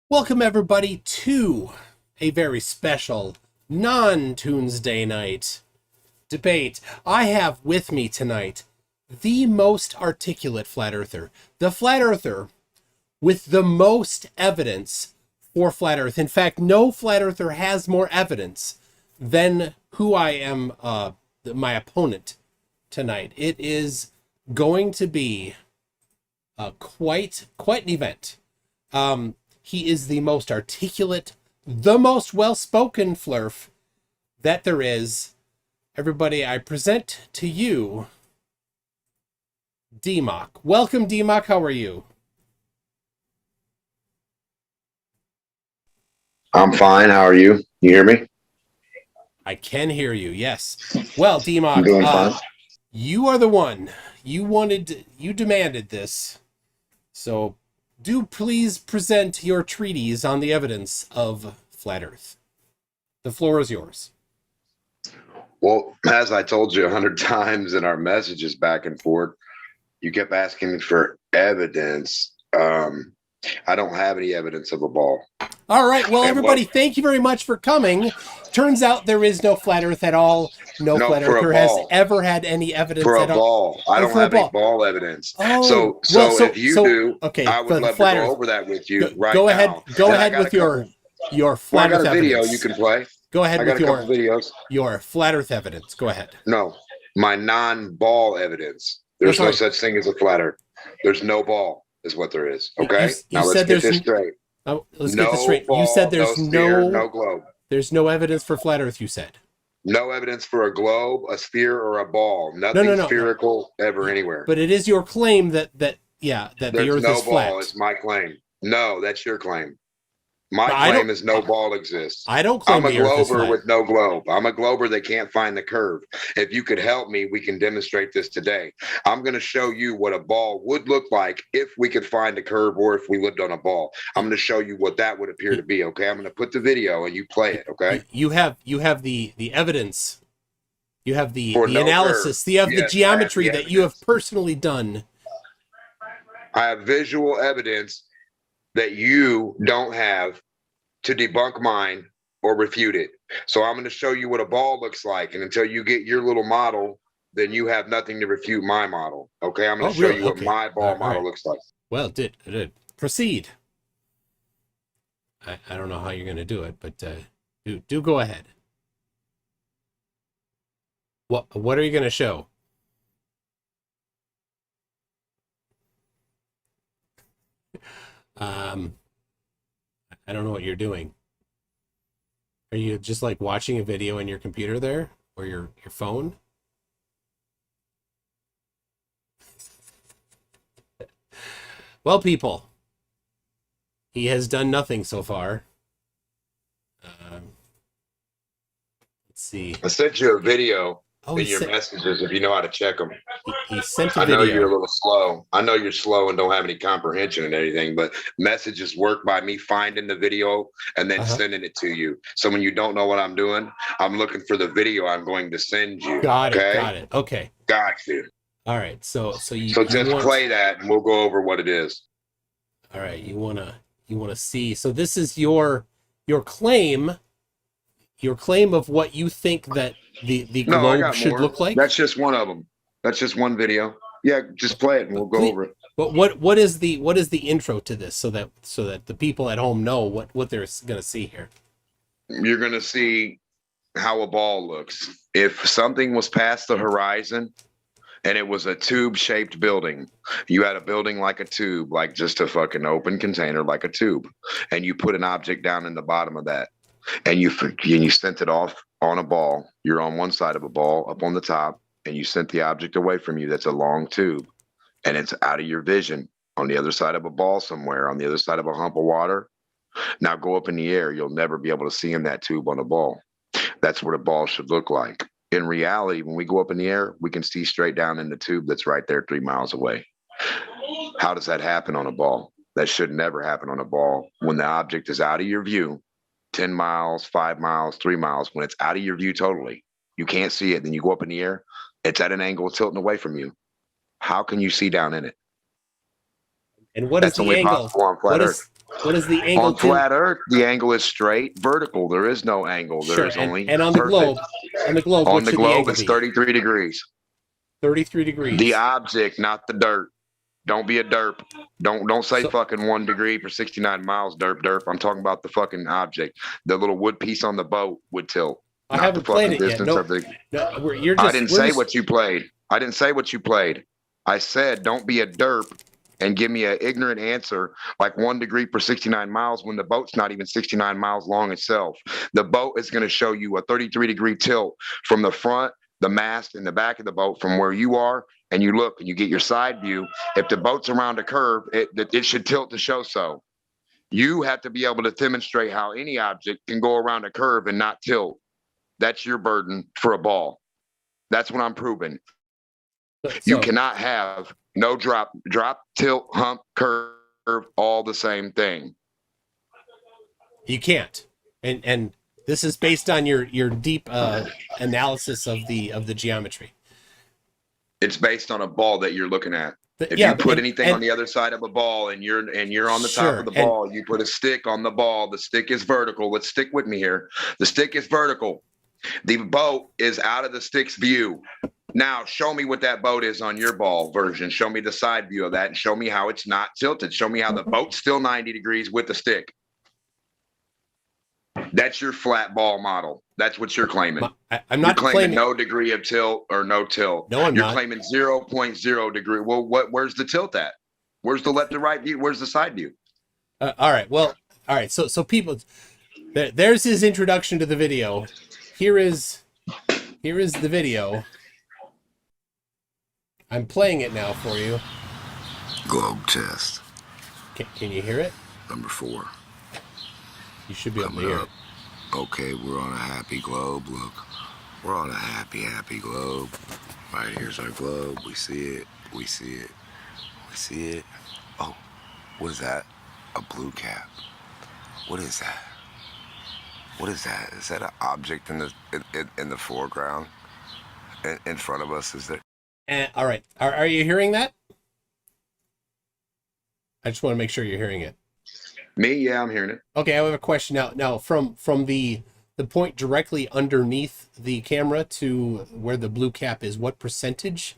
Welcome everybody to a very special non-Tuesday night debate. I have with me tonight the most articulate flat earther, the flat earther with the most evidence for flat earth. In fact, no flat earther has more evidence than who I am, my opponent tonight. It is going to be quite an event. He is the most articulate, the most well-spoken flerf that there is. Everybody, I present to you Demmoch. Welcome, Demmoch. How are you? I'm fine. How are you? You hear me? I can hear you, yes. Well, I'm Demmoch, doing fine. you are the one. You demanded this. So do please present your treatise on the evidence of flat earth. The floor is yours. Well, as I told you 100 times in our messages back and forth, you kept asking me for evidence. I don't have any evidence of a ball. All right. Well, And everybody, what? thank you very much for coming. Turns out there is no flat earth at all. No No, flat for a earther has ball. ever had any evidence For a at all. ball. I Oh, don't for a have any ball. ball evidence. Oh, So, well, so if you do, okay, I would for the love to flat go earth. over that with you right Go ahead. now. Go And I ahead got a with couple. your Well, I flat got earth a video you evidence. can play. Go ahead I with got a couple videos. your flat earth evidence. Go ahead. No, my non-ball evidence. No, There's no sorry. such thing as a flat earth. There's no ball, is what there is. You Okay. you Now let's said get there's this straight. oh, let's get this No straight. You said ball, no sphere, no globe. there's no evidence for flat earth, you said. No evidence for a globe, a sphere, or a ball. No, Nothing no, no, no. spherical ever anywhere. But it is your claim that the There's earth is no ball. flat. It's my claim. No, that's your claim. My I don't claim is no ball exists. I don't I'm claim a the earth is glober flat. with no globe. I'm a glober that can't find the curve. If you could help me, we can demonstrate this today. I'm going to show you what a ball would look like if we could find a curve or if we lived on a ball. I'm going to show you what that would appear to be. Okay. I'm going to put the video and you play it. Okay. You have the evidence. You have the For no curve. analysis. You have the Yes, I have geometry the that you have evidence. personally done. I have visual evidence that you don't have to debunk mine or refute it. So I'm going to show you what a ball looks like. And until you get your little model, then you have nothing to refute my model. Okay. I'm going Oh, to show really? you what Okay. my ball All model right. looks like. Well, did proceed. I don't know how you're going to do it, but do go ahead. What are you going to show? I don't know what you're doing. Are you just like watching a video on your computer there or your phone? Well, people, he has done nothing so far. Let's see. I sent you a video Oh, in your messages if you know how to check them. he sent a I know you're a video. little slow. I know you're slow and don't have any comprehension and anything, but messages work by me finding the video and then sending it to you. So when you don't know what I'm doing, I'm looking for the video I'm going to send you. Got it. Okay? Got it. Okay. Got you. All right. So you Just want, play that and we'll go over what it is. all right. You wanna see. So this is your claim. Your claim of what you think that the No, I globe got should more. look like. That's just one of them. That's just one video. Yeah, just play it and we'll go over it. But what is the intro to this so that the people at home know what they're gonna see here? You're going to see how a ball looks. If something was past the horizon and it was a tube shaped building, you had a building like a tube, like just a fucking open container, like a tube, and you put an object down in the bottom of that and you sent it off on a ball. You're on one side of a ball up on the top and you sent the object away from you. That's a long tube and it's out of your vision on the other side of a ball somewhere, on the other side of a hump of water. Now go up in the air. You'll never be able to see in that tube on a ball. That's what a ball should look like. In reality, when we go up in the air, we can see straight down in the tube that's right there 3 miles away. How does that happen on a ball? That should never happen on a ball. When the object is out of your view, 10 miles, 5 miles, 3 miles, when it's out of your view totally, you can't see it. Then you go up in the air, it's at an angle tilting away from you. How can you see down in it? And what is That's the only angle? possible on flat Earth. What is the angle? On flat Earth, the angle is straight, vertical. There is no angle. There Sure, is only and on the perfect. globe, On what the should the globe, angle it's be? 33 degrees. 33 degrees. The object, not the dirt. Don't be a derp. Don't say fucking 1 degree for 69 miles, derp. I'm talking about the fucking object. The little wood piece on the boat would tilt. I haven't played it yet. No, I didn't say what you played. I didn't say what you played. I said don't be a derp and give me an ignorant answer like 1 degree per 69 miles when the boat's not even 69 miles long itself. The boat is going to show you a 33-degree tilt from the front, the mast, and the back of the boat from where you are, and you look and you get your side view. If the boat's around a curve, it should tilt to show so. You have to be able to demonstrate how any object can go around a curve and not tilt. That's your burden for a ball. That's what I'm proving. You cannot have no drop, tilt, hump, curve, all the same thing. You can't. And this is based on your deep analysis of the geometry. It's based on a ball that you're looking at. If you put anything on the other side of a ball and you're on the top of the ball, you put a stick on the ball. The stick is vertical. Let's stick with me here. The stick is vertical. The boat is out of the stick's view. Now, show me what that boat is on your ball version. Show me the side view of that and show me how it's not tilted. Show me how the boat's still 90 degrees with the stick. That's your flat ball model. That's what you're claiming. I'm not claiming no degree of tilt or no tilt. No, you're claiming 0.0 degree. Well, where's the tilt at? Where's the left to right view? Where's the side view? All right. Well, all right. So people, there's his introduction to the video. Here is the video. I'm playing it now for you. Globe test. Can you hear it? Number 4. You should be able to hear it. Okay, we're on a happy globe. Look, we're on a happy globe. Right, here's our globe. We see it. We see it. We see it. Oh, what is that? A blue cap. What is that? What is that? Is that an object in the foreground? In front of us, is there? All right. Are you hearing that? I just want to make sure you're hearing it. Me? Yeah, I'm hearing it. Okay, I have a question now. From the point directly underneath the camera to where the blue cap is, what percentage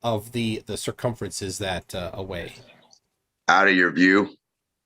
of the circumference is that away? Out of your view.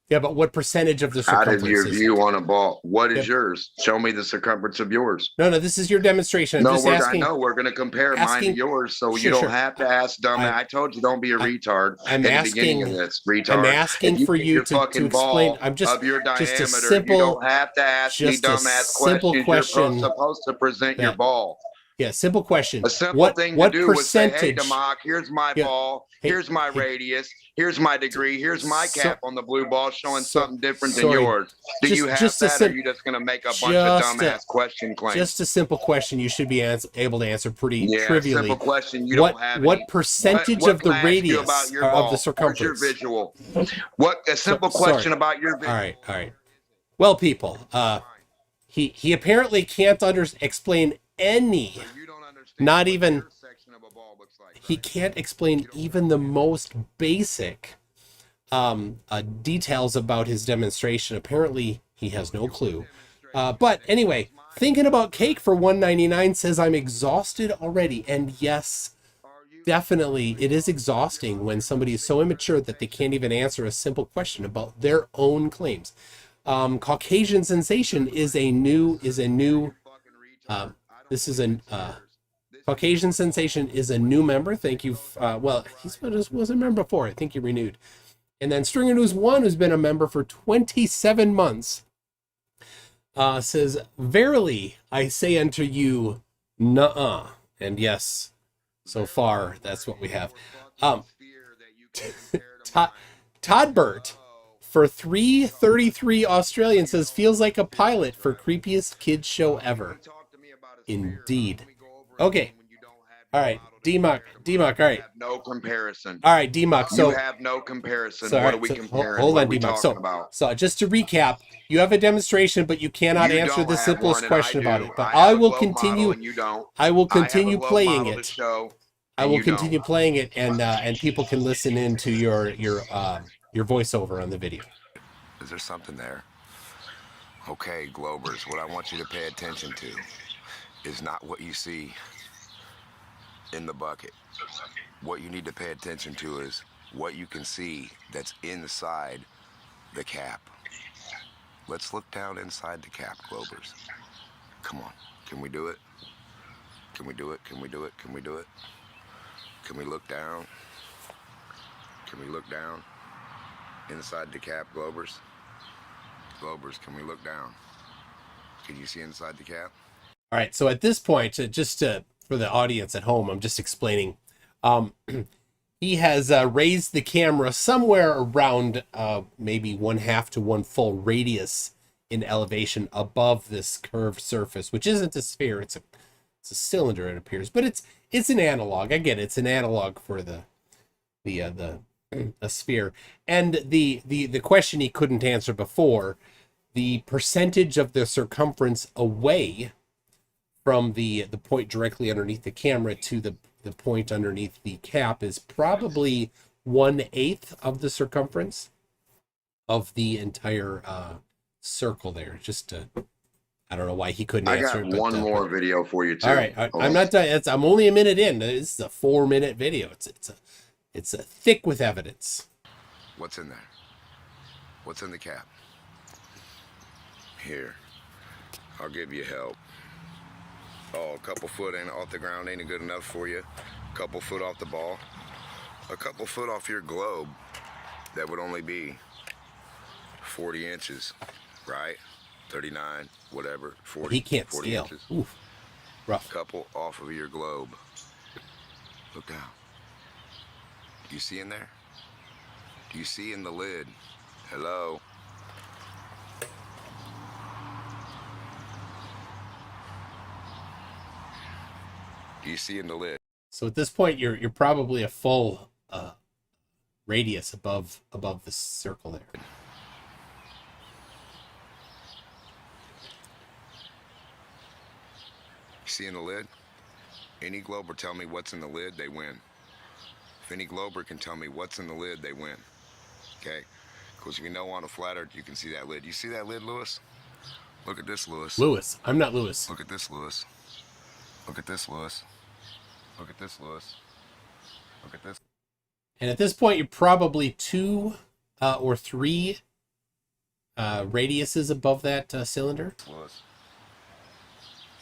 Yeah, but what percentage of the circumference? Out of your view on a ball. What is yours? Show me the circumference of yours. No, this is your demonstration. I know we're going to compare mine to yours, so you don't have to ask dumb. I told you don't be a retard at the beginning of this, retard. I'm asking for you to explain. I'm just of your diameter. Just a simple, you don't have to ask me dumbass questions. You're supposed to present your ball. Yeah, simple question. A simple thing to do was say, hey, Demmoch, here's my ball, here's my radius, here's my degree, here's my cap on the blue ball showing something different than yours. Do you have that, or are you just going to make a bunch of dumbass question claims? Just a simple question you should be able to answer pretty trivially. Simple question. You don't have what percentage of the radius of the circumference? Where's your visual? A simple question about your visual. All right. Well, people, he apparently can't explain any, not even, he can't explain even the most basic details about his demonstration. Apparently he has no clue. But anyway, thinking about cake for $1.99 says I'm exhausted already. And yes, definitely it is exhausting when somebody is so immature that they can't even answer a simple question about their own claims. Caucasian Sensation is a new Caucasian Sensation is a new member. Thank you. Well, he was a member before. I think he renewed. And then Stringer News 1, who's been a member for 27 months, says, verily, I say unto you, nuh-uh. And yes, so far, that's what we have. Todd Burt, for $3.33 Australian, says, feels like a pilot for creepiest kids show ever. Indeed. Okay. All right. Demmoch. All right. No comparison. All right, Demmoch. So you have no comparison. What are we comparing? Hold on, Demmoch. So just to recap, you have a demonstration, but you cannot answer the simplest question about it. But I will continue. I will continue playing it. I will continue playing it, and people can listen into your voiceover on the video. Is there something there? Okay, Globers, what I want you to pay attention to is not what you see in the bucket. What you need to pay attention to is what you can see that's inside the cap. Let's look down inside the cap, Globers. Come on, can we do it? Can we do it? Can we do it? Can we do it? Can we look down? Can we look down inside the cap, Globers? Globers, can we look down? Can you see inside the cap? All right, so at this point, for the audience at home, I'm just explaining. He has raised the camera somewhere around maybe 1/2 to 1 full radius in elevation above this curved surface, which isn't a sphere; it's a cylinder, it appears, but it's an analog. Again, it's an analog for a sphere. And the question he couldn't answer before, the percentage of the circumference away from the point directly underneath the camera to the point underneath the cap is probably 1/8 of the circumference of the entire circle there. I don't know why he couldn't answer it. I got one more video for you too. All right, I'm not done. I'm only a minute in. This is a 4-minute video. It's thick with evidence. What's in there? What's in the cap? Here, I'll give you help. Oh, a couple foot off the ground ain't good enough for you. A couple foot off the ball. A couple foot off your globe. That would only be 40 inches, right? 39, whatever, 40, He can't 40 scale. inches. Oof. Rough. Couple off of your globe. Look down. Do you see in there? Do you see in the lid? Hello? Do you see in the lid? So at this point, you're probably a full radius above the circle there. See in the lid? Any Glober tell me what's in the lid, they win. If any Glober can tell me what's in the lid, they win. Okay? Because if you know on a flat earth, you can see that lid. You see that lid, Lewis? Look at this, Lewis. Lewis. I'm not Lewis. Look at this, Lewis. Look at this, Lewis. Look at this, Lewis. Look at this. And at this point, you're probably 2 or 3 radiuses above that cylinder. Lewis.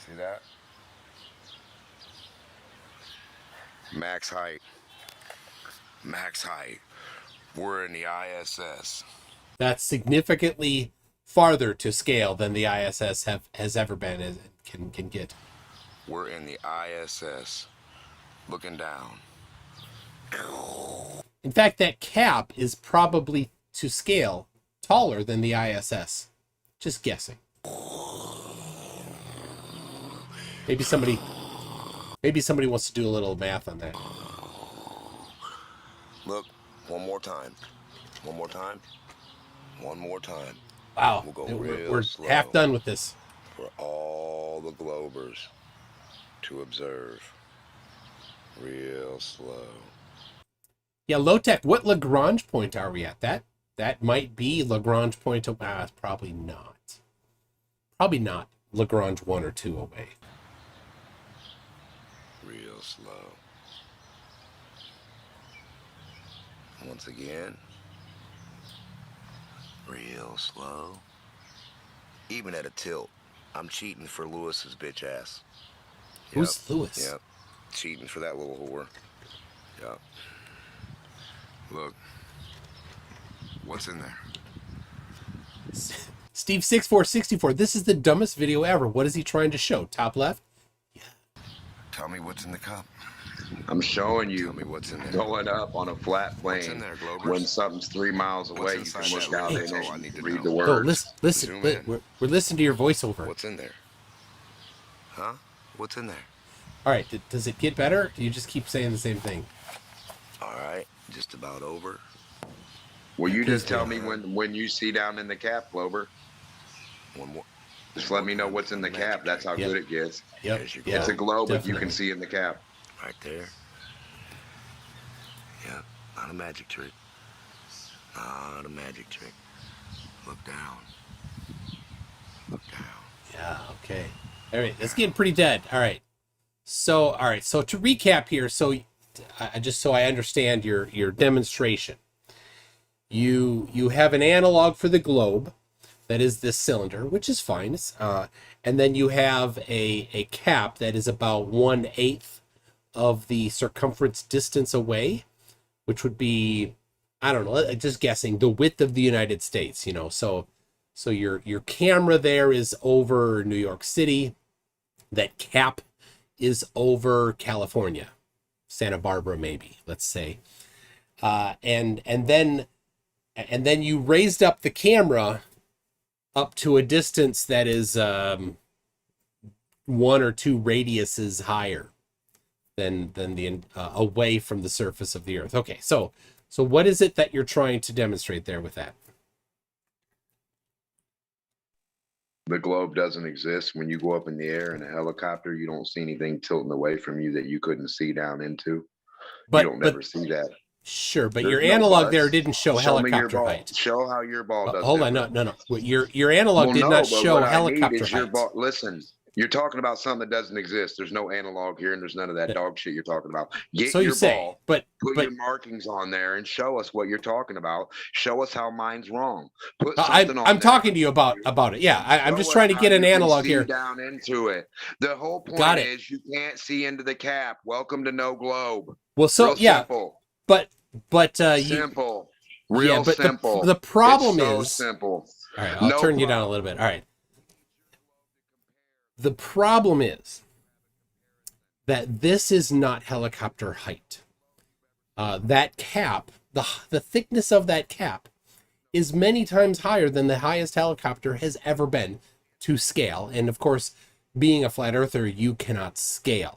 See that? Max height. Max height. We're in the ISS. That's significantly farther to scale than the ISS has ever been and can get. We're in the ISS. Looking down. In fact, that cap is probably to scale taller than the ISS. Just guessing. Maybe somebody wants to do a little math on that. Look, one more time. One more time. One more time. Wow, We'll go real we're slow. half done with this. For all the Globers to observe. Real slow. Yeah, low-tech, what Lagrange point are we at? That might be Lagrange point. It's probably not. Probably not Lagrange 1 or 2 away. Real slow. Once again. Real slow. Even at a tilt, I'm cheating for Lewis's bitch ass. Who's Lewis? Yep. Cheating for that little whore. Yep. Look. What's in there? Steve6464, this is the dumbest video ever. What is he trying to show? Top left? Tell me what's in the cup. I'm showing you Tell me what's in there. going up on a flat What's in plane. there, Globers? When something's 3 miles What's away, you inside can look that down lid? in That's all I need and to read know. the Oh, words. listen. Zoom in. We're listening to your voiceover. What's in there? Huh? What's in there? All right, does it get better? Or do you just keep saying the same thing? All right. Just about over. Well, you just Please tell do. me when you see down in the cap, Glover. One more. Just let me know what's in the cap. That's how good it gets. Yep. There's your Yeah, It's a globe that you definitely. can see in the cap. Right there. Yep. Not a magic trick. Not a magic trick. Look down. Look down. Yeah, okay. All right, that's getting pretty dead. All right. So, all right. So to recap here, so just so I understand your demonstration, you have an analog for the globe, that is this cylinder, which is fine. And then you have a cap that is about 1/8 of the circumference distance away, which would be, I don't know, just guessing, the width of the United States. So your camera there is over New York City. That cap is over California, Santa Barbara, maybe, let's say. And then you raised up the camera up to a distance that is 1 or 2 radiuses higher than the away from the surface of the Earth. Okay, so what is it that you're trying to demonstrate there with that? The globe doesn't exist. When you go up in the air in a helicopter, you don't see anything tilting away from you that you couldn't see down into. But you don't never see that. Sure, but There's your no analog bus. there didn't show Show me your helicopter ball. height. Show how your ball does. Hold on, no. Well, your analog did not but show what I need helicopter is your height. ball. Listen, you're talking about something that doesn't exist. There's no analog here, and there's none of that dog shit you're talking about. Get So your you say, ball, but your markings on there, and show us what you're talking about. Show us how mine's wrong. Put something on I'm there. talking to you about it. Yeah, I'm just trying to get an analog here. Down into it. The whole point is you can't see into the cap. Welcome to no globe. Well, so yeah, simple. but simple. Real simple. The problem is simple. All right, I'll turn you down a little bit. All right. The problem is that this is not helicopter height. That cap, the thickness of that cap is many times higher than the highest helicopter has ever been to scale. And of course, being a flat earther, you cannot scale.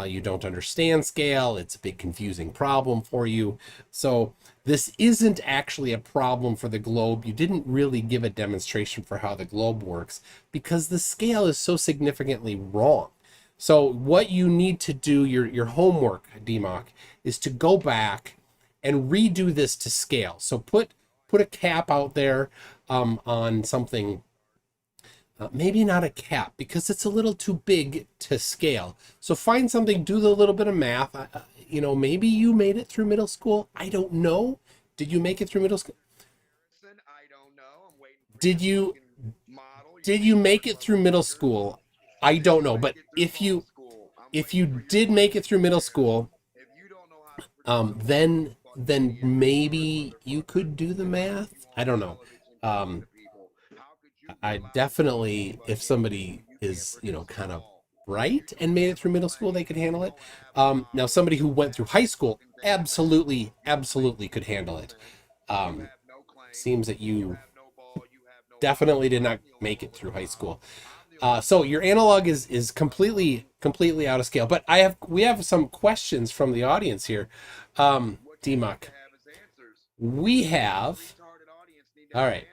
You don't understand scale. It's a big confusing problem for you. So this isn't actually a problem for the globe. You didn't really give a demonstration for how the globe works because the scale is so significantly wrong. So what you need to do, your homework, Demmoch, is to go back and redo this to scale. So put a cap out there on something. Maybe not a cap because it's a little too big to scale. So find something, do the little bit of math. Maybe you made it through middle school. I don't know. Did you make it through middle school? I don't know. I'm waiting for Did you make it through middle school? I don't know. But if you did make it through middle school, then maybe you could do the math. I don't know. I definitely, if somebody is, kind of bright and made it through middle school, they could handle it. Now, somebody who went through high school absolutely could handle it. Seems that you definitely did not make it through high school. So your analog is completely out of scale. But we have some questions from the audience here. Demmoch, we have, all right.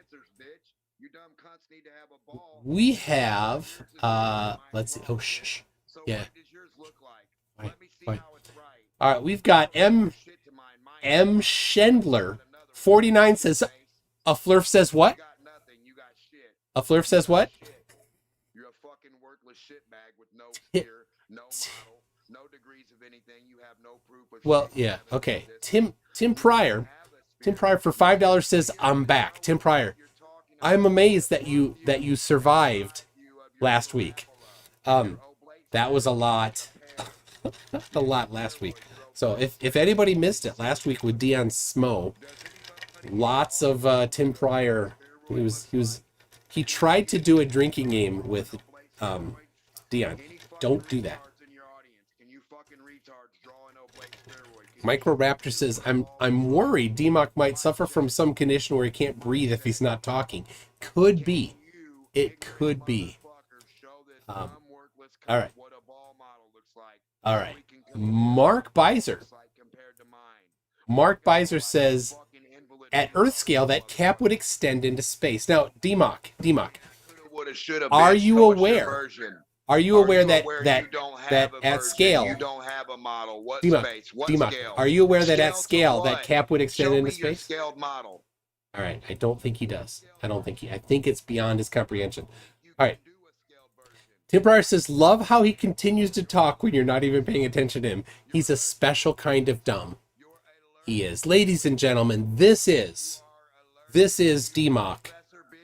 We have, let's see. Oh, shh. Yeah. Fine. All right. We've got M. Schendler, 49 says, a flerf says what? A flerf says what? You're a fucking worthless shitbag with no fear, no model, no degrees of anything. You have no proof. Well, yeah. Okay. Tim Pryor for $5 says, I'm back. Tim Pryor, I'm amazed that you survived last week. That was a lot last week. So if anybody missed it last week with Dion Smo, lots of Tim Pryor. He tried to do a drinking game with Dion. Don't do that. Microraptor says, I'm worried Demmoch might suffer from some condition where he can't breathe if he's not talking. Could be. It could be. All right. Mark Beiser says, at Earth scale, that cap would extend into space. Now, Demmoch, are you aware? Are you aware that at scale, you don't have a model? What Demmoch, space? What Demmoch, scale? are you aware that at Scale to scale what? that cap would extend Show into me your space? scaled model. All right. I don't think he does. I think it's beyond his comprehension. All right. Tim Pryor says, love how he continues to talk when you're not even paying attention to him. He's a special kind of dumb. He is. Ladies and gentlemen, this is Demmoch,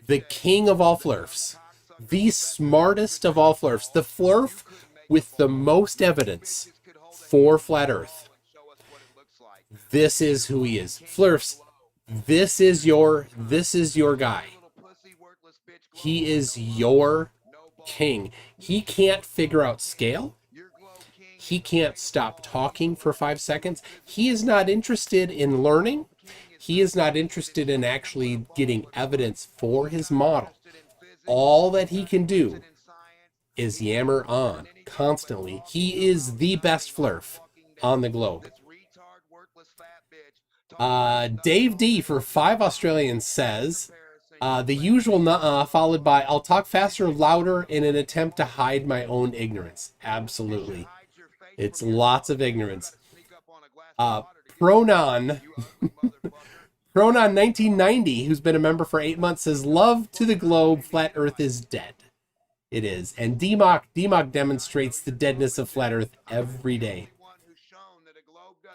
the king of all flerfs, the smartest of all flerfs, the flerf with the most evidence for Flat Earth. This is who he is. Flerfs, this is your guy. He is your king. He can't figure out scale. He can't stop talking for 5 seconds. He is not interested in learning. He is not interested in actually getting evidence for his model. All that he can do is yammer on constantly. He is the best flerf on the globe. Dave D for 5 Australians says, the usual nuh-uh followed by, I'll talk faster, louder in an attempt to hide my own ignorance. Absolutely. It's lots of ignorance. Pronon 1990, who's been a member for 8 months, says, love to the globe, flat earth is dead. It is. And Demmoch demonstrates the deadness of flat earth every day.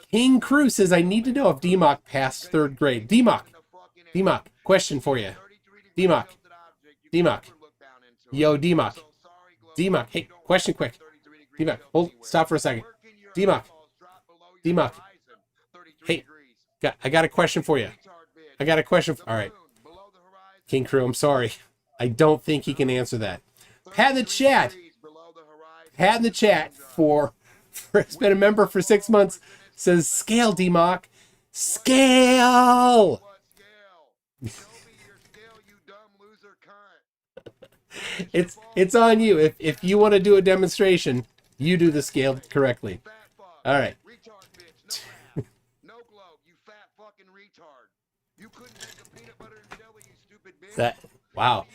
King Crew says, I need to know if Demmoch passed 3rd grade. Demmoch, question for you. Demmoch. Yo, Demmoch. Hey, question quick. Demmoch, stop for a second. Demmoch. Hey, I got a question for you. All right. King Crew, I'm sorry. I don't think he can answer that. Pat in the chat for has been a member for 6 months, says, scale, Demmoch. Scale! It's on you. If you want to do a demonstration, you do the scale correctly. All right. That, wow.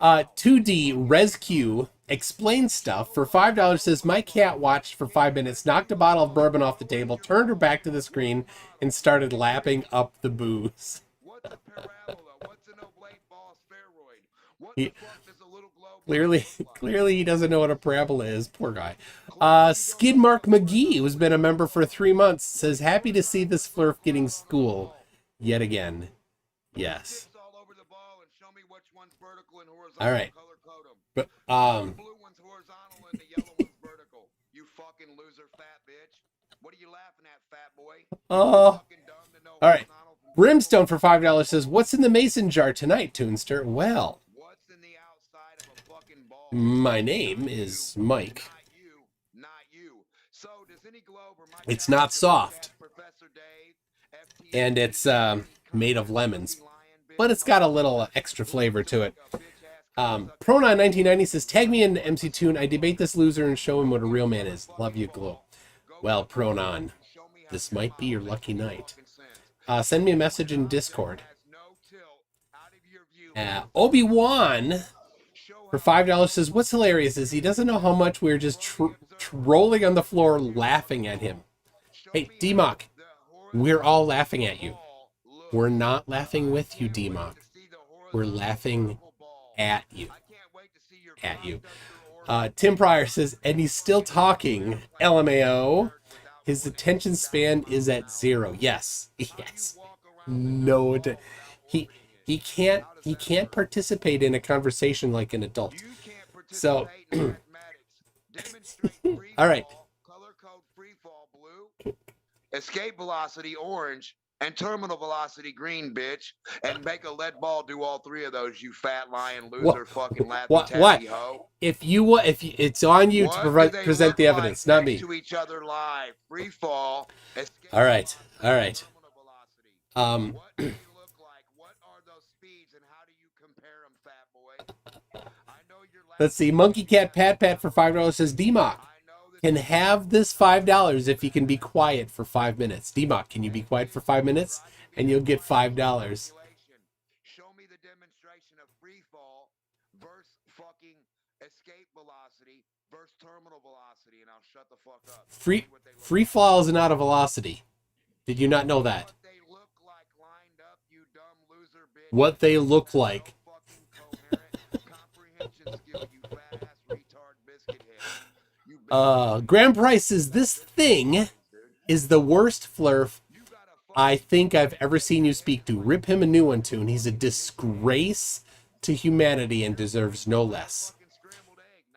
2D Rescue explains stuff for $5, says, my cat watched for 5 minutes, knocked a bottle of bourbon off the table, turned her back to the screen, and started lapping up the booze. Clearly he doesn't know what a parabola is. Poor guy. Skidmark McGee, who's been a member for 3 months, says, happy to see this flerf getting school yet again. Yes. All right. But blue one's horizontal and the yellow one's vertical. You fucking loser, fat bitch. What are you laughing at, fat boy? All right. Brimstone for $5 says, what's in the mason jar tonight, Toonster? Well, what's in the outside of a fucking ball? My name is Mike. Not you. So does any globe or it's not soft. And it's made of lemons. But it's got a little extra flavor to it. Pronon 1990 says, tag me in MC Toon. I debate this loser and show him what a real man is. Love you, Glow. Well, Pronon, this might be your lucky night. Send me a message in Discord. Obi-Wan for $5 says, what's hilarious is he doesn't know how much we're just rolling on the floor laughing at him. Hey, Demmoch, we're all laughing at you. We're not laughing with you, Demmoch. We're laughing at you. Tim Pryor says, and he's still talking, LMAO. His attention span is at 0. Yes. No, he can't participate in a conversation like an adult. So, all right. Color code free fall blue, escape velocity orange, and terminal velocity green, bitch, and make a lead ball do all 3 of those, you fat lion loser, fucking lappy tappy hoe. If it's on you to present the evidence, not me. To each other live, free fall. All right. What do you look like? What are those speeds, and how do you compare them, fat boy? I know you're. Let's see. Monkey Cat Pat for $5 says, Demmoch can have this $5 if he can be quiet for 5 minutes. Demmoch, can you be quiet for 5 minutes? And you'll get $5. Show me the demonstration of free fall versus fucking escape velocity versus terminal velocity, and I'll shut the fuck up. Free fall is not a velocity. Did you not know that? They look like lined up, you dumb loser bitch. what they look like. Grand Price says, this thing is the worst flerf I think I've ever seen you speak to. Rip him a new one, Tune. He's a disgrace to humanity and deserves no less.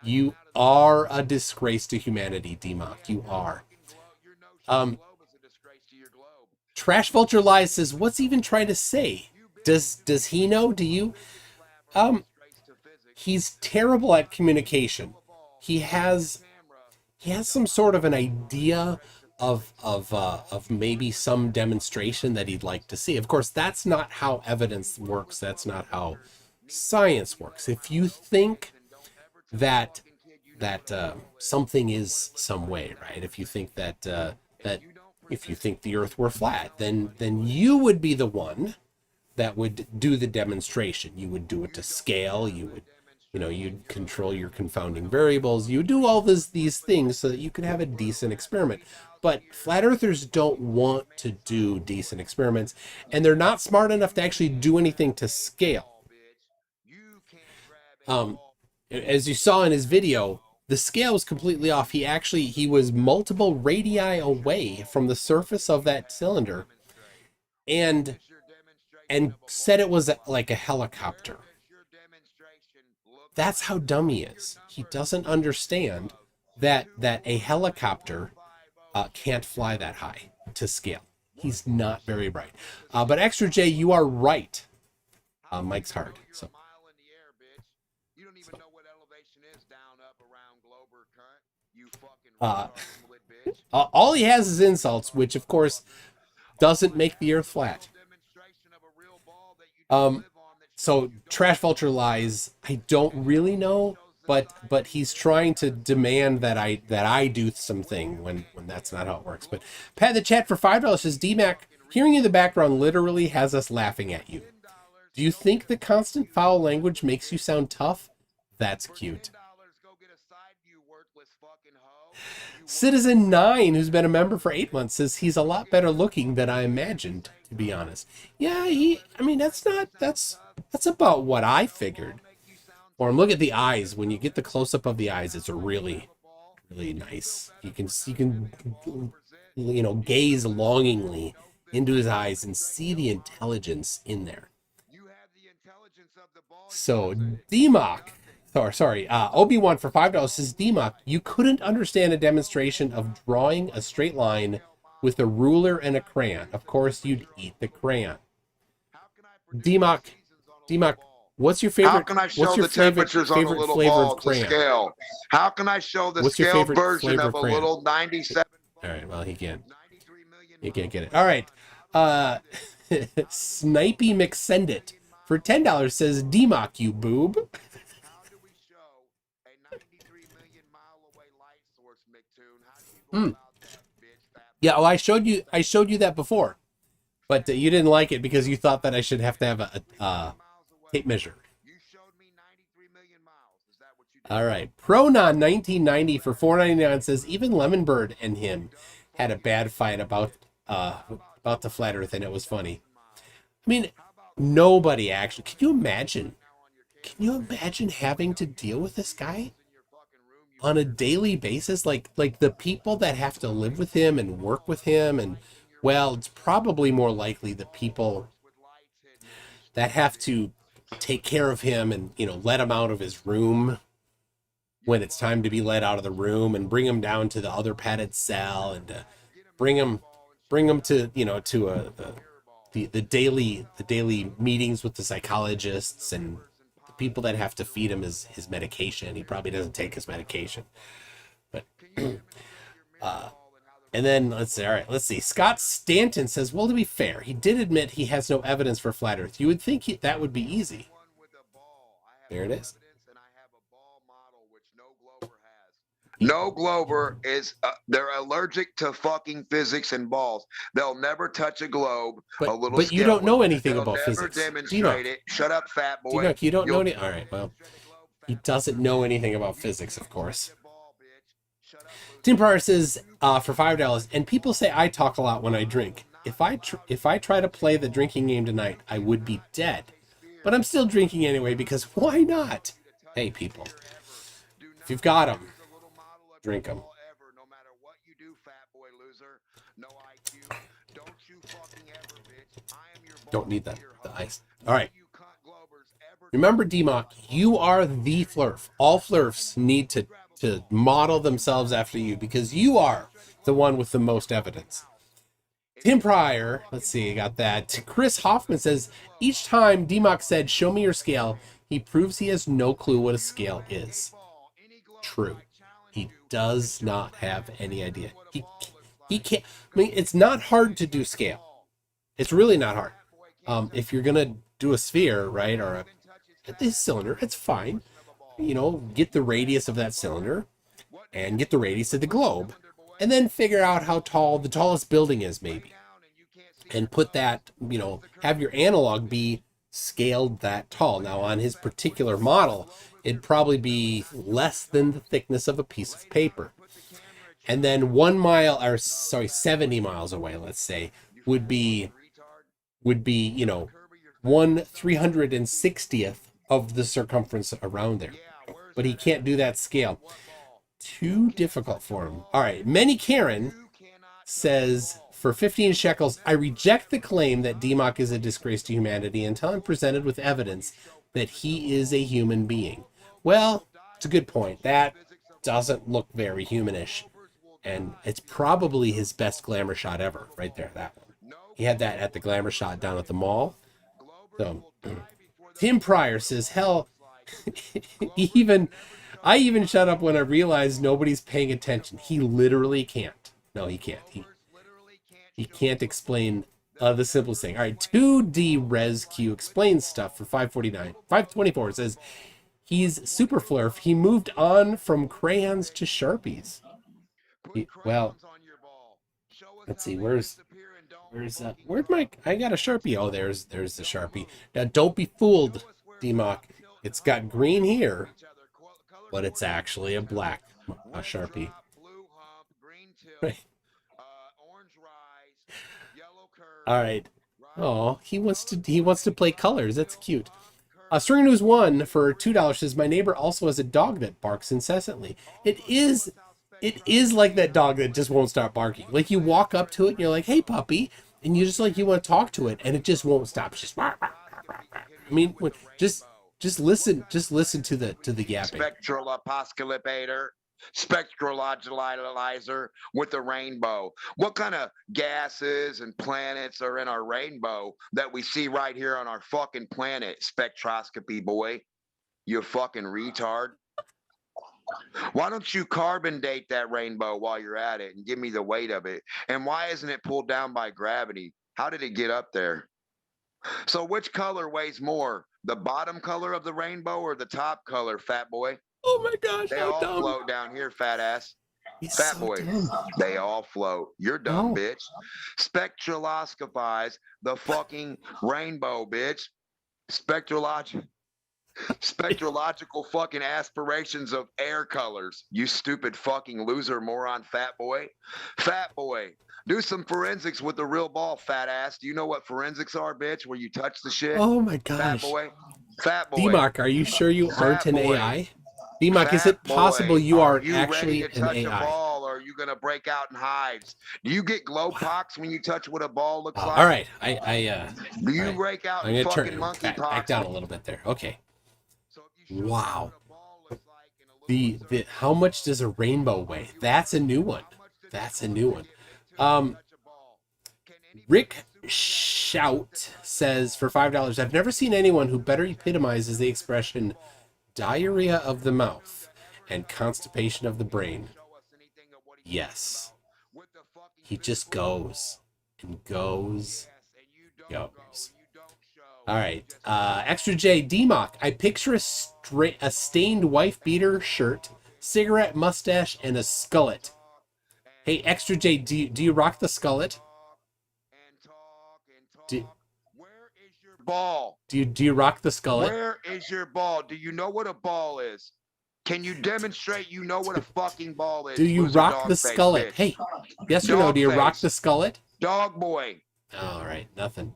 You are a disgrace to humanity, Demmoch. You are. Trash Vulture Lies says, what's he even trying to say? Does he know? Do you? He's terrible at communication. He has some sort of an idea of maybe some demonstration that he'd like to see. Of course, that's not how evidence works. That's not how science works. If you think that something is some way, right? If you think that if you think the Earth were flat, then you would be the one that would do the demonstration. You would do it to scale. You would, you'd control your confounding variables. You would do all these things so that you could have a decent experiment. But flat earthers don't want to do decent experiments, and they're not smart enough to actually do anything to scale. As you saw in his video, the scale was completely off. He was multiple radii away from the surface of that cylinder, and said it was like a helicopter. That's how dumb he is. He doesn't understand that a helicopter can't fly that high to scale. He's not very bright. But Extra J, you are right. Mike's hard. So. All he has is insults, which of course doesn't make the Earth flat. So Trash Vulture Lies, I don't really know, but he's trying to demand that I do something when that's not how it works. But Pat in the chat for $5 says, DMAC, hearing you in the background literally has us laughing at you. Do you think the constant foul language makes you sound tough? That's cute. Citizen 9, who's been a member for 8 months, says he's a lot better looking than I imagined, to be honest. Yeah, that's about what I figured. Or look at the eyes. When you get the close-up of the eyes, it's really, really nice. You can gaze longingly into his eyes and see the intelligence in there. So, Demmoch, Obi-Wan for $5 says, Demmoch, you couldn't understand a demonstration of drawing a straight line with a ruler and a crayon. Of course, you'd eat the crayon. Demmoch, what's your favorite? How can I show the temperatures on a little ball to scale? How can I show the scale version of a little 97? All right, well, he can't get it. All right. Snipey McSendit for $10 says, Demmoch, you boob. Yeah, I showed you that before, but you didn't like it because you thought that I should have to have a tape measure. All right, Pronon 1990 for $4.99 says even Lemonbird and him had a bad fight about the flat Earth, and it was funny. I mean, nobody actually. Can you imagine having to deal with this guy on a daily basis? Like the people that have to live with him and work with him, and well, it's probably more likely the people that have to take care of him and let him out of his room when it's time to be let out of the room, and bring him down to the other padded cell, and bring him to the daily meetings with the psychologists and the people that have to feed him his medication. He probably doesn't take his medication, but and then let's see. Scott Stanton says, well, to be fair, he did admit he has no evidence for flat Earth. You would think that would be easy. There it is. No Glober is, they're allergic to fucking physics and balls. They'll never touch a globe. But you don't know anything about physics. Demonstrate it. Shut up, fat boy. Demmoch, you don't know any. All right, well, he doesn't know anything about physics, of course. Tim Pryor says for $5, and people say I talk a lot when I drink. If I try to play the drinking game tonight, I would be dead. But I'm still drinking anyway because why not? Hey, people, if you've got them, drink them. No matter what you do, fat boy loser. No IQ. Don't you fucking ever, bitch. I am your boss. Don't need the ice. All right. Remember, Demmoch, you are the flerf. All flerfs need to model themselves after you because you are the one with the most evidence. Tim Pryor, let's see, I got that. Chris Hoffman says, each time Demmoch said, show me your scale, he proves he has no clue what a scale is. True. He does not have any idea. He can't, I mean, it's not hard to do scale. It's really not hard. If you're going to do a sphere, right, or a cylinder, it's fine. You know, get the radius of that cylinder and get the radius of the globe. And then figure out how tall the tallest building is, maybe. And put that, you know, have your analog be scaled that tall. Now, on his particular model, it'd probably be less than the thickness of a piece of paper. And then 70 miles away, let's say, would be, you know, 1/360th of the circumference around there. But he can't do that scale. Too difficult for him. All right. Many Karen says, for 15 shekels, I reject the claim that Demmoch is a disgrace to humanity until I'm presented with evidence that he is a human being. Well, it's a good point. That doesn't look very humanish. And it's probably his best glamour shot ever. Right there, that one. He had that at the glamour shot down at the mall. So, Tim Pryor says, hell, I even shut up when I realized nobody's paying attention. He literally can't. No, he can't. He can't explain the simplest thing. All right, 2D ResQ explains stuff for 549. 524 says, he's super flerf. He moved on from crayons to Sharpies. Well, let's see, where'd my, I got a Sharpie. Oh, there's the Sharpie. Now, don't be fooled, Demmoch. It's got green here, but it's actually a black Sharpie. Right. All right. Oh, he wants to play colors. That's cute. String News 1 for $2 says, my neighbor also has a dog that barks incessantly. It is like that dog that just won't stop barking. Like you walk up to it and you're like, hey puppy, and you just like, you want to talk to it and it just won't stop. It's just, I mean, just listen to the yapping. Spectral apocalypator, spectral analyzer with the rainbow. What kind of gases and planets are in our rainbow that we see right here on our fucking planet? Spectroscopy boy, you fucking retard. Why don't you carbon date that rainbow while you're at it and give me the weight of it? And why isn't it pulled down by gravity? How did it get up there? So which color weighs more? The bottom color of the rainbow or the top color, fat boy? Oh my gosh, they all dumb. Float down here, fat ass. He's fat so boy. Dumb. They all float. You're dumb, bitch. Spectraloscophize the fucking rainbow, bitch. Spectrological fucking aspirations of air colors. You stupid fucking loser moron, fat boy. Fat boy. Do some forensics with the real ball, fat ass. Do you know what forensics are, bitch? Where you touch the shit? Oh my gosh. Fat boy. Fat boy. Demmoch, are you sure you aren't an AI? Demmoch, is it possible you are actually an AI? Ball, or are you gonna break out in hives? Do you get glow pox when you touch what a ball looks like? All right, do you break out in fucking monkey pox? Back down a little bit there. Okay. Wow. How much does a rainbow weigh? That's a new one. Rick Shout says for $5, I've never seen anyone who better epitomizes the expression diarrhea of the mouth and constipation of the brain. Yes. He just goes and goes. All right. Extra J, Demmoch. I picture a stained wife beater shirt, cigarette mustache, and a skullet. Hey, Extra J, do you rock the skullet? Where is your ball? Do you rock the skullet? Where is your ball? Do you know what a ball is? Can you demonstrate you know what a fucking ball is? Do you rock the skullet? Hey, yes or no? Do you rock the skullet? Dog boy. All right, nothing.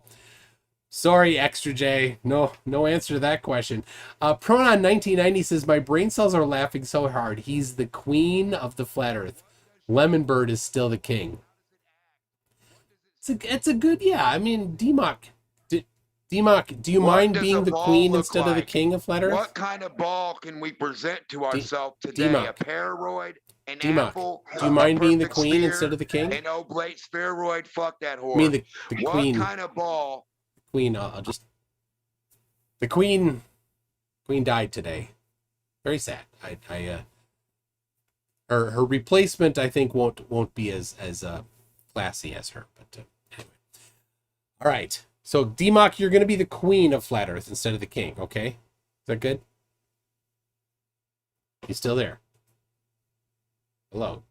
Sorry, Extra J. No answer to that question. Pronon 1990 says, my brain cells are laughing so hard. He's the queen of the flat earth. Lemon Bird is still the king. It's a good, yeah. I mean, Demmoch, Demmoch, do you mind being the queen instead of the king of flat earth? What kind of ball can we present to ourselves today? Demmoch. A Paroid, an Demmoch, apple, do you mind being the perfect queen sphere, instead of the king? an oblate spheroid? Fuck that whore. I mean, the what queen. kind of ball? Queen, the queen died today. Very sad. Her replacement, I think, won't be as classy as her. But anyway, all right. So Demmoch, you're going to be the queen of flat Earth instead of the king. Okay, is that good? You still there? Hello.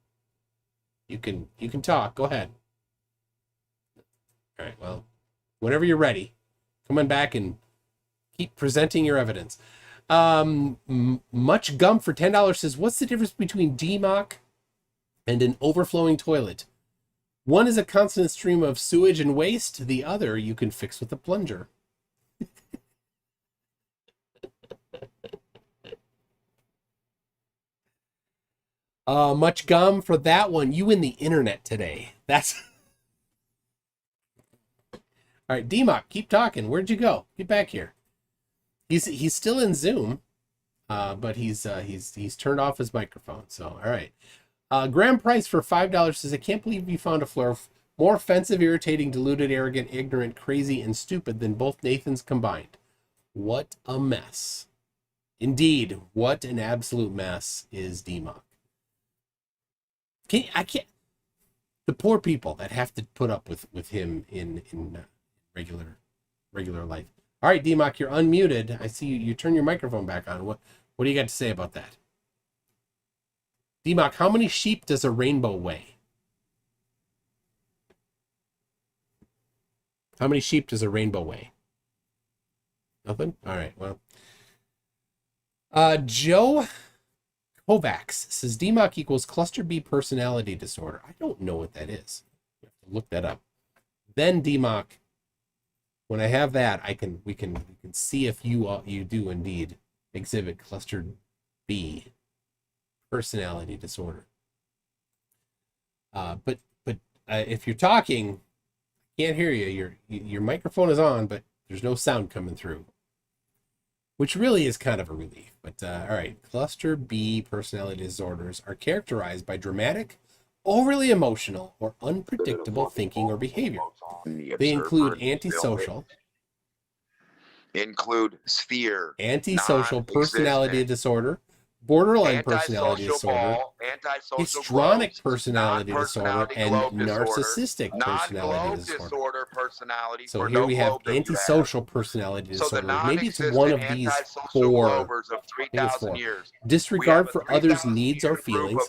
You can talk. Go ahead. All right. Well, whenever you're ready, come on back and keep presenting your evidence. Much Gum for $10 says, what's the difference between Demmoch and an overflowing toilet? One is a constant stream of sewage and waste. The other you can fix with a plunger. Much Gum for that one. You in the internet today. That's all right. Demmoch, keep talking. Where'd you go? Get back here. He's still in Zoom, but he's turned off his microphone. So all right. Graham Price for $5 says, I can't believe you found a flerf more offensive, irritating, deluded, arrogant, ignorant, crazy, and stupid than both Nathans combined. What a mess. Indeed, what an absolute mess is Demmoch. I can't. The poor people that have to put up with him in regular life. All right, Demmoch, you're unmuted. I see you turn your microphone back on. What do you got to say about that? Demmoch, how many sheep does a rainbow weigh? How many sheep does a rainbow weigh? Nothing? All right, well. Joe Kovacs says Demmoch equals cluster B personality disorder. I don't know what that is. You have to look that up. Then Demmoch, when I have that, we can see if you do indeed exhibit cluster B personality disorder. But if you're talking, I can't hear you. Your microphone is on, but there's no sound coming through, which really is kind of a relief. But all right, cluster B personality disorders are characterized by dramatic, overly emotional, or unpredictable thinking or behavior. They include antisocial, antisocial personality disorder, borderline personality disorder, histrionic personality disorder, and narcissistic personality disorder. So here we have antisocial personality disorder. Maybe it's one of these four. I think it's four. Disregard for others' needs or feelings.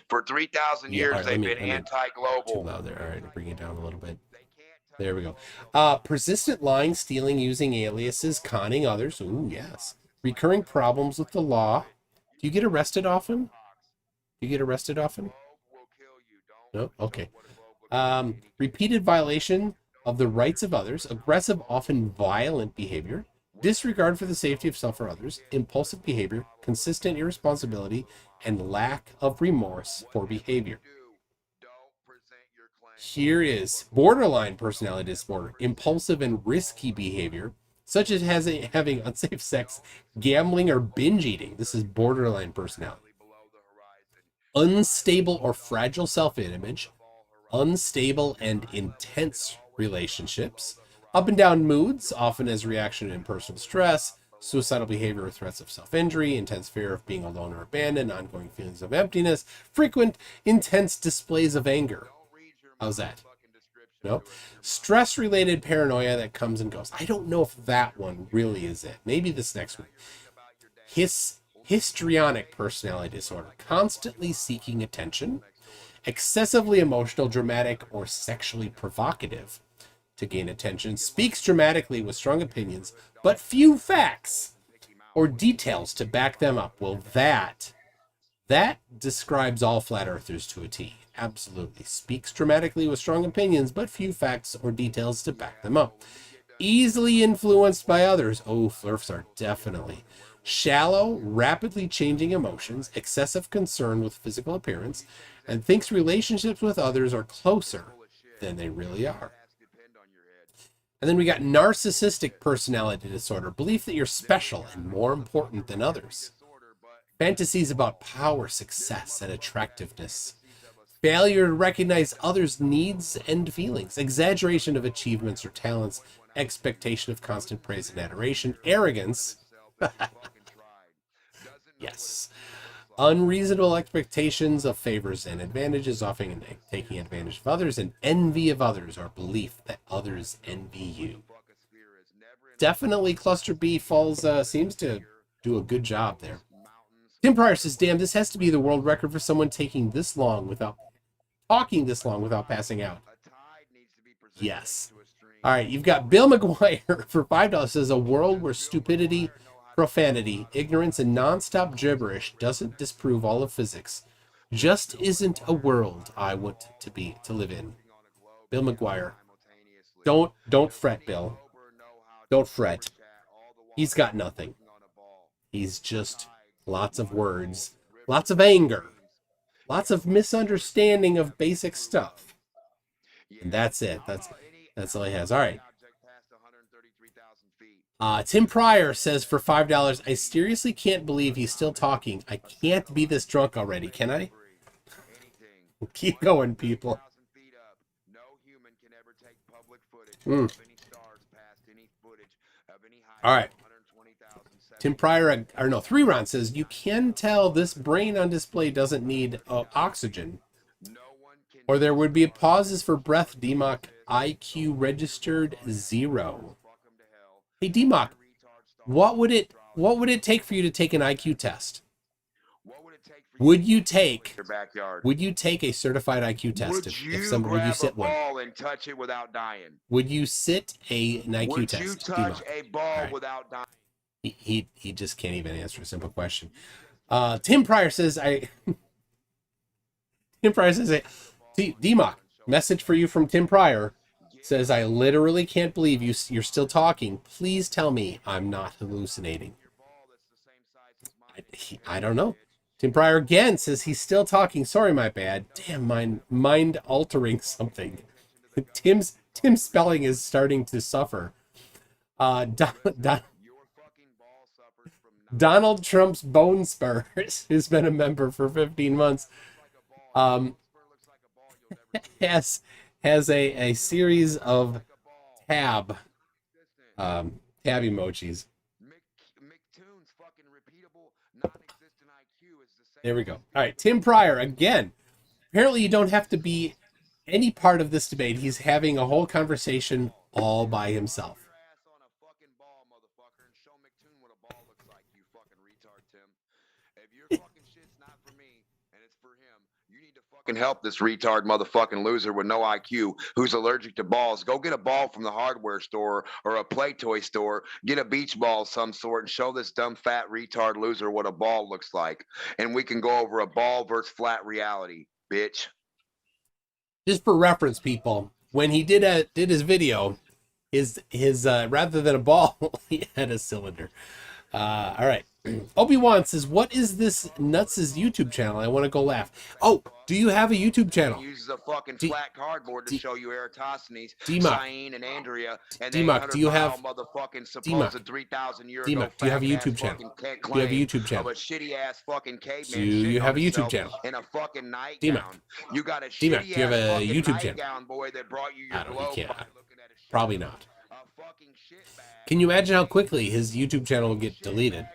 For 3,000 years, they've been Too anti-global. loud there. All right, I'll bring it down a little bit. There we go. Persistent lying, stealing, using aliases, conning others. Ooh, yes. Recurring problems with the law. Do you get arrested often? No? Okay. Repeated violation of the rights of others. Aggressive, often violent behavior. Disregard for the safety of self or others. Impulsive behavior. Consistent irresponsibility. And lack of remorse for behavior. Here is borderline personality disorder. Impulsive and risky behavior, such as having unsafe sex, gambling, or binge eating. This is borderline personality. Unstable or fragile self-image, unstable and intense relationships, up and down moods, often as a reaction to impersonal stress, suicidal behavior or threats of self-injury, intense fear of being alone or abandoned, ongoing feelings of emptiness, frequent, intense displays of anger. How's that? No. Stress-related paranoia that comes and goes. I don't know if that one really is it. Maybe this next one. Histrionic personality disorder. Constantly seeking attention. Excessively emotional, dramatic, or sexually provocative to gain attention. Speaks dramatically with strong opinions, but few facts or details to back them up. Well, that describes all flat earthers to a T. Absolutely. Speaks dramatically with strong opinions, but few facts or details to back them up. Easily influenced by others. Oh, flerfs are definitely. Shallow, rapidly changing emotions, excessive concern with physical appearance, and thinks relationships with others are closer than they really are. And then we got narcissistic personality disorder, belief that you're special and more important than others. Fantasies about power, success, and attractiveness. Failure to recognize others' needs and feelings. Exaggeration of achievements or talents. Expectation of constant praise and adoration. Arrogance. Yes. Unreasonable expectations of favors and advantages, often taking advantage of others, and envy of others, or belief that others envy you. Definitely Cluster B falls, seems to do a good job there. Tim Pryor says, damn, this has to be the world record for someone talking this long without passing out. Yes. All right, you've got Bill McGuire for $5 says, a world where stupidity, profanity, ignorance, and nonstop gibberish doesn't disprove all of physics. Just isn't a world I want to live in. Bill McGuire. Don't fret, Bill. Don't fret. He's got nothing. He's just lots of words, lots of anger, lots of misunderstanding of basic stuff. And that's it. That's all he has. All right. Tim Pryor says for $5, I seriously can't believe he's still talking. I can't be this drunk already, can I? Keep going, people. All right. Tim Pryor, or no, 3Ron says, you can tell this brain on display doesn't need oxygen, or there would be pauses for breath. Demmoch, IQ registered 0. Hey, Demmoch, what would it take for you to take an IQ test? Would you take a certified IQ test would you sit one? Ball and touch it without dying? Would you sit an IQ test? Would you touch a ball right. without dying? He just can't even answer a simple question. Tim Pryor says Demmoch, message for you from Tim Pryor. Says, I literally can't believe you're still talking. Please tell me I'm not hallucinating. I don't know. Tim Pryor again says he's still talking. Sorry, my bad. Damn, mind altering something. Tim's spelling is starting to suffer. Donald Trump's bone spurs, who's been a member for 15 months, has a series of tab emojis. There we go. All right, Tim Pryor again. Apparently you don't have to be any part of this debate. He's having a whole conversation all by himself. Can help this retard motherfucking loser with no IQ who's allergic to balls. Go get a ball from the hardware store or a play toy store. Get a beach ball of some sort and show this dumb fat retard loser what a ball looks like. And we can go over a ball versus flat reality, bitch. Just for reference, people, when he did his video, his rather than a ball, he had a cylinder. All right. Obi-Wan says, what is this Nuts' YouTube channel? I want to go laugh. Oh, do you have a YouTube channel? He uses a fucking flat cardboard to show you Eratosthenes, Demmoch, Cyan, and Andrea, and Demmoch, do you have motherfucking supposed 3,000 year ago? Demmoch, do you have a YouTube channel? Do you have a YouTube channel? Of a shitty ass fucking caveman. Do you have a YouTube channel? In a fucking nightgown. Demmoch, You got a Demmoch, shitty do you have a ass YouTube channel? nightgown boy that brought you your I don't. globe He can't. by looking at a Probably not. fucking shitbag. Can you imagine how quickly his YouTube channel will get deleted?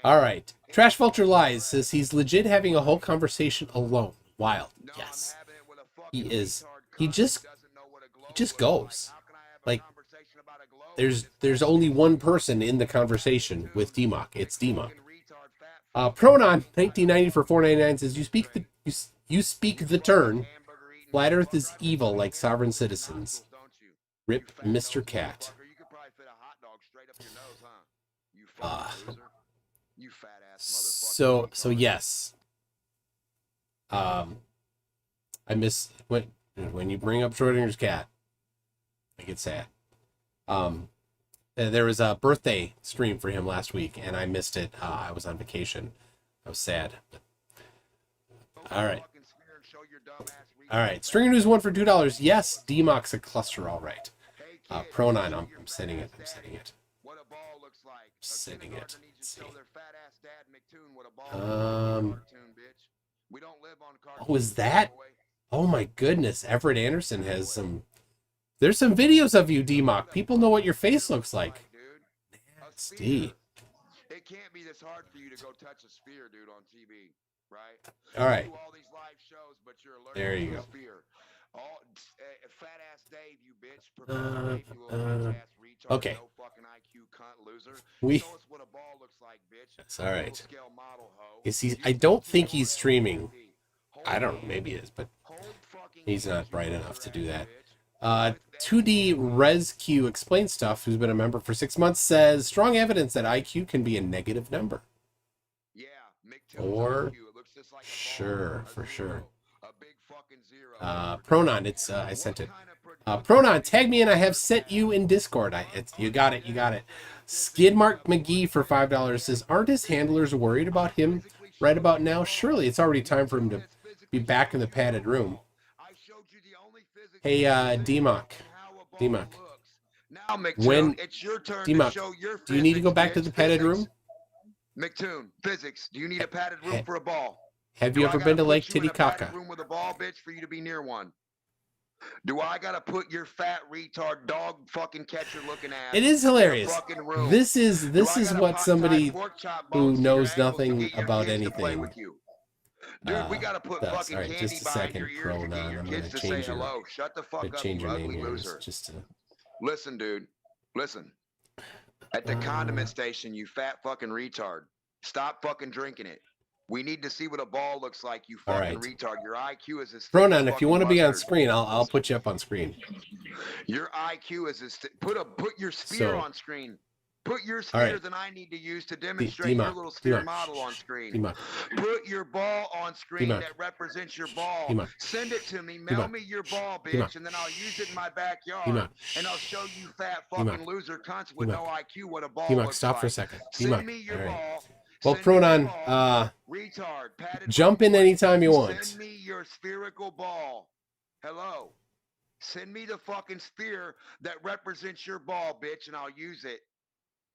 All right. Trash Vulture Lies says he's legit having a whole conversation alone. Wild. Yes. He is. He just goes. Like, there's only one person in the conversation with Demmoch. It's Demmoch. Pronon 1990 for $4.99 says you speak the turn. Flat Earth is evil like sovereign citizens. Rip Mr. Cat. So yes. I miss when you bring up Schrodinger's cat. I get sad. There was a birthday stream for him last week, and I missed it. I was on vacation. I was sad. All right. All right. Stringer News 1 for $2. Yes, Demmoch's a cluster, all right. Pro9, I'm sending it. I'm sending it. Sending it. Let's see. Oh, is that? Oh my goodness. Everett Anderson has some. There's some videos of you, Demmoch. People know what your face looks like. Nasty. It can't be this hard for you to go touch a sphere, dude, on TV, right? All right. You do all these live shows, but you're allergic There you to a go. sphere. Fat ass Dave, you bitch. Dave, you little ass retard, okay. no fucking IQ cunt loser. We. Show us what a ball looks like, bitch. That's all right. Scale model, ho. Is he? I don't think he's streaming. I don't know. Maybe he is, but he's not bright enough to do that. 2D ResQ Explain Stuff, who's been a member for 6 months, says strong evidence that IQ can be a negative number. Yeah, or sure, for sure. Pronon, it's I sent it. Pronon, tag me and I have sent you in Discord. You got it, you got it. Skidmark McGee for $5 says, aren't his handlers worried about him right about now? Surely it's already time for him to be back in the padded room. Hey, Demmoch. Demmoch. Now, McToon, when it's your turn Demmoch, to show your do you need to go back to the padded room? McToon, physics. Do you need a padded room for a ball? Have you ever been to Lake Titicaca? Room with a ball, bitch, for you to be near one. Do I gotta put your fat retard dog fucking catcher looking ass? It is hilarious. This is what somebody who knows nothing about anything. Dude, we gotta put fucking right, candy just a second, behind your ears I'm kids to say hello. Shut the fuck up, change you your name ugly here. loser. Just to... Listen, dude. Listen. At the condiment station, you fat fucking retard. Stop fucking drinking it. We need to see what a ball looks like, you fucking retard. Your IQ is as Pronon, if you want to be on screen, I'll put you up on screen. Your IQ is as put your sphere on screen. Put your sphere that I need to use to demonstrate your little sphere model on screen. Put your ball on screen that represents your ball. Send it to me. Mail me your ball, bitch, and then I'll use it in my backyard. And I'll show you fat fucking loser cunts with no IQ what a ball looks like. Stop for a second. Send me your ball. Well, Pronon, jump in anytime you want. Send me your spherical ball. Hello. Send me the fucking sphere that represents your ball, bitch, and I'll use it.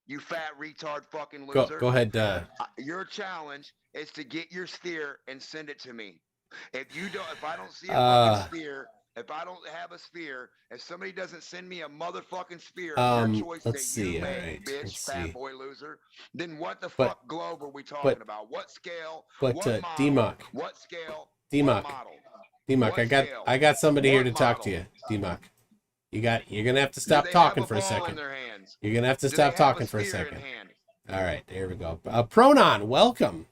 You fat retard fucking loser. Go ahead. Your challenge is to get your sphere and send it to me. If I don't see a fucking sphere, if I don't have a sphere, if somebody doesn't send me a motherfucking sphere, your choice that you made, bitch, fat boy loser, then what the fuck globe are we talking about? What scale? What model? Demmoch. What scale? Demmoch. Demmoch, I got somebody here to talk to you. Demmoch. You're gonna have to stop talking for a second. You're gonna have to stop talking for a second. All right, there we go. Pronon, welcome.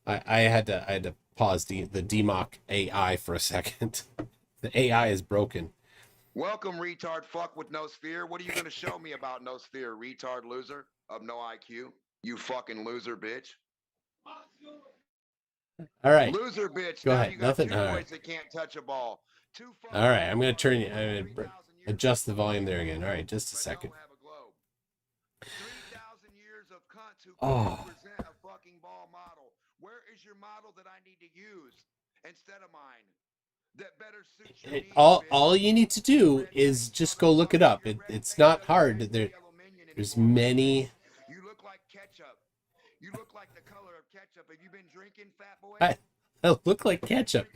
I had to pause the Demmoch AI for a second. The AI is broken. Welcome, retard fuck with no sphere. What are you gonna show me about no sphere, retard loser of no IQ? You fucking loser, bitch. All right. Loser, bitch. Go now ahead. You got Nothing. Two boys that can't touch a ball. All right. I'm gonna turn you. I'm gonna adjust the volume there again. All right. Just a second. 3,000 years of cunts who present a fucking ball model. Where is your model that I need to use instead of mine? That better suits your needs, all you need to do is just go look it up. It's not hard. There's many. You look like ketchup. You look like the color of ketchup. Have you been drinking, fat boy? I look like ketchup.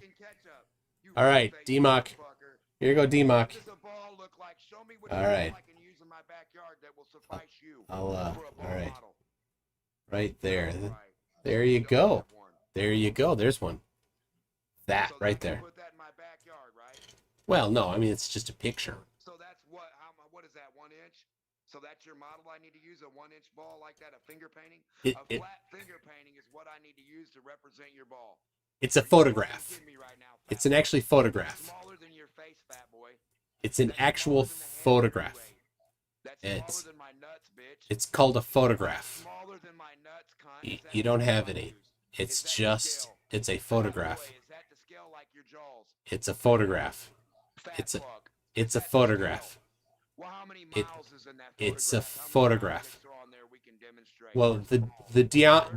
All right, Demmoch. Here you go, Demmoch. All right. All right. Right there. There you go. There you go. There's one. That right there. Well, no, I mean, it's just a picture. So that's what is that, 1 inch? So that's your model I need to use, a 1-inch ball like that, a finger painting? A flat finger painting is what I need to use to represent your ball. It's a photograph. It's an actually photograph. Smaller than your face, fat boy. It's an actual photograph. It's called a photograph. You don't have any. It's a photograph. It's a photograph. It's a photograph. Well, how many It miles is in that it's a photograph? photograph. How many objects are on there we can demonstrate? Well,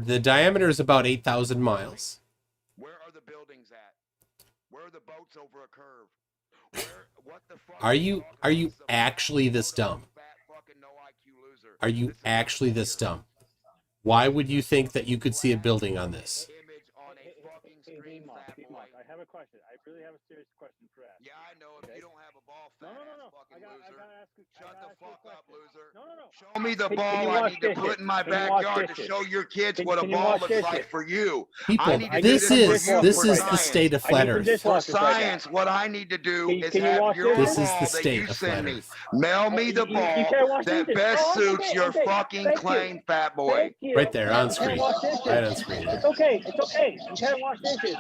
the diameter is about 8,000 miles. Where are the buildings at? Where are the boats over a curve? What the fuck Are are you talking are about? you This is a actually fat this photo dumb? of a fat fucking no IQ loser. Are you This is not a actually this picture. dumb? Why would you think that you could see a building on this? Image on a fucking screen, fat boy. I have a question. I really have a serious question for Ash. Yeah, I know. If Okay. you don't have a ball, No, fat no, no, ass no. fucking I loser. gotta ask you. Shut the fuck up, question. loser. No, no, no. Show me the Can ball you I wash need to dishes? put in my Can you wash backyard to dishes? show your kids Can what a you ball wash looks like dishes? for you. I People, need to do this this is for this for is the science. state of I flat need some Earth. For dishwashers right now. science, what I need to do Can is you have wash your dishes? This is ball the that state you of send flat me. Earth. Mail me the You ball can't wash that dishes. best Oh, suits okay, your okay. fucking Thank you. claim, fat boy. Thank you. Right there on You screen. can't wash dishes. Right on screen. It's okay. It's okay. You can't wash dishes.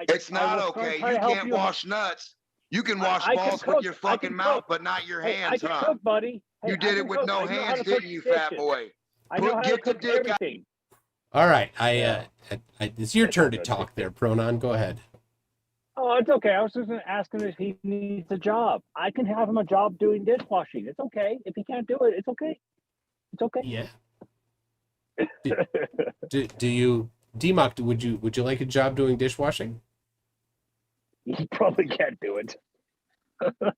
It's I not will okay. try You to help can't you. wash nuts. You can wash I can balls with cook. your I fucking can mouth, cook. but not your Hey, I hands, can huh? cook, buddy. Hey, You I did can it with cook. no I know how hands, to didn't cook you, dishes. fat boy? I know how to Get the cook dick out. everything. All right, Yeah. it's your turn to talk there, Pronon. Go ahead. Oh, it's okay. I was just going to ask him if he needs a job. I can have him a job doing dishwashing. It's okay. If he can't do it, it's okay. It's okay. Yeah. Do you, Demmoch? Would you like a job doing dishwashing? He probably can't do it. I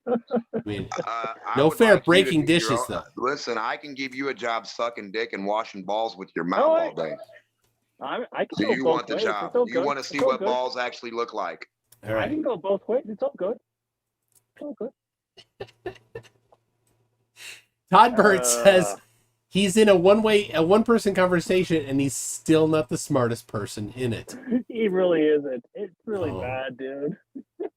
mean, I no would fair like you to breaking do your dishes own- though. Listen, I can give you a job sucking dick and washing balls with your mouth Oh, all day. I can Do go you both want the ways. job? It's all Do you good. want to see It's all what good. balls actually look like? All I right. can go both ways. It's all good. It's all good. Todd Bird says he's in a one-person conversation and he's still not the smartest person in it. He really isn't. It's really Oh. bad, dude.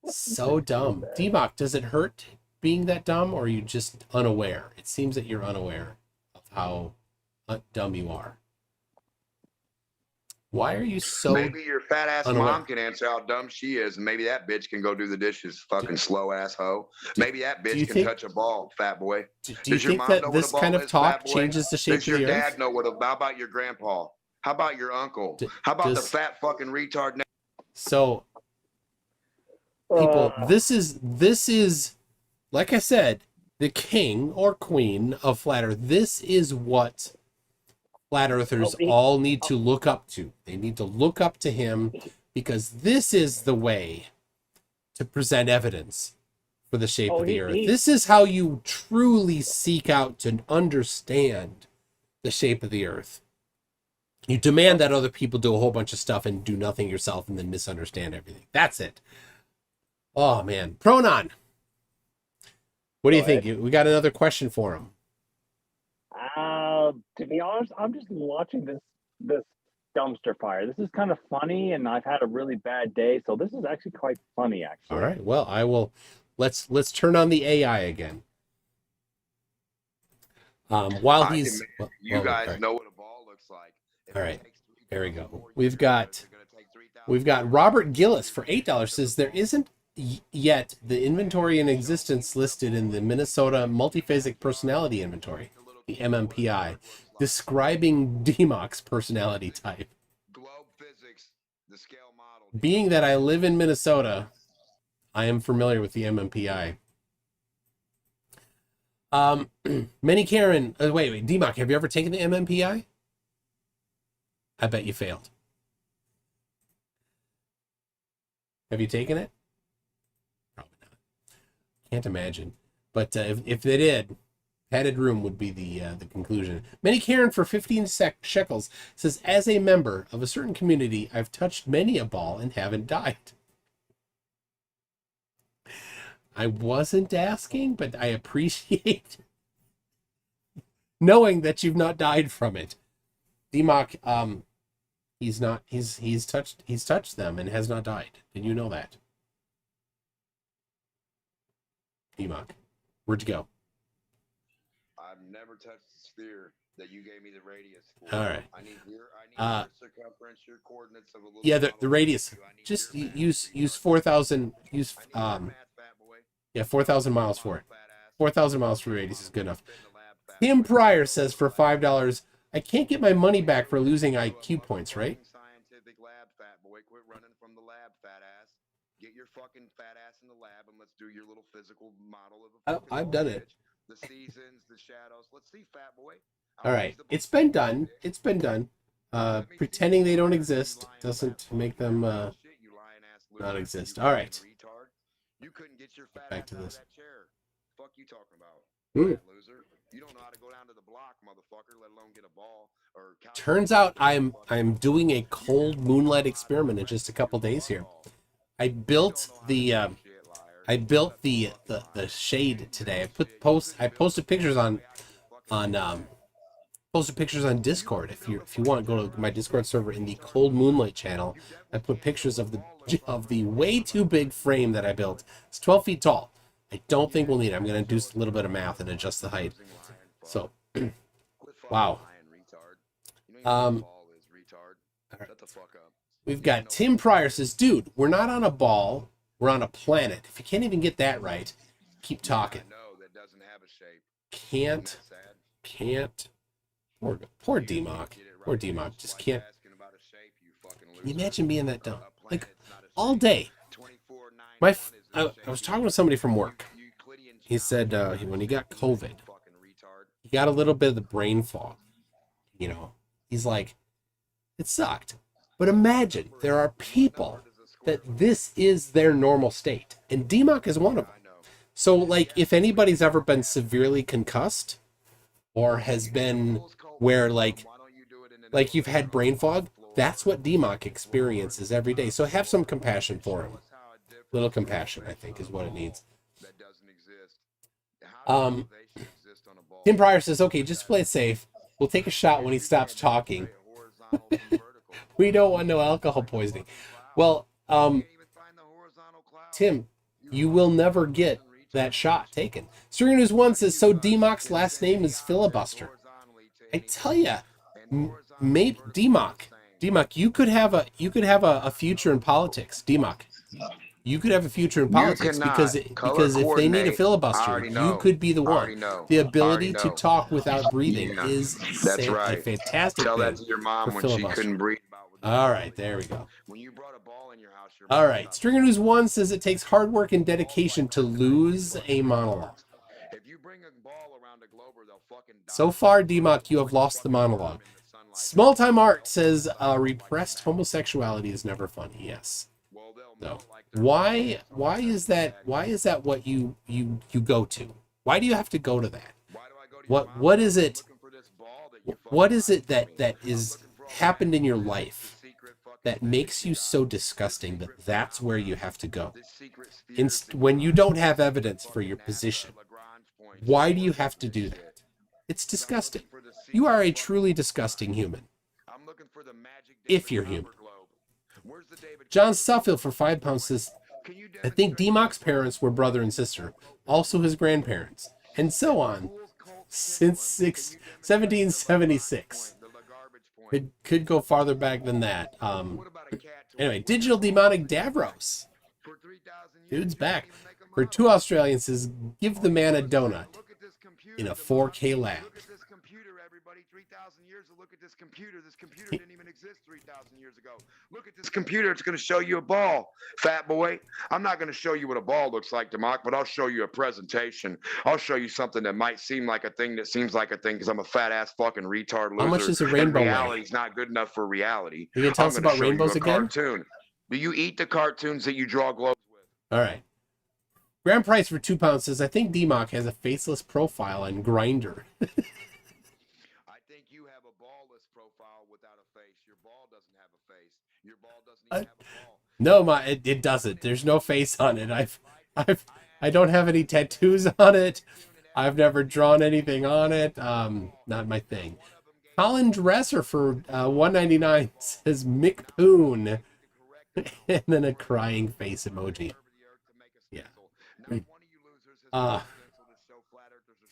So dumb. Demmoch, does it hurt being that dumb, or are you just unaware? It seems that you're unaware of how dumb you are. Why are you so Maybe your fat ass unaware? mom can answer how dumb she is, and maybe that bitch can go do the dishes. Fucking slow ass hoe. Maybe that do you bitch can think- touch a ball, fat boy. Do you Does your think mom that know what this a ball kind of is, talk fat boy? changes the shape Does of your the dad earth? know what? How about your grandpa? How about your uncle? How about the does- fat fucking retard? So people, Uh, this is like I said, the king or queen of flat earth. This is what flat earthers all need to look up to. They need to look up to him because this is the way to present evidence for the shape of the earth. This is how you truly seek out to understand the shape of the earth. You demand that other people do a whole bunch of stuff and do nothing yourself and then misunderstand everything. That's it. Oh, man. Pronon. What do you think? We got another question for him. to be honest, I'm just watching this dumpster fire. This is kind of funny, and I've had a really bad day, so this is actually quite funny, actually. All right. Well, I will. Let's turn on the AI again. While he's, you guys know what a ball looks like. All right. There we go. We've got Robert Gillis for $8 says there isn't yet the inventory in existence listed in the Minnesota Multiphasic Personality Inventory, the MMPI, describing Demmoch's personality type. Globe physics, the scale model. Being that I live in Minnesota, I am familiar with the MMPI. Many Karen, wait, Demmoch, have you ever taken the MMPI? I bet you failed. Have you taken it? Probably not. Can't imagine. But if they did, padded room would be the conclusion. Many Karen for 15 shekels says, as a member of a certain community, I've touched many a ball and haven't died. I wasn't asking, but I appreciate knowing that you've not died from it. Demmoch, he's touched them and has not died. Did you know that? Demmoch, where'd you go? I've never touched the sphere that you gave me the radius for. All right. I need your circumference, your coordinates of a little. Yeah, the radius. Just use 4,000. Use 4,000 miles for it. 4,000 miles for radius is good enough. Tim Pryor says for $5, I can't get my money back for losing IQ points, right? Scientific lab, fat boy. Quit running from the lab, fat ass. Get your fucking fat ass in the lab and let's do your little physical model of a Oh, fucking I've done it. bitch. The seasons, the shadows. Let's see, fat boy. All right, it's been done. It's been done. Pretending they don't exist doesn't make them not exist. All right. You couldn't get your fat Back ass to out of this. that chair. Fuck you talking about, Hmm. loser. You don't know how to go down to the block, motherfucker, let alone get a ball or Turns out I'm doing a cold moonlight experiment in just a couple days here. I built the shade today. I posted pictures on posted pictures on Discord. If you want, go to my Discord server in the Cold Moonlight channel. I put pictures of the way too big frame that I built. It's 12 feet tall. I don't think we'll need it. I'm gonna do a little bit of math and adjust the height. So, wow. All right. We've got Tim Pryor says, dude, we're not on a ball, we're on a planet. If you can't even get that right, keep talking. Can't. Poor Demmoch. Poor Demmoch. Just can't. Can you imagine being that dumb? Like, all day. I was talking to somebody from work. He said when he got COVID, he got a little bit of the brain fog. You know, he's like, it sucked. But imagine there are people that this is their normal state. And Demmoch is one of them. So, like, if anybody's ever been severely concussed or has been where, like you've had brain fog, that's what Demmoch experiences every day. So have some compassion for him. Little compassion, I think, is what it needs. Tim Pryor says, okay, just play it safe. We'll take a shot when he stops talking. We don't want no alcohol poisoning. Well, Tim, you will never get that shot taken. Stringer News 1 says, so Demmoch's last name is Filibuster. I tell you, maybe Demmoch, you could have a future in politics. Demmoch, you could have a future in politics because if they need a filibuster, you could be the one. The ability to talk without breathing is a fantastic Tell thing that to your mom for when she filibuster. couldn't breathe. All right, there we go. When you brought a ball in your house, all right, Stringer News 1 says it takes hard work and dedication to lose a monologue. If you bring a ball around a glober, they'll fucking die. So far, Demmoch, you have lost the monologue. Small Time Art says repressed homosexuality is never funny. Yes. No. Why is that what you go to? Why do you have to go to that? What is it that is happened in your life that makes you so disgusting that's where you have to go? When you don't have evidence for your position, why do you have to do that? It's disgusting. You are a truly disgusting human. If you're human. John Suffield for £5 says, I think Demmoch's parents were brother and sister, also his grandparents, and so on, since 1776. It could go farther back than that. Anyway, Digital Demonic Davros. Dude's back. For 2 Australians says, give the man a donut in a 4K lab. 3,000 years to look at this computer. This computer didn't even exist 3,000 years ago. Look at this computer. It's going to show you a ball, fat boy. I'm not going to show you what a ball looks like, Demmoch, but I'll show you a presentation. I'll show you something that might seem like a thing that seems like a thing because I'm a fat ass fucking retard loser. How much is a rainbow weigh? Reality's not good enough for reality. You can tell us about rainbows again? Cartoon. Do you eat the cartoons that you draw globes with? All right. Grand price for £2 says, I think Demmoch has a faceless profile on Grindr. No, it doesn't. There's no face on it. I don't have any tattoos on it. I've never drawn anything on it. Not my thing. Colin Dresser for $1.99 says Mick Poon, and then a crying face emoji. Yeah.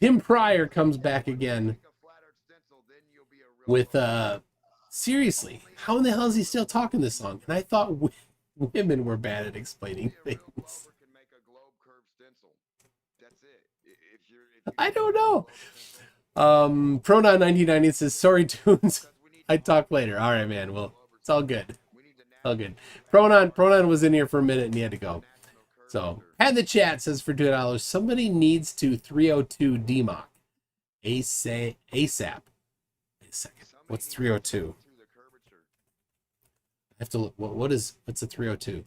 Tim Pryor comes back again with seriously, how in the hell is he still talking this long? And I thought women were bad at explaining things. I don't know. Pronon 1990 says, sorry, Tunes. I talk later. All right, man. Well, it's all good. All good. Pronon was in here for a minute and he had to go. So, Pat in the chat says for $2, somebody needs to 302 Demmoch. ASAP. Wait a second. What's 302? I have to look. What's a 302?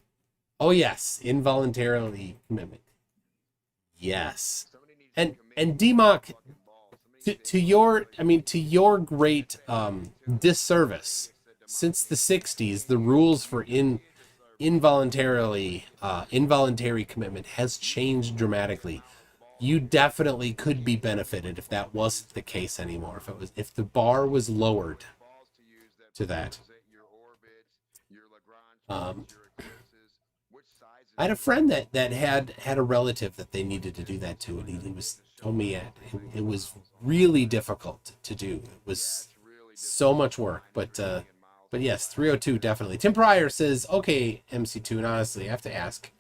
Oh, yes. Involuntarily commitment. Yes. And Demmoch, to your great disservice, since the 60s, the rules for involuntary commitment has changed dramatically. You definitely could be benefited if that wasn't the case anymore. If the bar was lowered to that. I had a friend that had a relative that they needed to do that to, and he told me it was really difficult to do. It was so much work, but yes, 302 definitely. Tim Pryor says, okay, MC2, and honestly, I have to ask,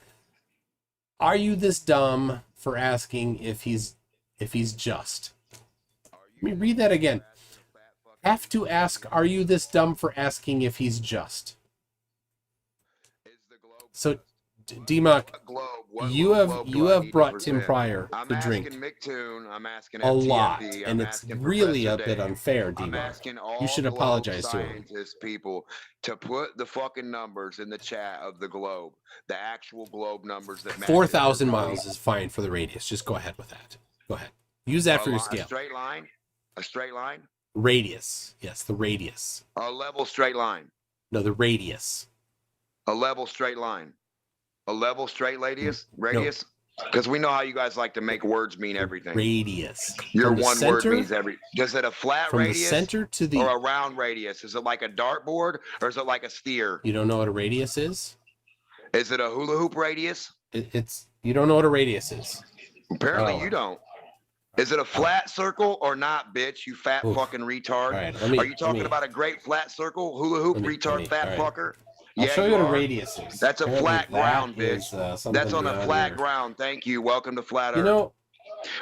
are you this dumb for asking if he's just? Let me read that again. Have to ask, are you this dumb for asking if he's just? So, Demmoch, you have brought Tim Pryor to drink a lot, and it's really a bit unfair, Demmoch. You should apologize to him. People to put the fucking numbers in the chat of the globe, the actual globe numbers that 4,000 miles is fine for the radius. Just go ahead with that. Go ahead. Use that for your scale. A straight line. Radius. Yes, the radius. A level straight line. No, the radius. A level straight line. A level straight radius? Because we know how you guys like to make words mean everything. Radius. Your one word means every. Is it a flat from radius the center to the, or a round radius? Is it like a dartboard or is it like a sphere? You don't know what a radius is? Is it a hula hoop radius? It's you don't know what a radius is. Apparently you don't. Is it a flat circle or not, bitch? You fat fucking retard. Right, are you talking about a great flat circle, fula hoop, retard, fat fucker? I'll show you what a radius is. That's a flat ground, bitch. That's on a flat here. ground. Thank you. Welcome to Flat Earth. You know,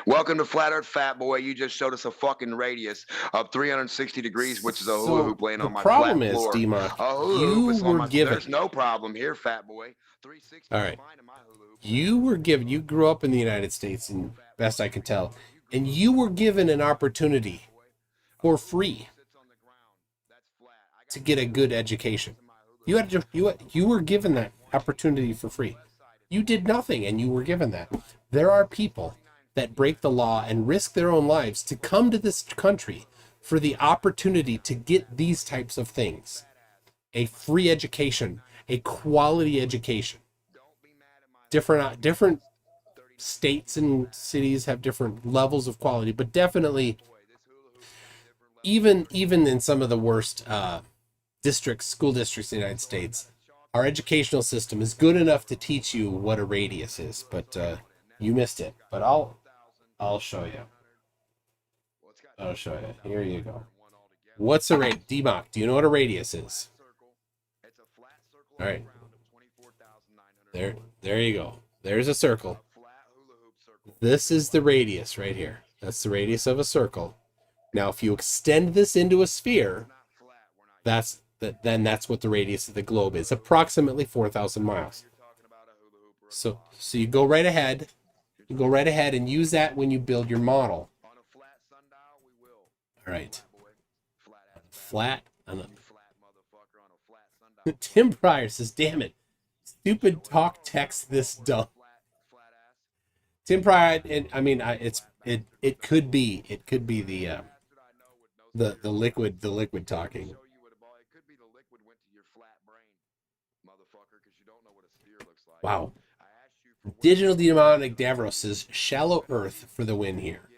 welcome to Flat Earth, fat boy. You just showed us a fucking radius of 360 degrees, which is a hula hoop laying on my flat floor. The problem is, Demmoch, you were given. There's no problem here, fat boy. 360. All right. You were given. You grew up in the United States, and best I can tell, and you were given an opportunity for free to get a good education. You were given that opportunity for free. You did nothing, and you were given that. There are people that break the law and risk their own lives to come to this country for the opportunity to get these types of things. A free education, a quality education. Different states and cities have different levels of quality, but definitely even in some of the worst school districts in the United States, our educational system is good enough to teach you what a radius is, but you missed it. But I'll show you. I'll show you. Here you go. What's a radius? Demmoch, do you know what a radius is? All right. There you go. There's a circle. This is the radius right here. That's the radius of a circle. Now, if you extend this into a sphere, then that's what the radius of the globe is, approximately 4,000 miles. So you go right ahead. You go right ahead and use that when you build your model. All right. Flat. Tim Pryor says, "Damn it, stupid talk text this dumb." Tim Pryor, it could be the liquid talking. Wow. Digital Demonic Davros says, "Shallow Earth for the win here."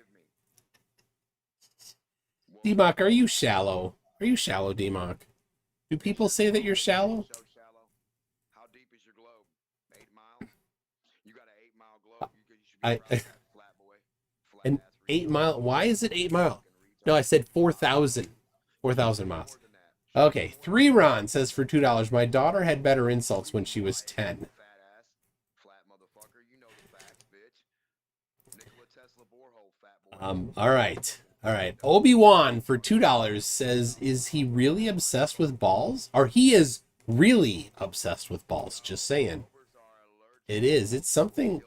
Demmoch, are you shallow? Are you shallow, Demmoch? Do people say that you're shallow? How deep is your globe? 8 miles? You got an 8 mile globe. An 8 mile? Why is it 8 mile? No, I said 4,000. 4,000 miles. Okay, 3 Ron says for $2, my daughter had better insults when she was 10. All right. Obi-Wan for $2 says, is he really obsessed with balls? Or he is really obsessed with balls. Just saying. It is. It's something.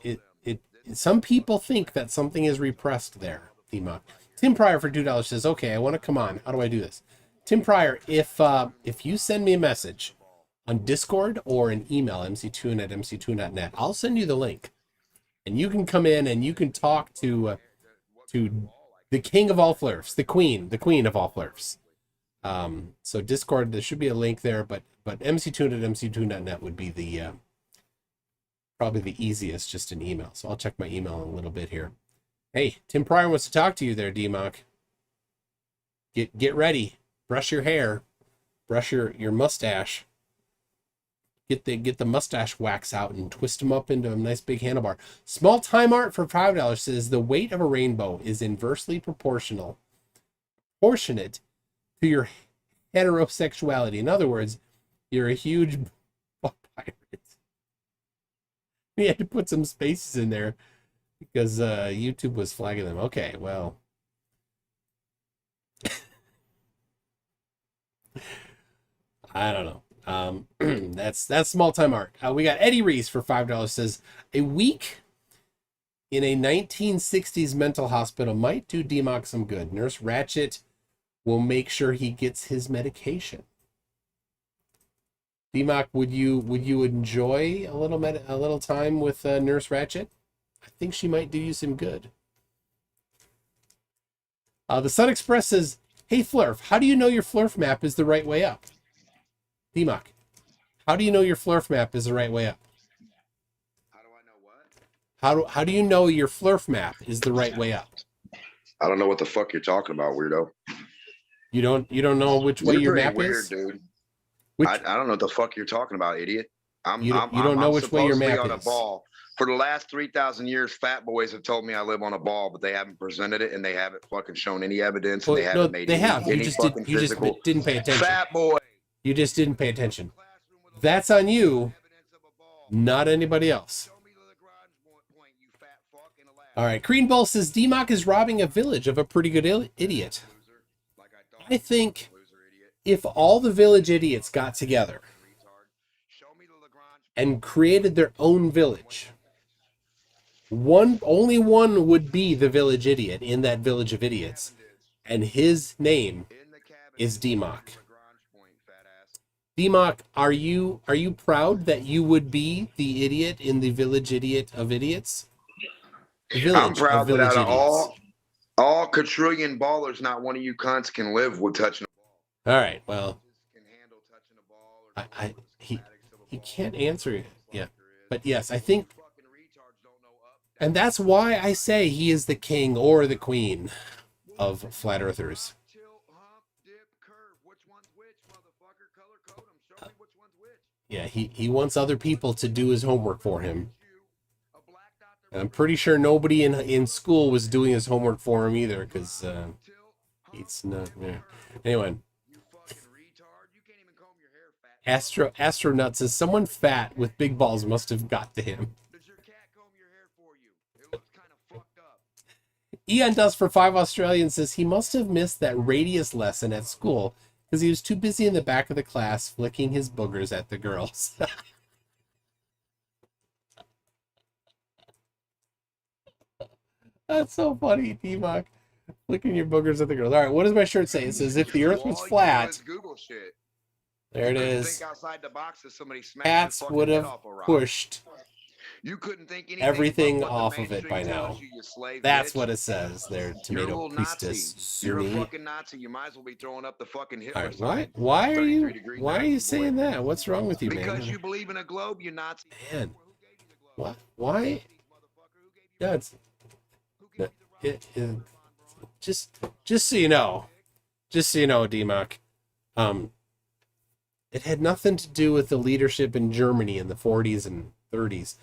Some people think that something is repressed there. Demmoch. Tim Pryor for $2 says, "Okay, I want to come on. How do I do this?" Tim Pryor, if you send me a message on Discord or an email, mctoon@mctoon.net, I'll send you the link, and you can come in and you can talk to the king of all flerfs, the queen of all flerfs. So Discord, there should be a link there, but mctoon@mctoon.net would be the probably the easiest, just an email. So I'll check my email in a little bit here. Hey, Tim Pryor wants to talk to you there, Demmoch. Get ready. Brush your hair. Brush your mustache. Get the mustache wax out and twist them up into a nice big handlebar. Small Time Art for $5 says the weight of a rainbow is inversely proportionate to your heterosexuality. In other words, you're a huge pirate. We had to put some spaces in there because YouTube was flagging them. Okay, well. I don't know. That's Small Time Art. We got Eddie Reese for $5 says a week in a 1960s mental hospital might do Demmoch some good. Nurse Ratchet will make sure he gets his medication. Demmoch, would you enjoy a little time with Nurse Ratchet? I think she might do you some good. The Sun Express says, "Hey Flerf, how do you know your Flerf map is the right way up?" Demmoch, how do you know your Flerf map is the right way up? How do I know what? How do you know your Flerf map is the right way up? I don't know what the fuck you're talking about, weirdo. You don't know which way your map weird, is? Dude. Which, I don't know what the fuck you're talking about, idiot. You don't know which way your map on is. A ball. For the last 3,000 years, fat boys have told me I live on a ball, but they haven't presented it and they haven't fucking shown any evidence. And they haven't made they any, have. You any just fucking you just physical. didn't pay attention. Fat boy. You just didn't pay attention. That's on you, not anybody else. All right, Green Bull says Demmoch is robbing a village of a pretty good idiot. I think if all the village idiots got together and created their own village, only one would be the village idiot in that village of idiots, and his name is Demmoch. Demmoch, are you proud that you would be the idiot in the village idiot of idiots? I'm proud that out of all quadrillion ballers, not one of you cunts can live with touching a ball. All right, well, he can't answer it yet, but yes, I think, and that's why I say he is the king or the queen of flat earthers. Yeah, he wants other people to do his homework for him. And I'm pretty sure nobody in school was doing his homework for him either, because it's not. Yeah. Anyway, Astronaut says someone fat with big balls must have got to him. Ian Dust for 5 Australian says he must have missed that radius lesson at school because he was too busy in the back of the class flicking his boogers at the girls. That's so funny, Demmoch. Flicking your boogers at the girls. All right, what does my shirt say? It says, if the earth was flat... Google shit. There it is. Think outside the box that somebody Cats would have pushed you couldn't think everything off of it by now. That's what it says there, Tomato Priestess. You're a fucking Nazi. You might as well be throwing up the fucking Hitler sign. Why are you saying that? What's wrong with you, man? Because you believe in a globe, you Nazi. Man, what? Why? Yeah, just so you know, Demmoch, it had nothing to do with the leadership in Germany in the 40s and 30s.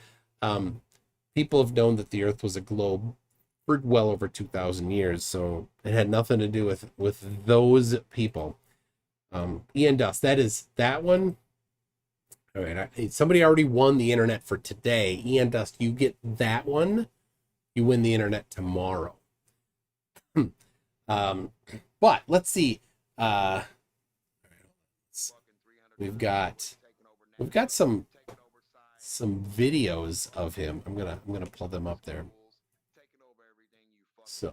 People have known that the Earth was a globe for well over 2,000 years, so it had nothing to do with those people. Ian Dust, that one. All right, somebody already won the internet for today. Ian Dust, you get that one. You win the internet tomorrow. But let's see. We've got We've got some videos of him. I'm gonna pull them up there. So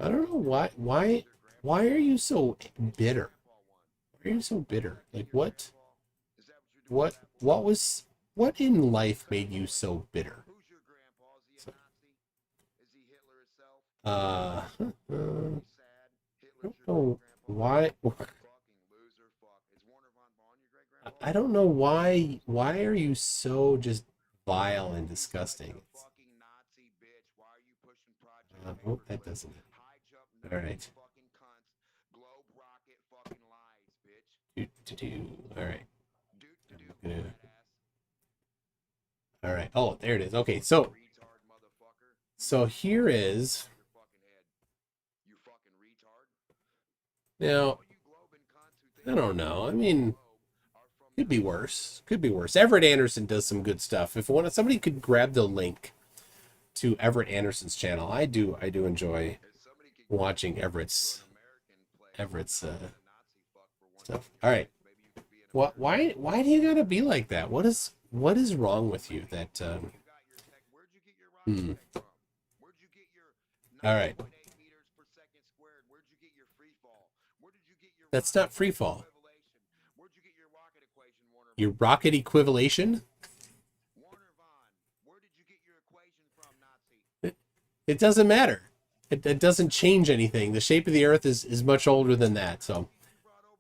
I don't know why are you so bitter? Why are you so bitter? Like what in life made you so bitter? So, I don't know why. I don't know why. Why are you so just vile and disgusting? Oh, that doesn't. All right. All right. All right. Oh, there it is. Okay, so here is now. I don't know. I mean, could be worse. Could be worse. Everett Anderson does some good stuff. If somebody could grab the link to Everett Anderson's channel, I do enjoy watching Everett's stuff. All right. Why do you gotta be like that? What is wrong with you that All right. That's not free fall. Your rocket equivalation? It doesn't matter. It doesn't change anything. The shape of the earth is much older than that. So,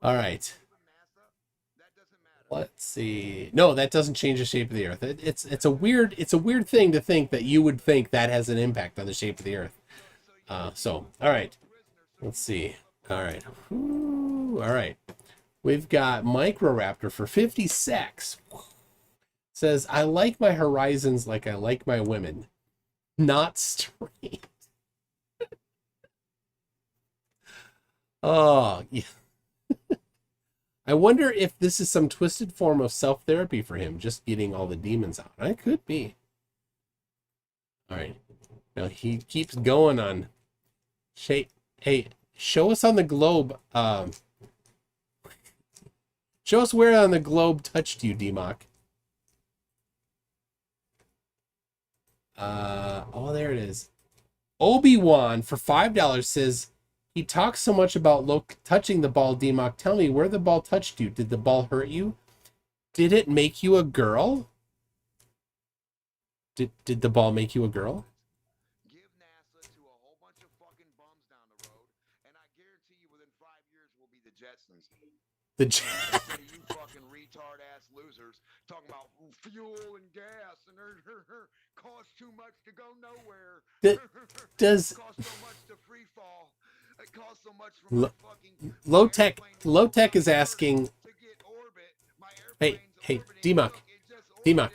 all right. Let's see. No, that doesn't change the shape of the earth. It's a weird thing to think that you would think that has an impact on the shape of the earth. So, all right. Let's see. All right. Ooh, all right. We've got Microraptor for 50 secs. Says, I like my horizons like I like my women. Not straight. Oh, yeah. I wonder if this is some twisted form of self-therapy for him, just getting all the demons out. It could be. All right. Now he keeps going on. Hey, show us on the globe. Show us where on the globe touched you, Demmoch. Oh, there it is. Obi-Wan for $5 says, he talks so much about touching the ball, Demmoch. Tell me where the ball touched you. Did the ball hurt you? Did it make you a girl? Did the ball make you a girl? Give NASA to a whole bunch of fucking bums down the road, and I guarantee you within 5 years we'll be the Jetsons. You fucking retard ass losers talking about fuel and gas and costs too much to go nowhere. Does cost so much to free fall. It costs so much for my fucking low tech is asking. Hey, Demmoch, Demmoch,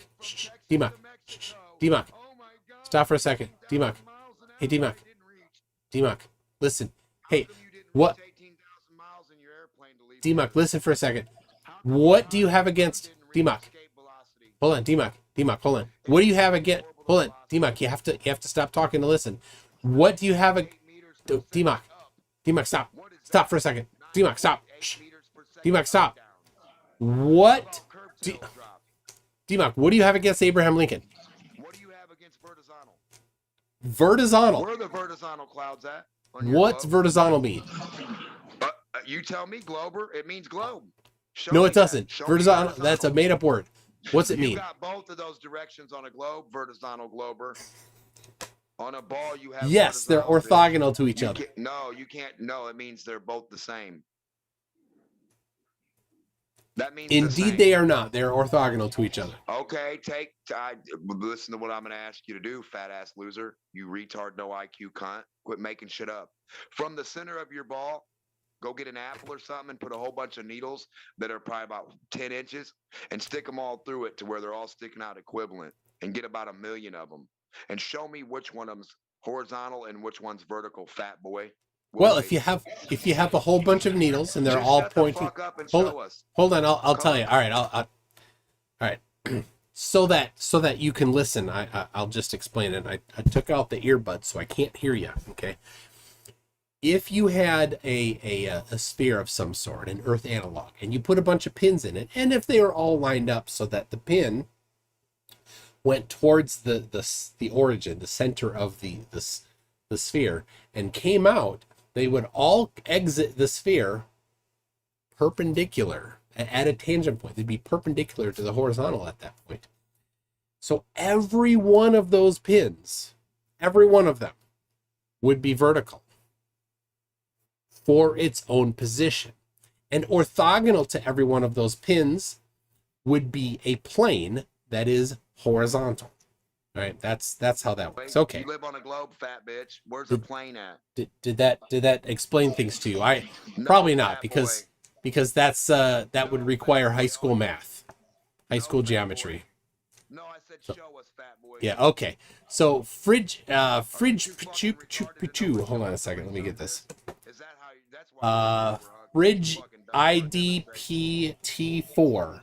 stop for a second, Demmoch. Hey, Demmoch, listen. Hey, what? Demmoch, listen for a second. What do you have against Demmoch? Hold on, Demmoch, hold on. What do you have against? Hold on, Demmoch. You have to stop talking to listen. What do you have against Demmoch? Demmoch, stop. Stop for a second. Demmoch, stop. Shh. Demmoch, stop. What? Demmoch, what do you have against Abraham Lincoln? What do you have against vertizontal? Vertizontal. Where are the vertizontal clouds at? What's vertizontal mean? You tell me, Glober. It means globe. No, it doesn't. Vertizontal, that's a made-up word. What's it mean? You got both of those directions on a globe, vertizontal, Glober. On a ball, you have. Yes, they're orthogonal to each other. No, you can't. No, it means they're both the same. That means indeed they are not. They're orthogonal to each other. Okay, listen to what I'm going to ask you to do, fat ass loser. You retard, no IQ cunt. Quit making shit up. From the center of your ball, go get an apple or something and put a whole bunch of needles that are probably about 10 inches and stick them all through it to where they're all sticking out equivalent and get about 1 million of them. And show me which one of them's horizontal and which one's vertical, fat boy. Well, if you have a whole bunch of needles and they're all pointing, hold on, I'll tell you. All right, all right. so that you can listen, I'll just explain it. I took out the earbuds so I can't hear you. Okay. if you had a sphere of some sort, an Earth analog, and you put a bunch of pins in it, and if they were all lined up so that the pin went towards the origin, the center of the sphere, and came out, they would all exit the sphere perpendicular at a tangent point. They'd be perpendicular to the horizontal at that point. So every one of those pins, every one of them, would be vertical for its own position. And orthogonal to every one of those pins would be a plane that is horizontal. All right, that's how that works. Okay. You live on a globe, fat bitch. Where's the plane at? Did that explain things to you? No, Probably not, fat because boy. that's that would require high school math, high school geometry. No, I said show us, fat boy. Yeah, okay. So fridge hold on a second, let me get this. Is that how you, that's why Fridge IDPT4.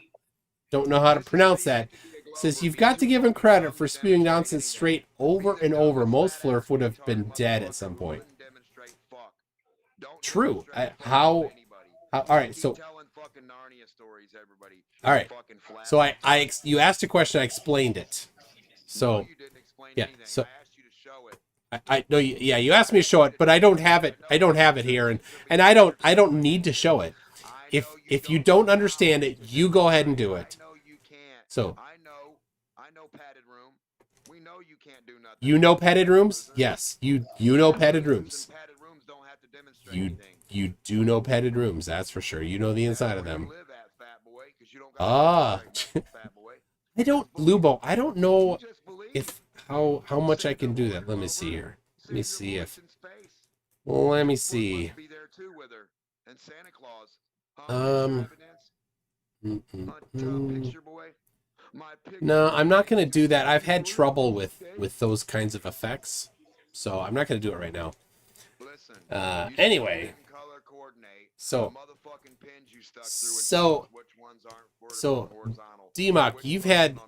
Don't know how to pronounce that. Says you've got to give him credit for spewing nonsense straight over and over. Most flerf would have been dead at some point. True. All right, so all right. So you asked a question, I explained it. So yeah, so I know you asked me to show it, but I don't have it. I don't have it here, and I don't need to show it. If you don't understand it, you go ahead and do it. So I know padded room. We know you can't do nothing. you know padded rooms? Yes, you know padded rooms. Padded rooms don't have to demonstrate You anything. you do know padded rooms, that's for sure. You know the inside of them. Live at, fat boy, 'cause you don't Ah. fat boy. I don't, Lubo, I don't know Just believe. if how much I can do that. Let me see here. Let me see if let me see. Be there too with her. And Santa Claus. Picture boy. No, I'm not going to do that. I've had trouble with those kinds of effects, so I'm not going to do it right now. Anyway, so Demmoch, you've had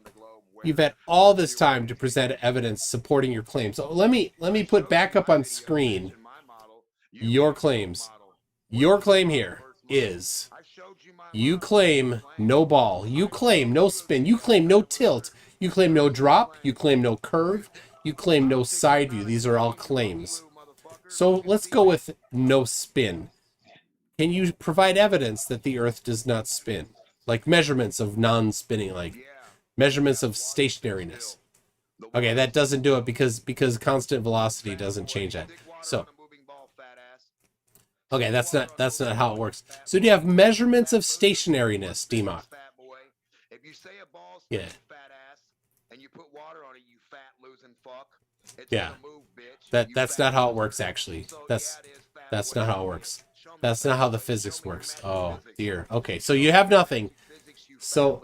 all this time to present evidence supporting your claim. So let me put back up on screen your claims. Your claim here is you claim no ball, you claim no spin, you claim no tilt, you claim no drop, you claim no curve, you claim no side view. These are all claims. So let's go with no spin. Can you provide evidence that the Earth does not spin? Like measurements of non-spinning, like measurements of stationariness. Okay, that doesn't do it because constant velocity doesn't change that. So okay, that's not how it works. So do you have measurements of stationariness, Demmoch? If you say a ball's Yeah. fat ass and you put water on it, you fat losing fuck. It's Yeah. gonna move, bitch. That's not how it works actually. That's not how it works. That's not how the physics works. Oh dear. Okay, so you have nothing. So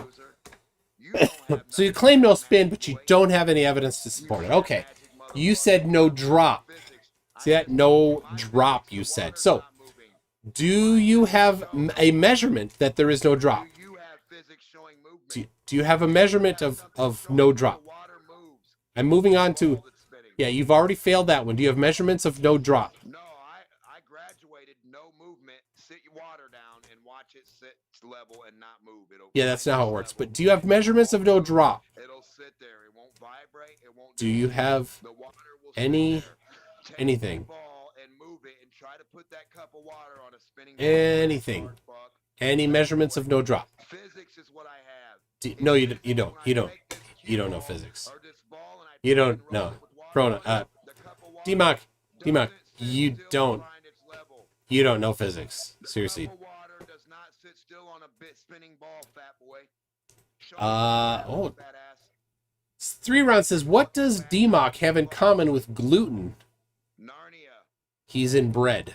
so you claim no spin, but you don't have any evidence to support it. Okay. You said no drop. See that? No drop, you said. So do you have a measurement that there is no drop? Do you have a measurement of no drop? I'm moving on to, yeah, you've already failed that one. Do you have measurements of no drop? No, I graduated no movement. Sit your water down and watch it sit level and not move. Yeah, that's not how it works. But do you have measurements of no drop? It'll sit there. It won't vibrate. It won't. Do you have anything? Anything? Any measurements of no drop? Physics is what I have. No, you don't. You don't know physics. You don't know. Prona. Demmoch, you don't know physics. Seriously. Oh. 3 Round says, what does Demmoch have in common with gluten? Narnia. He's inbred.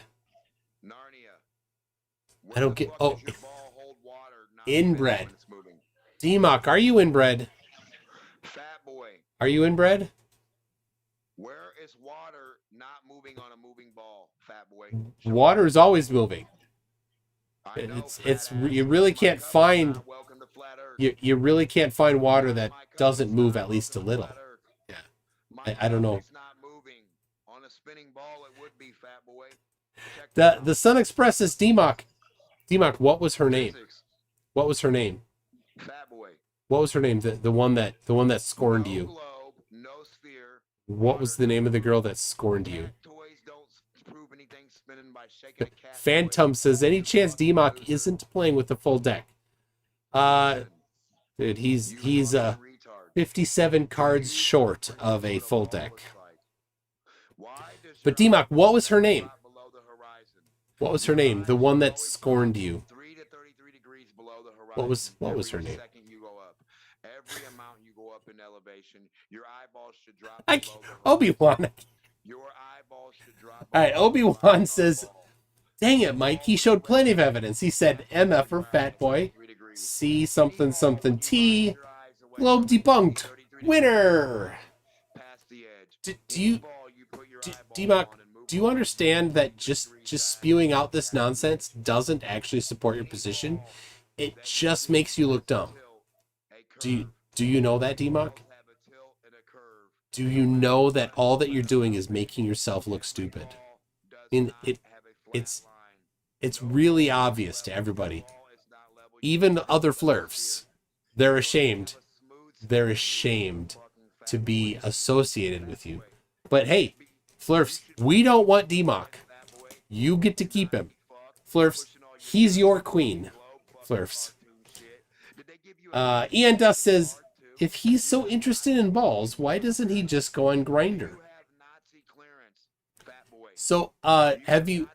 Narnia. I don't get. Oh, inbred. Demmoch, are you inbred? Fat boy. Are you inbred? Where is water not moving on a moving ball, fat boy? Water is always moving. It's you really can't find you really can't find water that doesn't move at least a little. Yeah. I don't know. It's not moving. On a spinning ball it would be, fat boy. The Sun Express says Demmoch. Demmoch, what was her name? What was her name? Fat boy. What was her name? The one that scorned No you. globe, no sphere. What was the name of the girl that scorned you? Toys don't prove anything spinning by shaking a cat. Phantom says, any chance Demmoch isn't playing with the full deck? Dude, he's 57 cards short of a full deck. But Demmoch, what was her name? What was her name? The one that scorned you. What was her name? Every amount you go up in elevation, your eyeballs should drop. Obi-Wan. Your eyeballs should drop. All right, Obi-Wan says, dang it, Mike. He showed plenty of evidence. He said MF for Fat Boy. C something something T. Globe debunked. Winner. Demmoch, do you understand that just spewing out this nonsense doesn't actually support your position? It just makes you look dumb. Do you know that, Demmoch? Do you know that all that you're doing is making yourself look stupid? And it's really obvious to everybody. Even other flerfs. They're ashamed. They're ashamed to be associated with you. But hey, flerfs, we don't want Demmoch. You get to keep him. Flerfs, he's your queen. Flerfs. Ian Dust says, if he's so interested in balls, why doesn't he just go on Grindr? So, have you...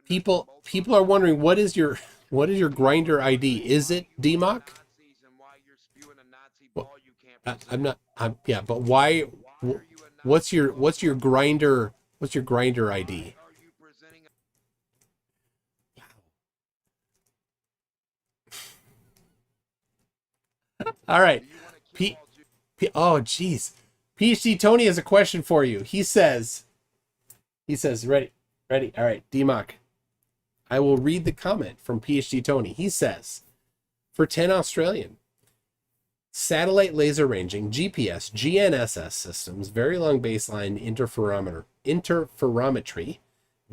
People are wondering, what is your Grindr ID? Is it Demmoch? Well, yeah, but why? What's your Grindr? What's your Grindr ID? All right. Oh, geez. PhD Tony has a question for you. He says, ready. All right, Demmoch. I will read the comment from PhD Tony. He says, for 10 Australian, satellite laser ranging, GPS, GNSS systems, very long baseline interferometry,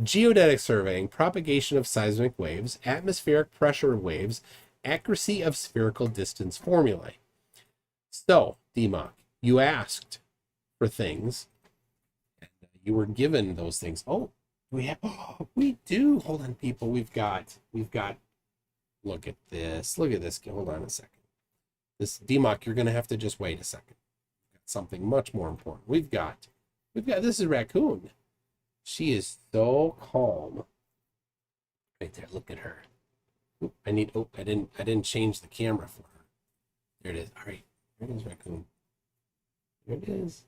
geodetic surveying, propagation of seismic waves, atmospheric pressure waves, accuracy of spherical distance formulae. So, Demmoch, you asked for things, and you were given those things. Oh, we do. Hold on, people. We've got. Look at this. Hold on a second. This Demmoch, you're gonna have to just wait a second. Something much more important. We've got. This is Raccoon. She is so calm. Right there. Look at her. Oop, I didn't change the camera for her. There it is. All right. There it is, Raccoon. There it is.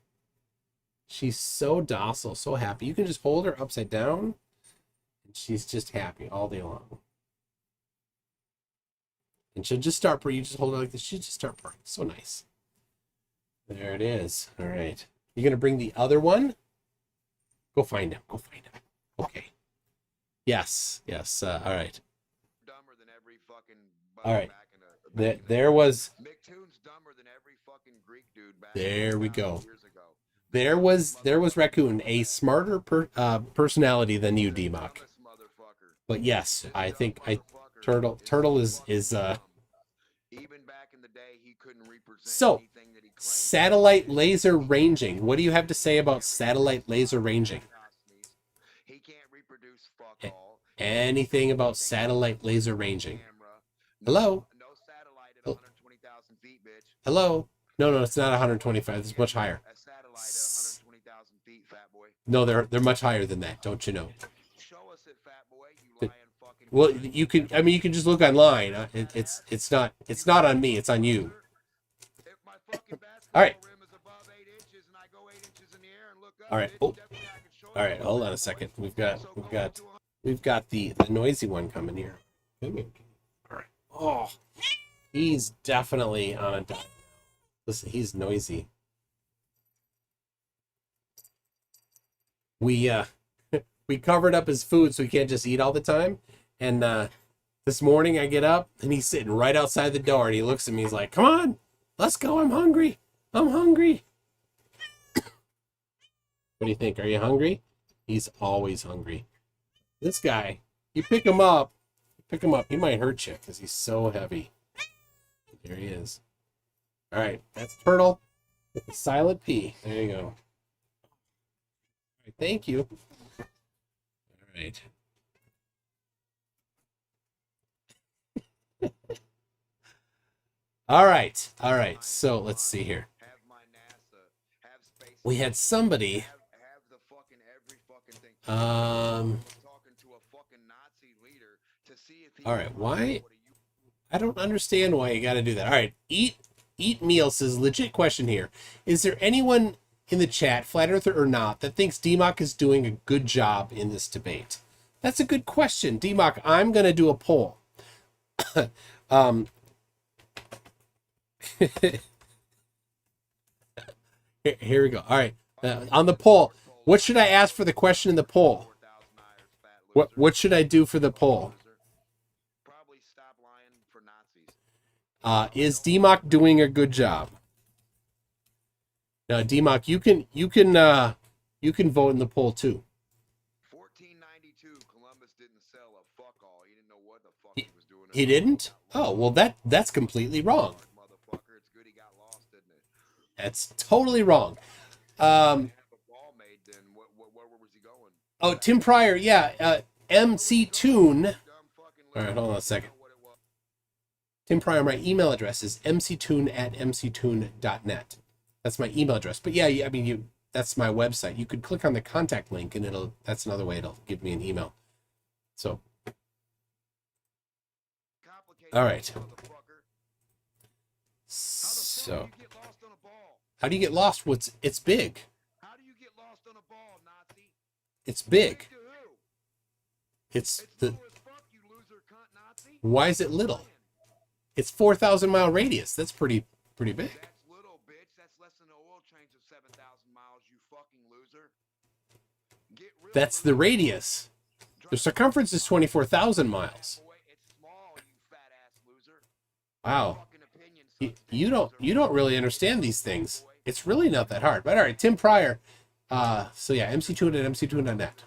She's so docile, so happy. You can just hold her upside down, and she's just happy all day long. And she'll just start purring. You just hold her like this. She'll just start purring. So nice. There it is. All right. You're going to bring the other one? Go find him. Okay. Yes. All right. All right. There was... There we go. There was Raccoon, a smarter personality than you, Demmoch. But yes, I think Turtle is So, satellite laser ranging. What do you have to say about satellite laser ranging? Anything about satellite laser ranging? Hello? Hello? No, it's not 125. It's much higher. No, they're much higher than that. Don't you know? Well, you can just look online. It's not on me. It's on you. All right. All right. Oh. All right. Hold on a second. We've got the noisy one coming here. All right. Oh, he's definitely on a diet. Listen, he's noisy. We covered up his food so he can't just eat all the time. And this morning I get up and he's sitting right outside the door and he looks at me. He's like, "Come on, let's go. I'm hungry. What do you think? Are you hungry?" He's always hungry. This guy, you pick him up, he might hurt you because he's so heavy. There he is. All right, that's Turtle with the silent P. There you go. All right, thank you. All right. All right. So let's see here. We had somebody. All right. Why? I don't understand why you got to do that. All right. Eat Meal says, legit question here. Is there anyone in the chat, flat earther or not, that thinks Demmoch is doing a good job in this debate? That's a good question. Demmoch, I'm going to do a poll. Here we go. All right. On the poll, what should I ask for the question in the poll? What should I do for the poll? Is Demmoch doing a good job? Now, Demmoch, you can vote in the poll too. 1492, Columbus didn't sell a fuck all. He didn't know what the fuck he was doing. He didn't? Oh, well, that's completely wrong. Motherfucker, it's good he got lost, didn't it? That's totally wrong. Oh, Tim Pryor, yeah. MC Toon. All right, hold on a second. Tim Pryor, my email address is mctoon@mctoon.net. That's my email address. But yeah, I mean, that's my website. You could click on the contact link and that's another way it'll give me an email. So, all right. So, how do you get lost? It's big. How do you get lost on a ball, Nazi? It's big. It's the. Why is it little? It's 4,000 mile radius. That's pretty big. That's little, bitch. That's less than an oil change of 7,000 miles, you fucking loser. That's the radius. The circumference is 24,000 miles. It's small, you fat ass loser. Wow. You don't really understand these things. It's really not that hard. But all right, Tim Pryor. So yeah, mctoon@mctoon.net.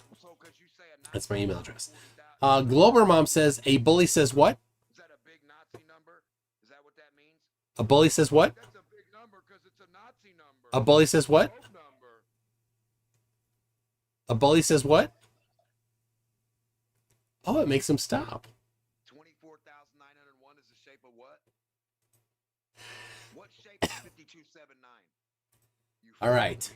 That's my email address. Glober Mom says, a bully says what? Is that a big Nazi number? Is that what that means? A bully says what? That's a big number because it's a Nazi number. A bully says what? A bully says what? Oh, it makes him stop. 24,901 is the shape of what? What shape is 5279? All right.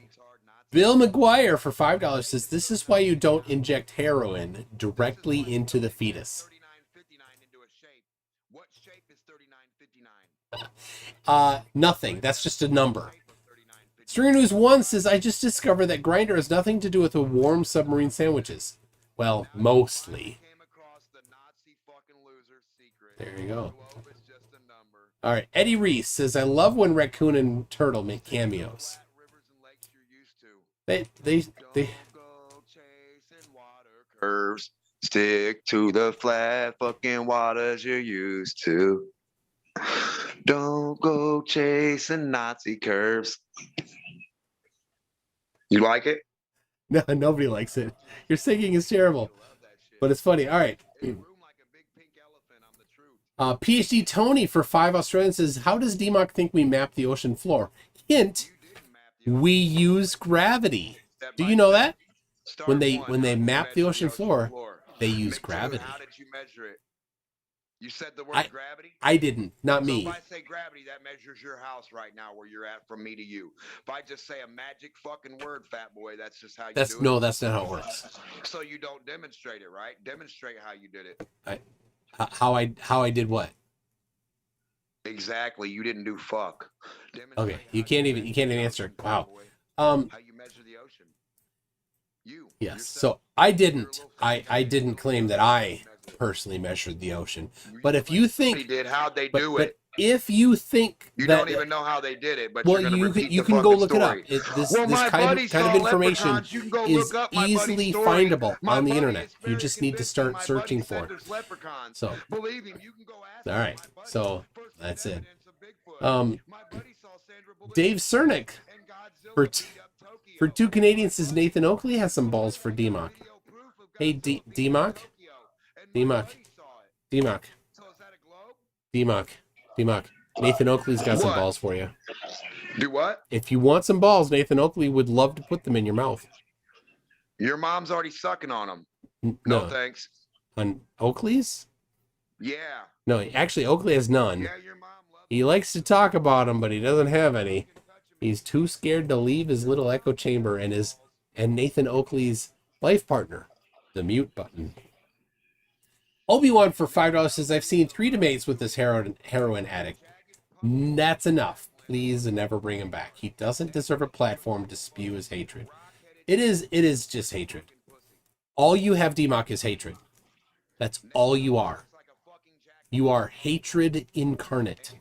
Bill McGuire for $5 says, this is why you don't inject heroin directly into the fetus. 3959 into a shape. What shape is 3959? Nothing. That's just a number. Stringer News 1 says, I just discovered that Grindr has nothing to do with the warm submarine sandwiches. Well, mostly. There you go. All right. Eddie Reese says, I love when Raccoon and Turtle make cameos. They Curves, stick to the flat fucking waters you're used to. Don't go chasing Nazi curves. You like it? No, nobody likes it. Your singing is terrible, but it's funny. All right. PhD Tony for 5 Australian says, how does Demmoch think we map the ocean floor? Hint, we use gravity. Do you know that? When they map the ocean floor, they use gravity. How did you measure it? You said the word gravity? I didn't, not me. So if I say gravity, that measures your house right now where you're at from me to you. If I just say a magic fucking word, fat boy, that's just how you do it. No, that's not how it works. So you don't demonstrate it, right? Demonstrate how you did it. How I did what? Exactly. You didn't do fuck. Okay, you can't even answer. Wow. How you measure the ocean? Yes. So I didn't claim that I personally measured the ocean. But if you think did, how'd they do it? If you think you that, don't even know how they did it, but well, you can go look story. It up. This kind of information is easily findable on the internet. You just need to start searching for it. So, all right. So that's it. Dave Cernick for For two Canadians, says Nathan Oakley has some balls for Demmoch. Hey, Demmoch? Demmoch. Demmoch. Demmoch. Demmoch. Nathan Oakley's got some What? balls for you. Do what? If you want some balls, Nathan Oakley would love to put them in your mouth. Your mom's already sucking on them. No. No thanks. On Oakley's? Yeah. No, actually, Oakley has none. Yeah, your mom loves He likes to talk about them, but he doesn't have any. He's too scared to leave his little echo chamber and Nathan Oakley's life partner, the mute button. Obi-Wan for $5 says, I've seen 3 debates with this heroin addict. That's enough. Please never bring him back. He doesn't deserve a platform to spew his hatred. It is just hatred. All you have, Demmoch, is hatred. That's all you are. You are hatred incarnate.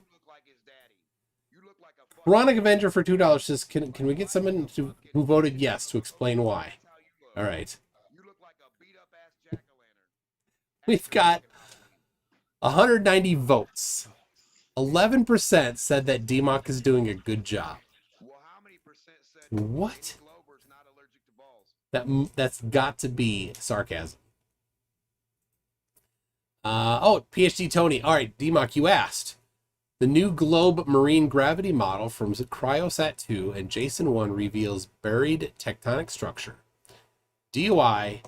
Chronic Avenger for $2 says, can we get someone who voted yes to explain why? All right. We've got 190 votes. 11% said that Demmoch is doing a good job. What? That's got to be sarcasm. PhD Tony. All right, Demmoch, you asked. The new Globe marine gravity model from Cryosat 2 and Jason 1 reveals buried tectonic structure. DOI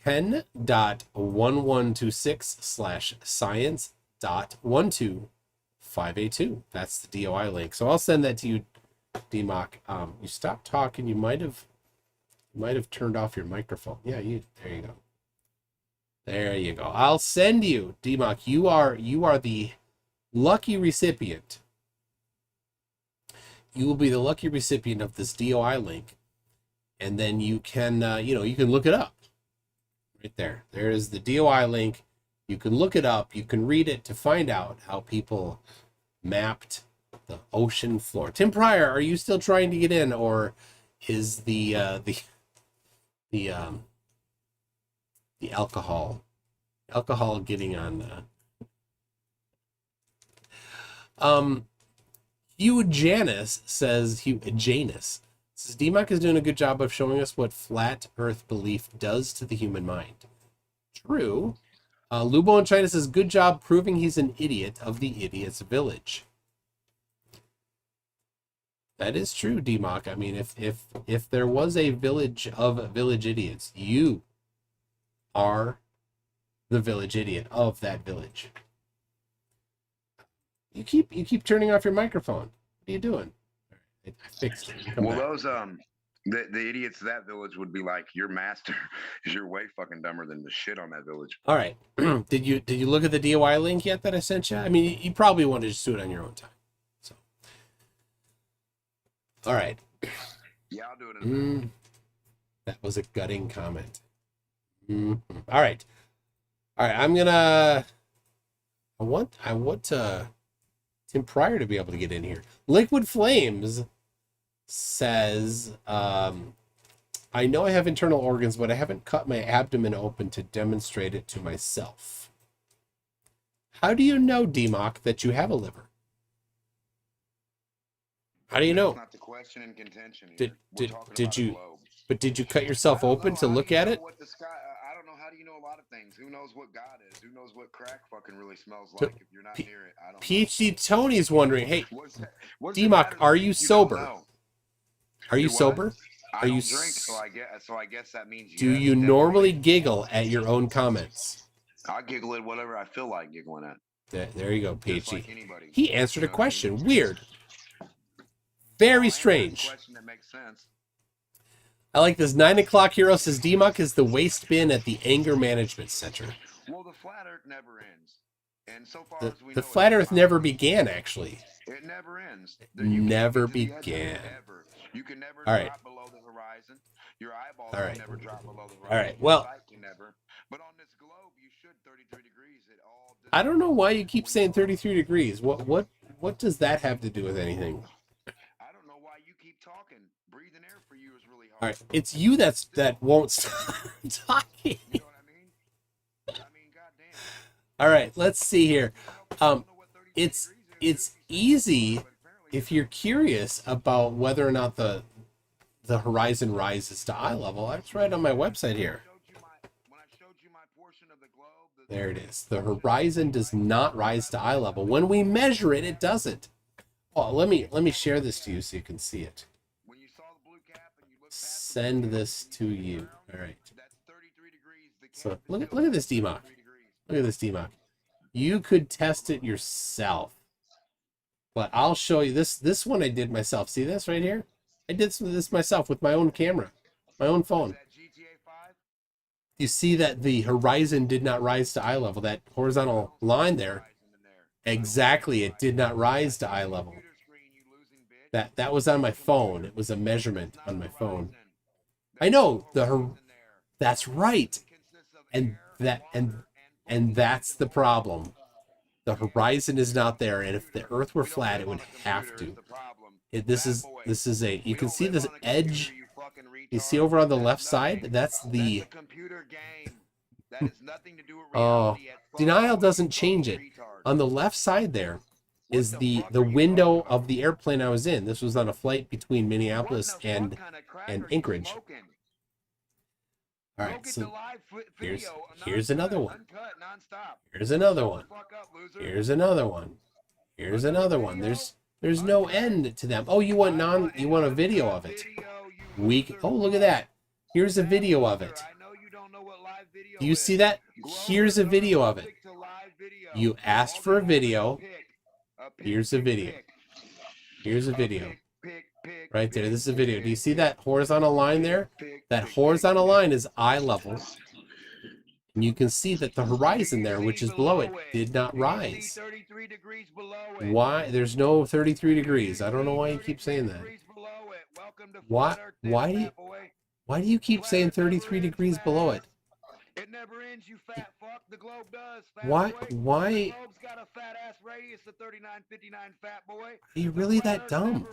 10.1126/science.12582. That's the DOI link. So I'll send that to you, Demmoch. You stopped talking. You might have turned off your microphone. Yeah, there you go. There you go. I'll send you, Demmoch. You are the lucky recipient. You will be the lucky recipient of this DOI link, and then you can you can look it up. Right there. There is the DOI link. You can look it up. You can read it to find out how people mapped the ocean floor. Tim Pryor, are you still trying to get in, or is the alcohol getting on? Hugh Janus says Demmoch is doing a good job of showing us what flat earth belief does to the human mind. True. Lubo in China says, good job proving he's an idiot of the idiot's village. That is true, Demmoch. I mean, if there was a village of village idiots, you are the village idiot of that village. You keep turning off your microphone. What are you doing? I fixed it. Well, those the idiots of that village would be like, your master is you're way fucking dumber than the shit on that village. All right. Did you look at the DOI link yet that I sent you? I mean, you probably want to just do it on your own time. So, all right. Yeah, I'll do it in a minute. That was a gutting comment. All right. I'm gonna. I want Tim Pryor to be able to get in here. Liquid Flames says, I know I have internal organs, but I haven't cut my abdomen open to demonstrate it to myself. How do you know, Demmoch, that you have a liver? How do you know? That's not the question in contention. Did you cut yourself open to look at it? I don't know. How do you know a lot of things? Who knows what God is? Who knows what crack fucking really smells like if you're not near it? I don't know. PhD Tony's wondering, hey, Demmoch, are you sober? Are you sober? I don't drink, so I guess that means. Do you normally giggle at your own comments? I giggle at whatever I feel like giggling at. There you go, PhD. Like he answered a question. Weird. Very strange. Question that makes sense. I like this. 9 o'clock hero says Demmoch is the waste bin at the anger management center. Well, the flat earth never ends. And so far as we know, the flat earth never began, actually. It never ends. Never began. You can never All right. drop below the horizon. Your eyeballs All right. can never drop below the horizon. All right. Well, but on this globe, you should 33 degrees. I don't know why you keep saying 33 degrees. What does that have to do with anything? I don't know why you keep talking. Breathing air for you is really hard. All right. It's you that won't stop talking. You know what I mean? Goddamn. All right. Let's see here. It's easy if you're curious about whether or not the the horizon rises to eye level. That's right on my website here. There it is. The horizon does not rise to eye level. When we measure it, it doesn't. Oh, let me share this to you so you can see it. Send this to you. All right. So look at this Demmoch. Look at this Demmoch. You could test it yourself, but I'll show you this one I did myself. See this right here? I did some of this myself with my own camera, my own phone. You see that the horizon did not rise to eye level. That horizontal line there, exactly, it did not rise to eye level. That was on my phone. It was a measurement on my phone. I know that's right, and that's the problem. The horizon is not there, and if the Earth were flat, it would have to. This is a, you can see this edge. You see over on the left side, that's the computer game. That has nothing to do with oh, reality. denial doesn't change it. On the left side there is the window of the airplane I was in. This was on a flight between Minneapolis and Anchorage. All right, so here's another one. Here's another one. Here's another one. Here's another one. There's no end to them. Oh, you want a video of it? Oh, look at that. Here's a video of it. Do you see that? Here's a video of it. You asked for a video. Here's a video. Here's a video. Right there. This is a video. Do you see that horizontal line there? That horizontal line is eye level. And you can see that the horizon there, which is below it, did not rise. Why? There's no 33 degrees. I don't know why you keep saying that. Why do you keep saying 33 degrees below it? It never ends, you fat fuck. The globe does, fat Why? boy. Why? The globe's got a fat ass radius of 3959, fat boy. Are you really that dumb?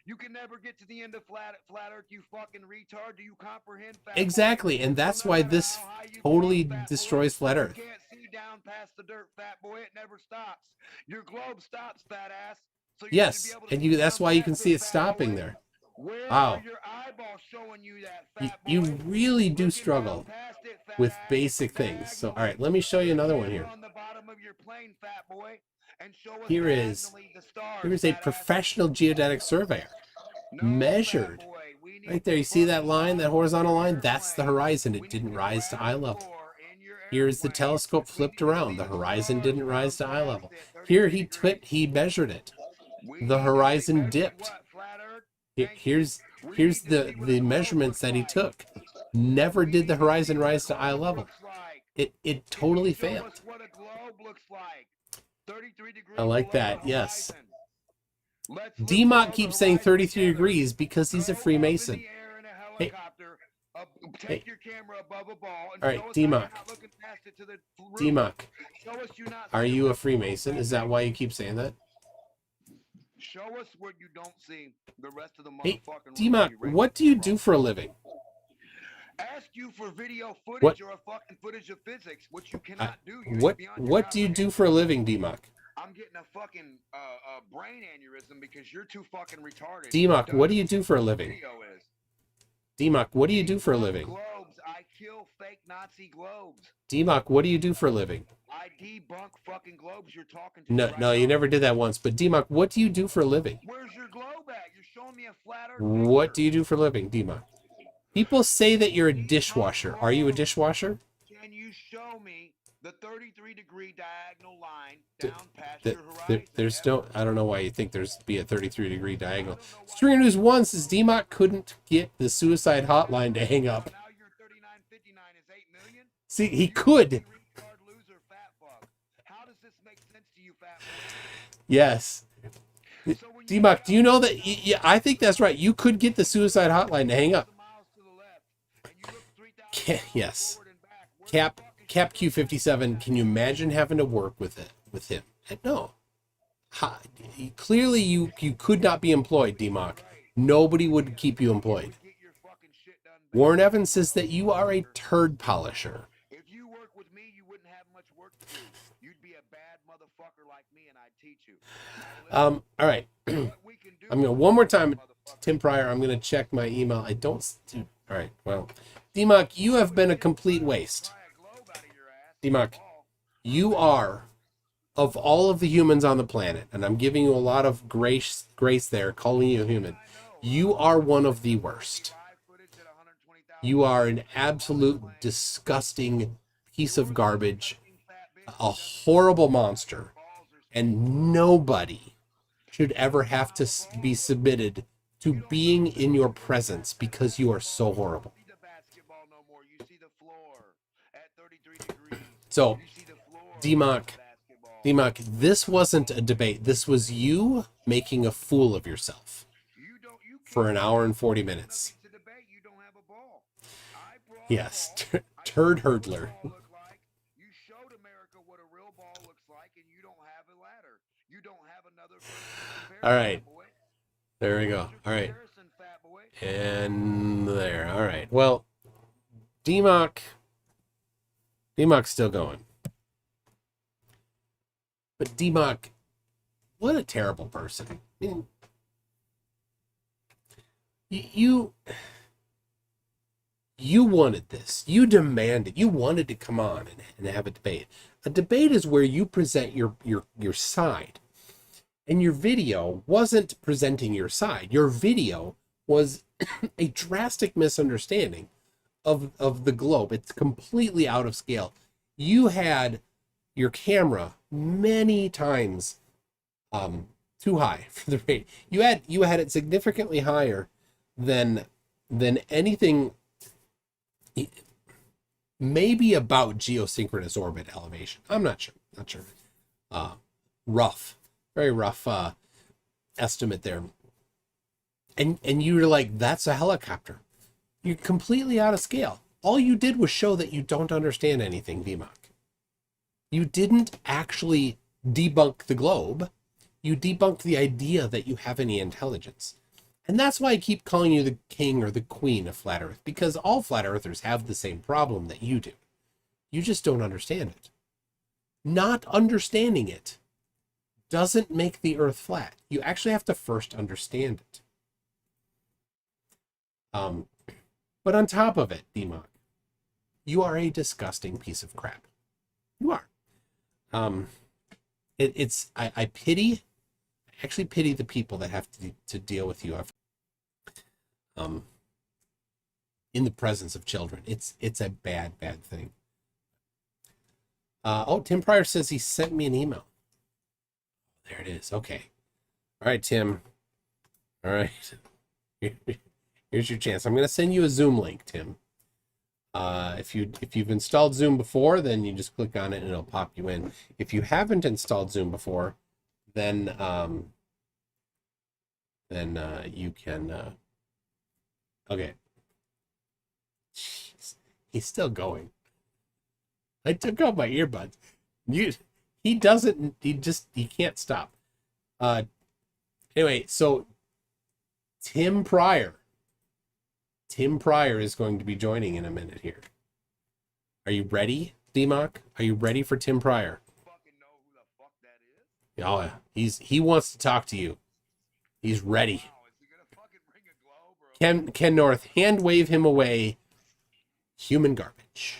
You can never get to the end of flat Earth, you fucking retard. Do you comprehend, fat Exactly, boy? and that's No why matter this how high you totally climb, fat destroys boy, flat Earth. You can't see down past the dirt, fat boy. It never stops. Your globe stops, fat ass. So you Yes, need to be able to and see that's down why you past can it, see it fat stopping boy. there. Where Wow. are your eyeballs showing you that, fat You boy? really do Looking struggle down past it, fat with ass. basic things. So, all right, let me show you another one here. On the bottom of your plane, fat boy, and show us Here is diagonally the stars, a fat ass. professional geodetic surveyor. No, Measured. fat boy, we need Right there, you see that fucking line, that bottom horizontal of line? your That's the airplane. horizon. We It need didn't the rise to eye ground level. floor in your Here's the airplane. telescope We flipped need to around. see The the horizon stars didn't rise to down eye past level. it, 33 Here degrees. he measured it. We The need to horizon measured dipped. what, flat Earth? Thank you. Here's We here's need to see what the a globe measurements looks that he like. took. Never We did need the to see horizon what a rise to eye globe level. looks like. It Can you totally show failed. us what a globe looks like? 33 degrees I like below that. the Yes. horizon. Let's look Demmoch below the keeps saying horizon 33 together. degrees because he's a Go up in Freemason. the air in a Hey. helicopter. Hey. Take your camera above a ball and All right, show us how you're Demmoch. not looking past it to the roof. Demmoch, Show us you not are seeing you a the Freemason? globe, Is that why you keep saying that? Show us what you don't see. The rest of the Hey, motherfucking room. Demmoch, you ready what do you for do for a living? Ask you for video footage What- or a fucking footage of physics, which you cannot do. You What beyond your what do you do for a living, Demmoch? I'm getting a fucking brain aneurysm because you're too fucking retarded. Demmoch, what do you do for a living? Video is. Demmoch, what do you do for a living? Globes. I kill fake Nazi globes. Demmoch, what do you do for a living? I debunk fucking globes you're talking to. No, right no, now. you never did that once. But Demmoch, what do you do for a living? Where's your globe at? You're showing me a flat Earth. What do you do for a living, Demmoch? People say that you're a dishwasher. Are you a dishwasher? Can you show me the 33-degree diagonal line Th- down past th- your horizon? There's no, I don't know why you think there's be a 33-degree diagonal. Stringer News 1 says Demmoch couldn't get the suicide hotline to hang up. Now your 3959 is 8 million? See, he You could. fucking retard, loser, fat fuck. How does this make sense to you, fat boy? Yes. So when you Demmoch, do you know that? Yeah, I think that's right. You could get the suicide hotline to hang up. miles to the left, and you look 3,000 miles Yes. forward and back, where the fuck is Cap Q57. Can you imagine having to work with him? No. Clearly, you could not be employed, Demmoch. Nobody would keep you employed. get your fucking shit done? Warren Evans says that you are a turd polisher. If you work with me, you wouldn't have much work to do. You'd be a bad motherfucker like me, and I'd teach you. All right. What we can do, I'm gonna one more time. motherfucker, Tim Pryor, I'm going to check my email. I don't... Dude, all right, well. Demmoch, you have been a complete waste. Demmoch, you are, of all of the humans on the planet, and I'm giving you a lot of grace there, calling you a human, you are one of the worst. You are an absolute disgusting piece of garbage, a horrible monster, and nobody should ever have to be submitted to being in your presence because you are so horrible. So, Demmoch, this wasn't a debate. This was you making a fool of yourself for an hour and 40 minutes. Yes, turd hurdler. All right. There we go. All right. And there. All right. Well, Demmoch's still going. But Demmoch, what a terrible person. I mean, you wanted this. You demanded. You wanted to come on and have a debate. A debate is where you present your side. And your video wasn't presenting your side. Your video was a drastic misunderstanding of the globe. It's completely out of scale. You had your camera many times too high for the rate. You had it significantly higher than anything, maybe about geosynchronous orbit elevation. I'm not sure. Rough. Very rough estimate there. And you were like, that's a helicopter. You're completely out of scale. All you did was show that you don't understand anything, Demmoch. You didn't actually debunk the globe. You debunked the idea that you have any intelligence. And that's why I keep calling you the king or the queen of flat earth, because all flat earthers have the same problem that you do. You just don't understand it. Not understanding it doesn't make the earth flat. You actually have to first understand it. But on top of it, Demmoch, you are a disgusting piece of crap. You are. I actually pity the people that have to deal with you in the presence of children. It's a bad thing. Tim Pryor says he sent me an email. There it is. Okay. All right, Tim. All right. Here's your chance. I'm going to send you a Zoom link, Tim. If you've installed Zoom before, then you just click on it and it'll pop you in. If you haven't installed Zoom before, then you can. Okay. Jeez. He's still going. I took out my earbuds. He can't stop. Anyway, so Tim Pryor is going to be joining in a minute here. Are you ready, Demmoch? Are you ready for Tim Pryor? Oh, yeah. He wants to talk to you. He's ready. Ken North, hand wave him away. Human garbage.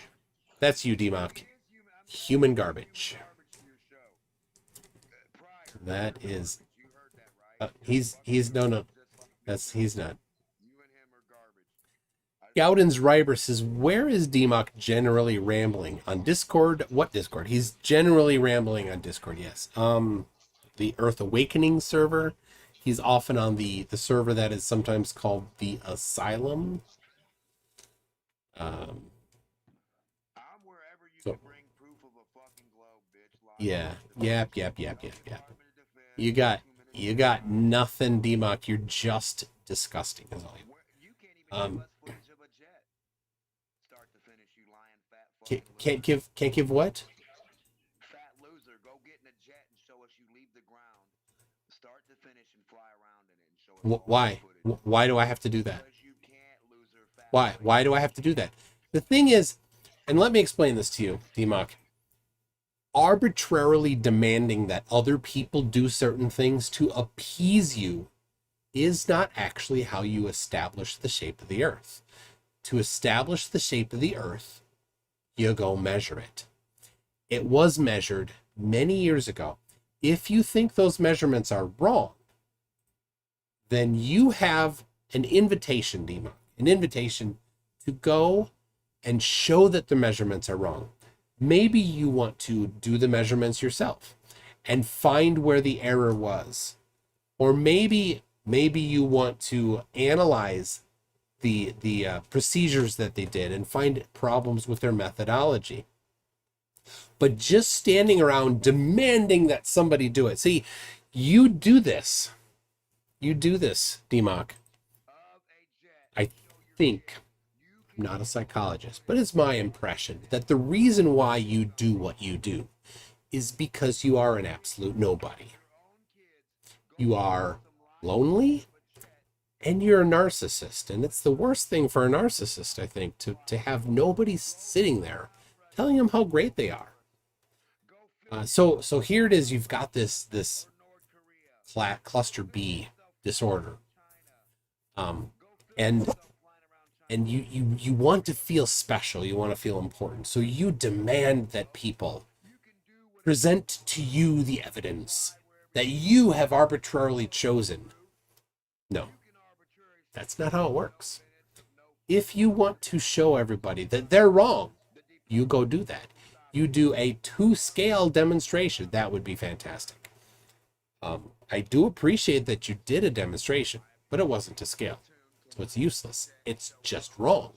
That's you, Demmoch. Human garbage. That is. He's no. He's not. Gowden's Riber says, where is Demmoch generally rambling? On Discord? What Discord? He's generally rambling on Discord, yes. The Earth Awakening server. He's often on the server that is sometimes called the Asylum. So, yeah. Yep. You got nothing, Demmoch. You're just disgusting, is all you. Can't give what? Fat loser, go get in a jet and show us you leave the ground. Start to finish and fly around in it and show us. Why? Why do I have to do that? Why? Why do I have to do that? The thing is, and let me explain this to you, Demmoch. Arbitrarily demanding that other people do certain things to appease you is not actually how you establish the shape of the Earth. To establish the shape of the Earth, you go measure it. It was measured many years ago. If you think those measurements are wrong, then you have an invitation, Demmoch, an invitation to go and show that the measurements are wrong. Maybe you want to do the measurements yourself and find where the error was. Or maybe you want to analyze the procedures that they did and find problems with their methodology. But just standing around demanding that somebody do it. See, you do this, Demmoch. I think, I'm not a psychologist, but it's my impression that the reason why you do what you do is because you are an absolute nobody. You are lonely and you're a narcissist. And it's the worst thing for a narcissist, I think, to have nobody sitting there telling them how great they are. So here it is. You've got this cluster B disorder. And you want to feel special. You want to feel important. So you demand that people present to you the evidence that you have arbitrarily chosen. No, that's not how it works. If you want to show everybody that they're wrong, you go do that. You do a 2-scale demonstration. That would be fantastic. I do appreciate that you did a demonstration, but it wasn't to scale. So it's useless. It's just wrong.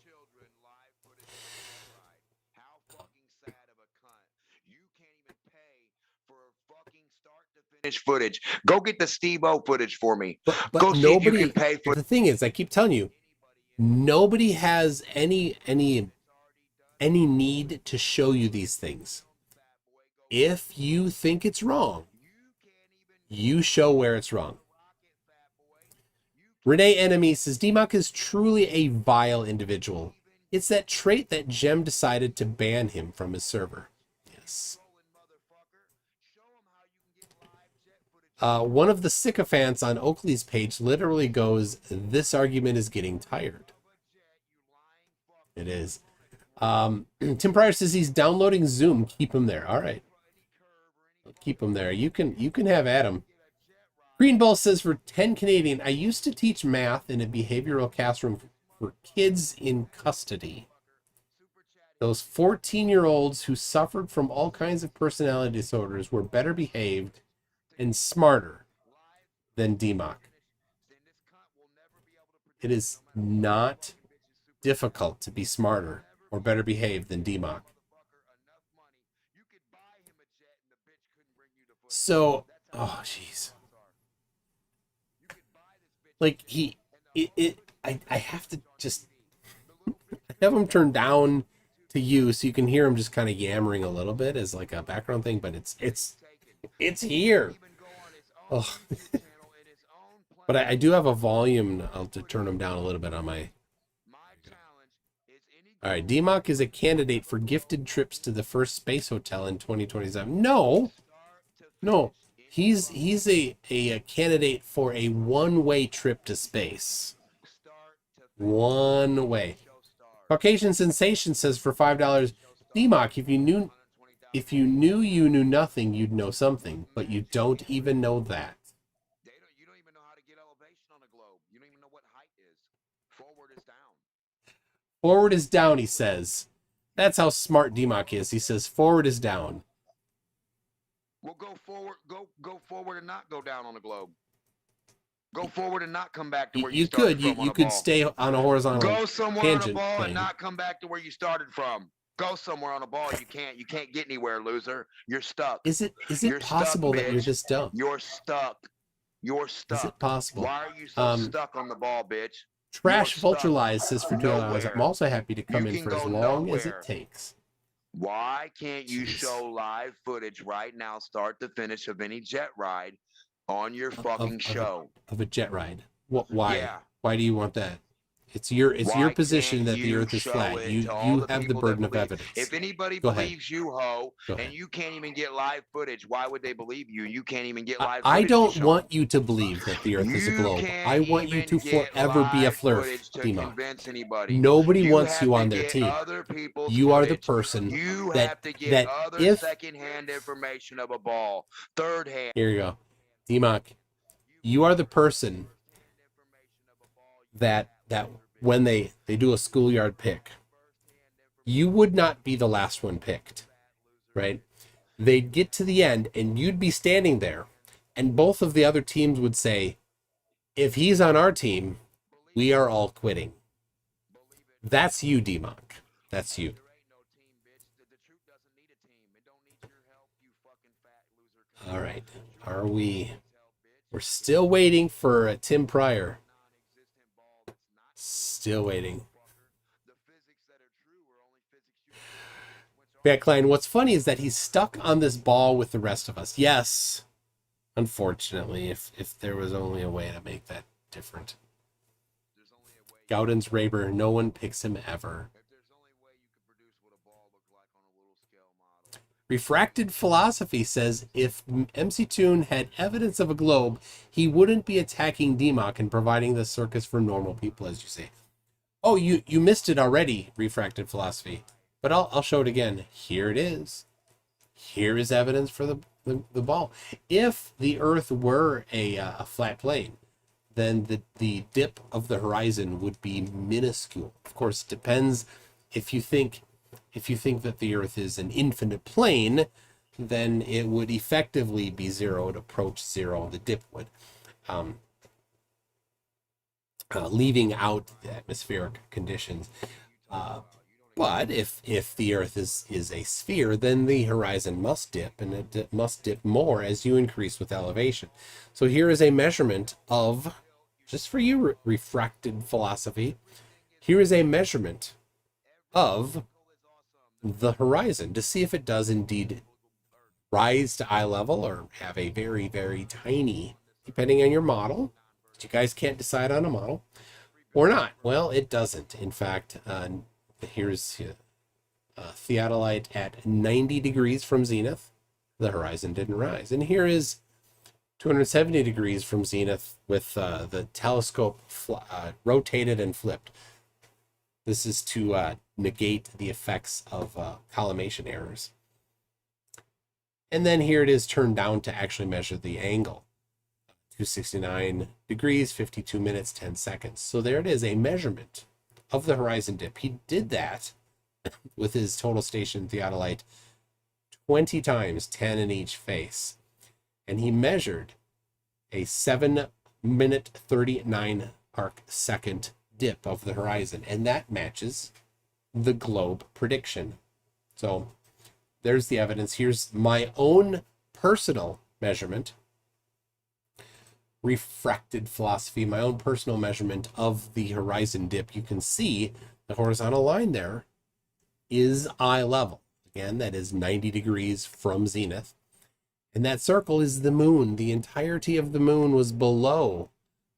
Footage. Go get the Steve-O footage for me. But Go see if you can pay for. The thing is, I keep telling you, nobody has any need to show you these things. If you think it's wrong, you show where it's wrong. Renee Enemy says, Demmoch is truly a vile individual. It's that trait that Gem decided to ban him from his server. Yes. One of the sycophants on Oakley's page literally goes, this argument is getting tired. It is. Tim Pryor says he's downloading Zoom. Keep him there. All right. Keep him there. You can have Adam. Green Bull says, for 10 Canadian, I used to teach math in a behavioral classroom for kids in custody. Those 14-year-olds who suffered from all kinds of personality disorders were better behaved and smarter than Demmoch. It is not difficult to be smarter or better behaved than Demmoch. So, oh jeez. Like I have to just have him turned down to you so you can hear him just kind of yammering a little bit as like a background thing, but it's here. Oh. But I do have a volume. I'll to turn him down a little bit on my. All right, Demmoch is a candidate for gifted trips to the first space hotel in 2027. No. He's a candidate for a one-way trip to space. One way. Caucasian Sensation says for $5, Demmoch, if you knew you knew nothing, you'd know something, but you don't even know that. You don't even know how to get elevation on a globe. You don't even know what height is. Forward is down. Forward is down, he says. That's how smart Demmoch is. He says forward is down. Well, go forward. Go forward and not go down on the globe. Go forward and not come back to where you started from. You could stay on a horizontal Go somewhere on a ball plane. and not come back to where you started from. Go somewhere on a ball. You can't get anywhere, loser. You're stuck. Is it possible that you're this dumb? You're stuck. Is it possible? Why are you so stuck on the ball, bitch? Trash Vulture Lies says for $2. I'm also happy to come in for as long as it takes. Why can't you show live footage right now, start to finish, of any jet ride on your fucking show? Of a jet ride. What? Why? Yeah. Why do you want that? It's your Why position can't that the you Earth is show flat. it You to all the have the people burden that of believe? evidence. If anybody Go ahead. believes you, Ho, Go and ahead. you can't even get live footage, why would they believe you? You can't even get live I footage. don't to show want them. you to believe that the Earth is a You globe. can't I want you even to get forever be a live flerf, footage to Demmoch. convince anybody. Nobody You wants have you to on their get team. other people's You are the footage. person You that have to get other if secondhand information of a ball, third hand. here you go, Demmoch. You are the person that when they do a schoolyard pick, you would not be the last one picked, right? They'd get to the end and you'd be standing there, and both of the other teams would say, if he's on our team, we are all quitting. That's you, Demmoch. That's you. All right. Are we? We're still waiting for Tim Pryor. Still waiting. Backline, what's funny is that he's stuck on this ball with the rest of us. Yes. Unfortunately, if there was only a way to make that different. Gowden's Raber, no one picks him ever. Refracted Philosophy says if MC Toon had evidence of a globe, he wouldn't be attacking Demmoch and providing the circus for normal people, as you say. Oh, you missed it already, Refracted Philosophy. But I'll show it again. Here it is. Here is evidence for the ball. If the Earth were a flat plane, then the dip of the horizon would be minuscule. Of course, it depends if you think that the Earth is an infinite plane, then it would effectively be zero. It would approach zero. The dip would, leaving out the atmospheric conditions. But if the Earth is a sphere, then the horizon must dip, and it must dip more as you increase with elevation. So here is a measurement of, just for you, Refracted Philosophy, here is a measurement of the horizon to see if it does indeed rise to eye level or have a very, very tiny, depending on your model. You guys can't decide on a model or not. Well, it doesn't. In fact, here's theodolite at 90 degrees from zenith. The horizon didn't rise. And here is 270 degrees from zenith with the telescope rotated and flipped. This is to negate the effects of collimation errors. And then here it is turned down to actually measure the angle. 269 degrees, 52 minutes, 10 seconds. So there it is, a measurement of the horizon dip. He did that with his total station theodolite 20 times, 10 in each face. And he measured a 7-minute 39 arc second dip of the horizon, and that matches the globe prediction. So there's the evidence. Here's my own personal measurement. Refracted Philosophy, my own personal measurement of the horizon dip. You can see the horizontal line there is eye level. Again, that is 90 degrees from zenith. And that circle is the moon. The entirety of the moon was below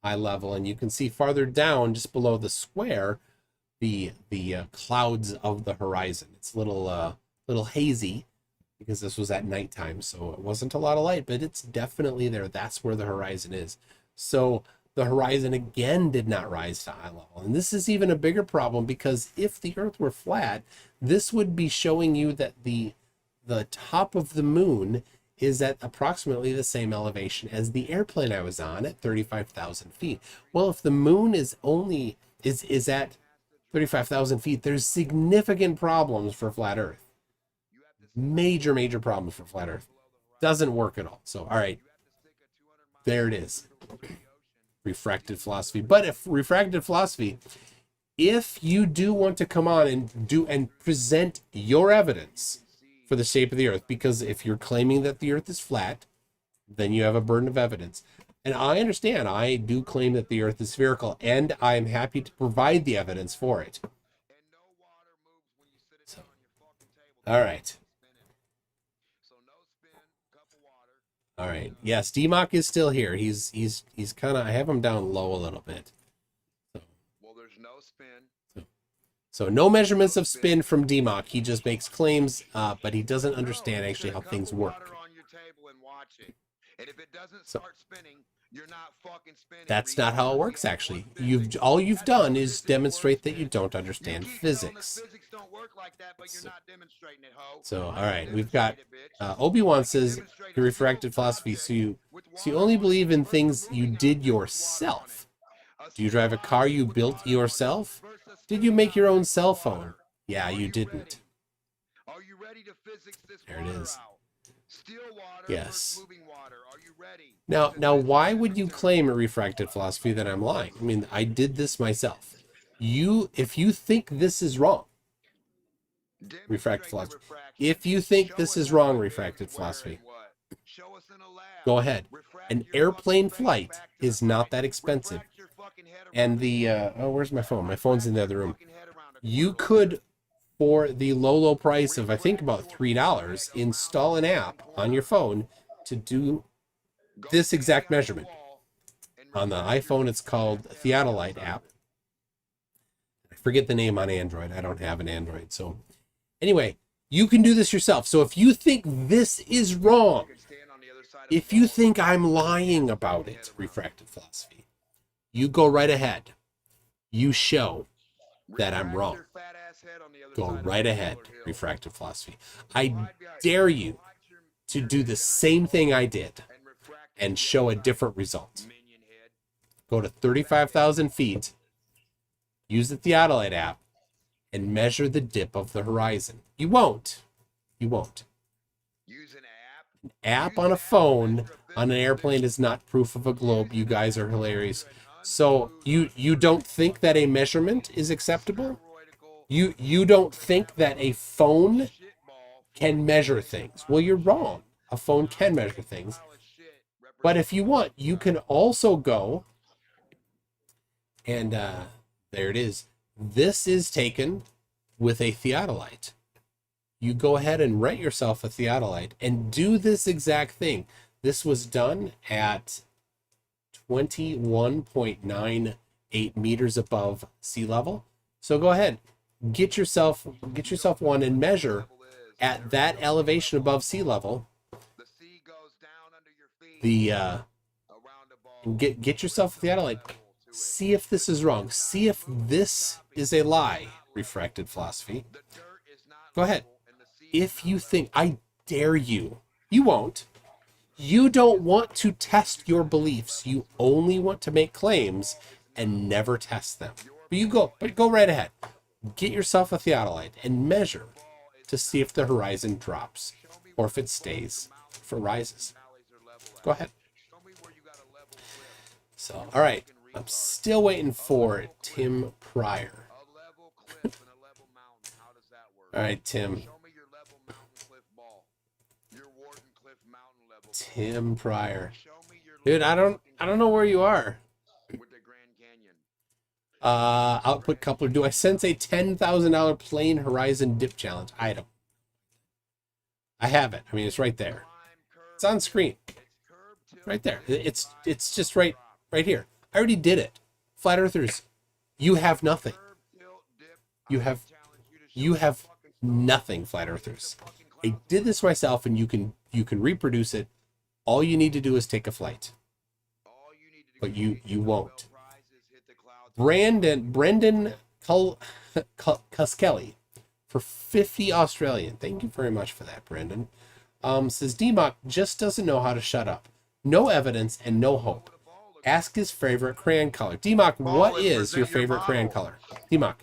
eye level, and you can see farther down, just below the square, the clouds of the horizon. It's a little hazy because this was at nighttime, so it wasn't a lot of light, but it's definitely there. That's where the horizon is. So the horizon again did not rise to eye level. And this is even a bigger problem, because if the Earth were flat, this would be showing you that the top of the moon is at approximately the same elevation as the airplane I was on at 35,000 feet. Well, if the moon is at 35,000 feet, there's significant problems for flat Earth. Major problems for flat Earth. Doesn't work at all. So, all right, there it is. Refracted Philosophy. But if Refracted Philosophy, if you do want to come on and present your evidence for the shape of the Earth, because if you're claiming that the Earth is flat, then you have a burden of evidence. And I understand, I do claim that the Earth is spherical, and I'm happy to provide the evidence for it. So, all right. All right. Yes, Demmoch is still here. He's kind of, I have him down low a little bit. So. Well, there's no So no measurements of spin from Demmoch. He just makes claims, but he doesn't understand actually how things work. And if it doesn't So start spinning, you're not fucking spinning. that's not how it works actually. All you've done is demonstrate that you don't understand physics. Physics don't work like that, but you're not demonstrating it, ho. So all right, we've got Obi-Wan says your refracted philosophy. So you only believe in things you did yourself. Do you drive a car you built yourself? Did you make your own cell phone? Yeah, you didn't. Are you ready to physics this There it is. out? Still water Yes. moving water. Are you ready? Now, why would you claim a refracted philosophy that I'm lying? I mean, I did this myself. If you think this is wrong, refracted philosophy. If you think this is wrong, refracted philosophy, go ahead. An airplane flight is not that expensive. And the, oh, where's my phone? My phone's in the other room. You could, for the low price of, I think, about $3, install an app on your phone to do this exact measurement. On the iPhone, it's called Theodolite app. I forget the name on Android. I don't have an Android. So anyway, you can do this yourself. So if you think this is wrong, if you think I'm lying about it, refracted philosophy, you go right ahead. You show that I'm wrong. Go right ahead, refracted philosophy. I dare you to do the same thing I did and show a different result. Go to 35,000 feet, use the Theodolite app, and measure the dip of the horizon. You won't. You won't. An app on a phone on an airplane is not proof of a globe. You guys are hilarious. So you don't think that a measurement is acceptable? You don't think that a phone can measure things? Well, you're wrong. A phone can measure things. But if you want, you can also go and there it is. This is taken with a Theodolite. You go ahead and rent yourself a Theodolite and do this exact thing. This was done at 21.98 meters above sea level. So go ahead, get yourself one and measure at that elevation above sea level. Get yourself a Theodolite. See if this is wrong. See if this is a lie, refracted philosophy. Go ahead. If you think, I dare you, you won't. You don't want to test your beliefs. You only want to make claims and never test them. But go right ahead. Get yourself a Theodolite and measure to see if the horizon drops or if it stays, if it rises. Go ahead. So, all right. I'm still waiting for Tim Pryor. All right, Tim. Tim Pryor. Dude, I don't know where you are. Output coupler. Do I sense a $10,000 plane horizon dip challenge item? I have it. I mean, it's right there. It's on screen. Right there. It's just right here. I already did it. Flat Earthers, you have nothing. You have nothing, Flat Earthers. I did this myself, and you can reproduce it. All you need to do is take a flight. But you won't. Brendan Cuskelly for 50 Australian. Thank you very much for that, Brendan. Says Demmoch just doesn't know how to shut up. No evidence and no hope. Ask his favorite crayon color. Demmoch, what is your favorite crayon color? Demmoch,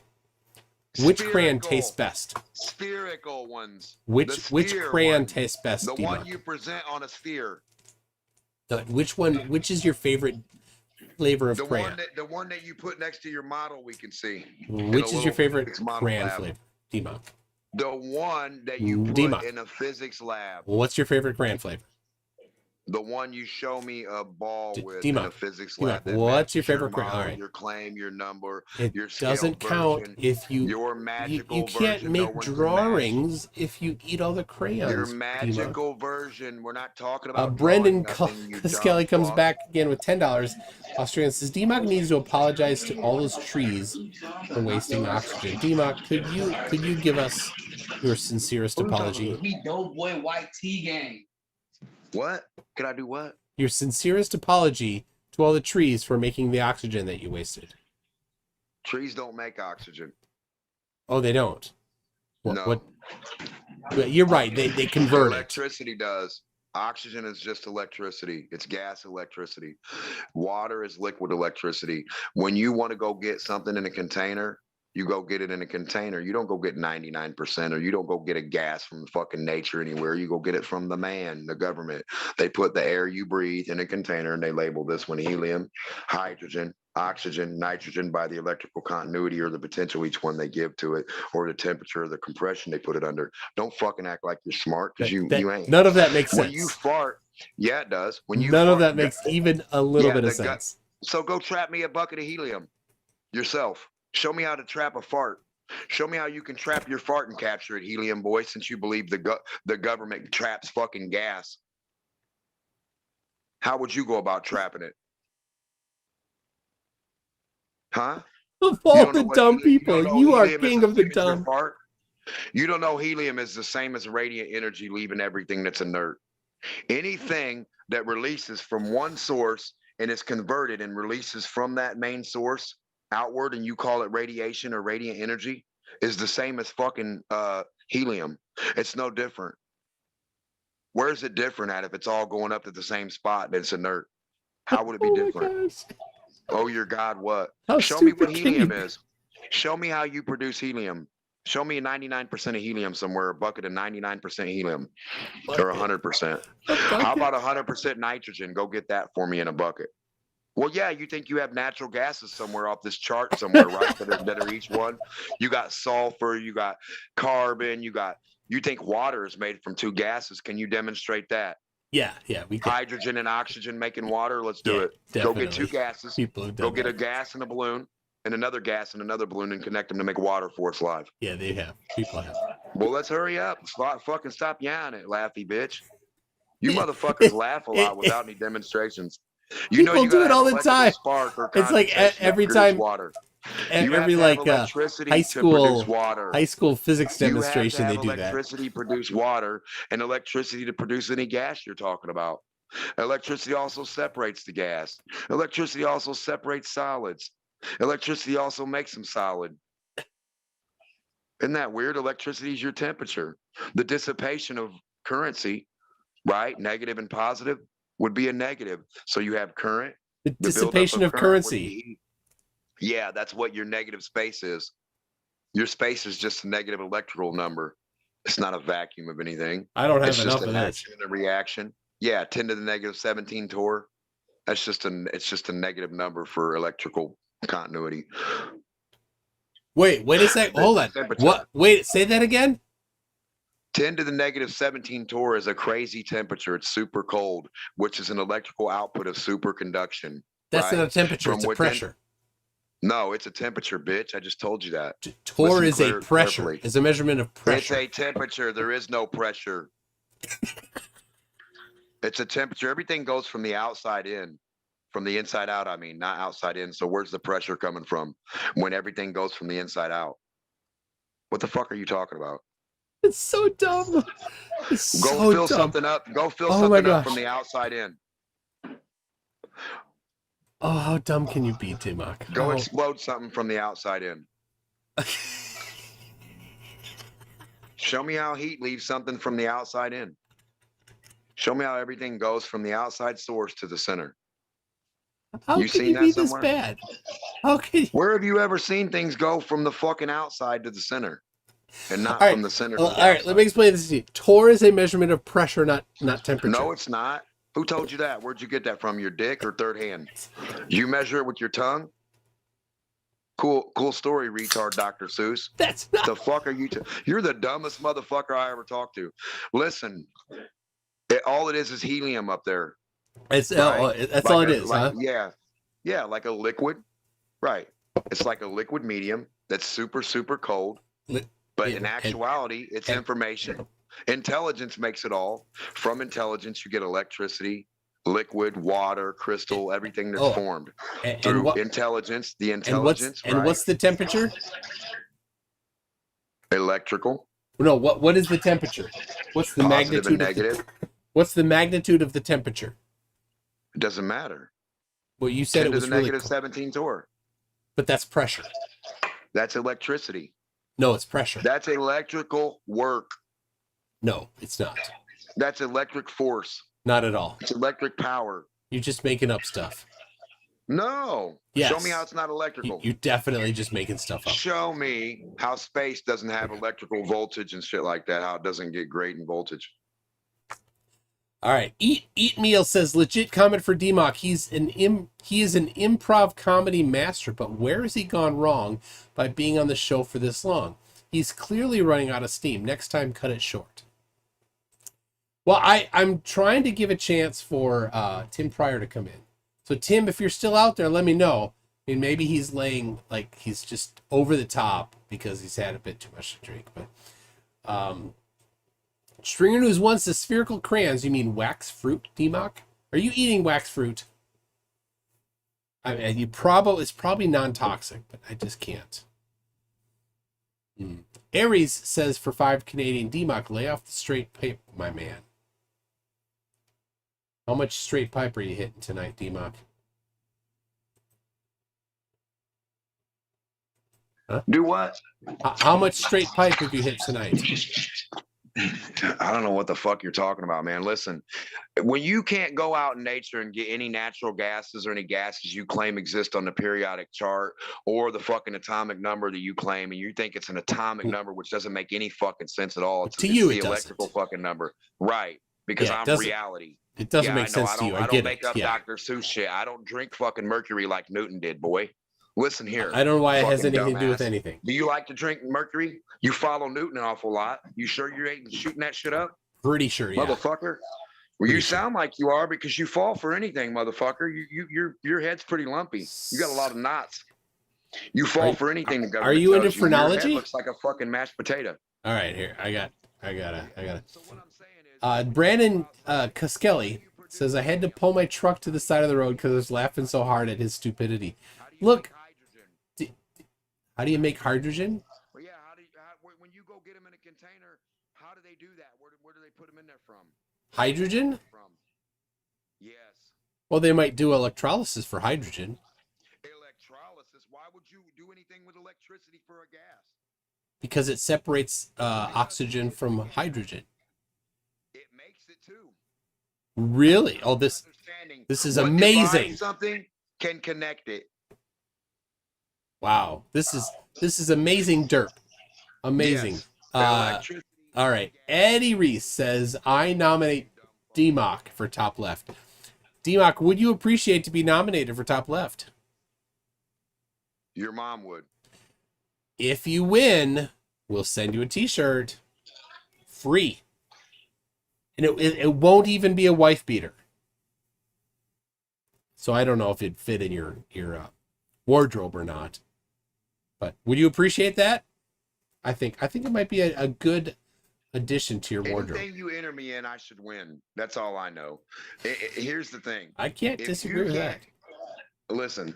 which crayon tastes best? Spherical ones. Which crayon tastes best, The Demmoch? one you present on a sphere. Which is your favorite flavor of crayon? The one that you put next to your model, we can see. Which is your favorite crayon flavor, Demmoch? The one that you put Demmoch. in a physics lab. What's your favorite crayon flavor? The one you show me a ball with in a Demmoch, physics Demmoch, lab. That what's your matches favorite crayon? model, All right. your claim, your number, It your doesn't scaled count version, if your you magical can't version. No make one can match. drawings if you eat all the Your crayons, Demmoch. magical version. We're not talking about drawing Brendan nothing, you dumb Skelly comes fuck. back again with $10. Australian says Demmoch needs to apologize to all those trees for wasting oxygen. Demmoch, could you give us your sincerest apology? We dope boy white tea gang. What? Could I do what? Your sincerest apology to all the trees for making the oxygen that you wasted. Trees don't make oxygen. Oh, they don't. No. You're right. They convert it. Electricity does. Oxygen is just electricity. It's gas electricity. Water is liquid electricity. When you want to go get something in a container, you go get it in a container. You don't go get 99%, or you don't go get a gas from fucking nature anywhere. You go get it from the man, the government. They put the air you breathe in a container and they label this one helium, hydrogen, oxygen, nitrogen by the electrical continuity or the potential each one they give to it, or the temperature or the compression they put it under. Don't fucking act like you're smart, because you ain't. None of that makes sense. When you fart, yeah, it does. When you none fart, of that makes even a little bit of sense. So go trap me a bucket of helium yourself. Show me how to trap a fart. Show me how you can trap your fart and capture it, helium boy, since you believe the government traps fucking gas. How would you go about trapping it? Huh? Of all the dumb people, you are king of the dumb. You don't know helium is the same as radiant energy leaving everything that's inert. Anything that releases from one source and is converted and releases from that main source outward, and you call it radiation or radiant energy, is the same as fucking helium. It's no different. Where's it different at if it's all going up to the same spot and it's inert? How would it be different? Oh, your God, what? Show me what helium is. Show me how you produce helium. Show me 99% of helium somewhere, a bucket of 99% helium, or 100%. How about 100% nitrogen? Go get that for me in a bucket. Well, yeah, you think you have natural gases somewhere off this chart somewhere, right? that are each one. You got sulfur, you got carbon, you think water is made from two gases. Can you demonstrate that? Yeah, we can. Hydrogen and oxygen making water. Let's do it. Definitely. Go get two gases. Go get a gas in a balloon and another gas in another balloon and connect them to make water for us live. Yeah, they have. People have. Well, let's hurry up. Fucking stop yawning it, laughy bitch. You motherfuckers laugh a lot without any demonstrations. You people do it all the time. It's like every time. Water. Every like high school physics demonstration, they do that. Electricity produce water, and electricity to produce any gas you're talking about. Electricity also separates the gas. Electricity also separates solids. Electricity also makes them solid. Isn't that weird? Electricity is your temperature. The dissipation of currency, right? Negative and positive would be a negative. So you have current. The dissipation of currency. Yeah, that's what your negative space is. Your space is just a negative electrical number. It's not a vacuum of anything. I don't have enough of that. A reaction. Yeah, 10 to the negative 17 torr. It's just a negative number for electrical continuity. Wait a sec. Hold on. What? Wait, say that again. 10 to the negative 17 torr is a crazy temperature. It's super cold, which is an electrical output of superconduction. That's not a temperature, it's a pressure. No, it's a temperature, bitch. I just told you that. Torr is a pressure. Carefully. It's a measurement of pressure. It's a temperature. There is no pressure. It's a temperature. Everything goes from the outside in. From the inside out, I mean, not outside in. So where's the pressure coming from when everything goes from the inside out? What the fuck are you talking about? It's so dumb. Go fill something up. Go fill something up from the outside in. Oh, how dumb can you be, Demmoch? Go explode something from the outside in. Show me how heat leaves something from the outside in. Show me how everything goes from the outside source to the center. How can you be this bad? How can you? Where have you ever seen things go from the fucking outside to the center? And not from the center. Well, all right, let me explain this to you. Torr is a measurement of pressure, not temperature. No, it's not. Who told you that? Where'd you get that from? Your dick or third hand? You measure it with your tongue? Cool story, retard, Dr. Seuss. That's not... The fuck are you? You're the dumbest motherfucker I ever talked to. Listen, All it is helium up there. It's Right? that's Like all it is, huh? yeah, like a liquid. Right. It's like a liquid medium that's super, super cold. Li- But yeah, in actuality, it's and- information. Intelligence makes it all. From intelligence, you get electricity, liquid, water, crystal, everything that's formed through what intelligence. The and intelligence, what's the temperature? Electrical, No, what is the temperature? What's the positive and magnitude negative. what's the magnitude of the temperature? It doesn't matter. Well, you said 10 it to was the really negative cold, 17 torr. but that's pressure. That's electricity. No, it's pressure. That's electrical work. No, it's not. That's electric force. Not at all. It's electric power. You're just making up stuff. No. Yes. Show me how it's not electrical. You're definitely just making stuff up. Show me how space doesn't have electrical voltage and shit like that, how it doesn't get gradient voltage. All right. Eat Meal says legit comment for Demmoch. He is an improv comedy master, but where has he gone wrong by being on the show for this long? He's clearly running out of steam. Next time, cut it short. Well, I'm trying to give a chance for Tim Pryor to come in. So Tim, if you're still out there, let me know. I mean, maybe he's laying like he's just over the top because he's had a bit too much to drink. But Stringer News wants the spherical crayons. You mean wax fruit, Demmoch? Are you eating wax fruit? I mean, it's probably non-toxic, but I just can't. Aries says for 5 Canadian, Demmoch, lay off the straight pipe, my man. How much straight pipe are you hitting tonight, Demmoch? Huh? Do what? How much straight pipe have you hit tonight? I don't know what the fuck you're talking about, man. Listen, when you can't go out in nature and get any natural gases or any gases you claim exist on the periodic chart or the fucking atomic number that you claim, and you think it's an atomic number, which doesn't make any fucking sense at all. It's you, the electrical fucking number. Right. Because I'm reality. It doesn't make sense to you. I get it. I don't make up Dr. Seuss shit. I don't drink fucking mercury like Newton did, boy. Listen here. I don't know why it has anything dumbass. to do with anything. Do you like to drink mercury? You follow Newton an awful lot. You sure you ain't shooting that shit up? Pretty sure, yeah. Motherfucker. Well, you sound like you are because you fall for anything, motherfucker. Your head's pretty lumpy. You got a lot of knots. You fall for anything. The government are you into tells phrenology? Your head looks like a fucking mashed potato. All right, here I got it. So what I'm saying is, Brandon Cuskelly says I had to pull my truck to the side of the road because I was laughing so hard at his stupidity. Look, how do you make hydrogen? Well, yeah. When you go get them in a container, how do they do that? Where do they put them in there from? Hydrogen? Yes. Well, they might do electrolysis for hydrogen. Electrolysis? Why would you do anything with electricity for a gas? Because it separates oxygen from hydrogen. It makes it too. Really? Oh, this is amazing. Something can connect it. Wow, this is amazing derp. Amazing. Yes. All right. Eddie Reese says I nominate Demmoch for top left. Demmoch, would you appreciate to be nominated for top left? Your mom would. If you win, we'll send you a t-shirt. Free. And it won't even be a wife beater. So I don't know if it'd fit in your wardrobe or not. But would you appreciate that? I think it might be a good addition to your wardrobe. Anything you enter me in, I should win. That's all I know. Here's the thing. I can't disagree with that. Listen,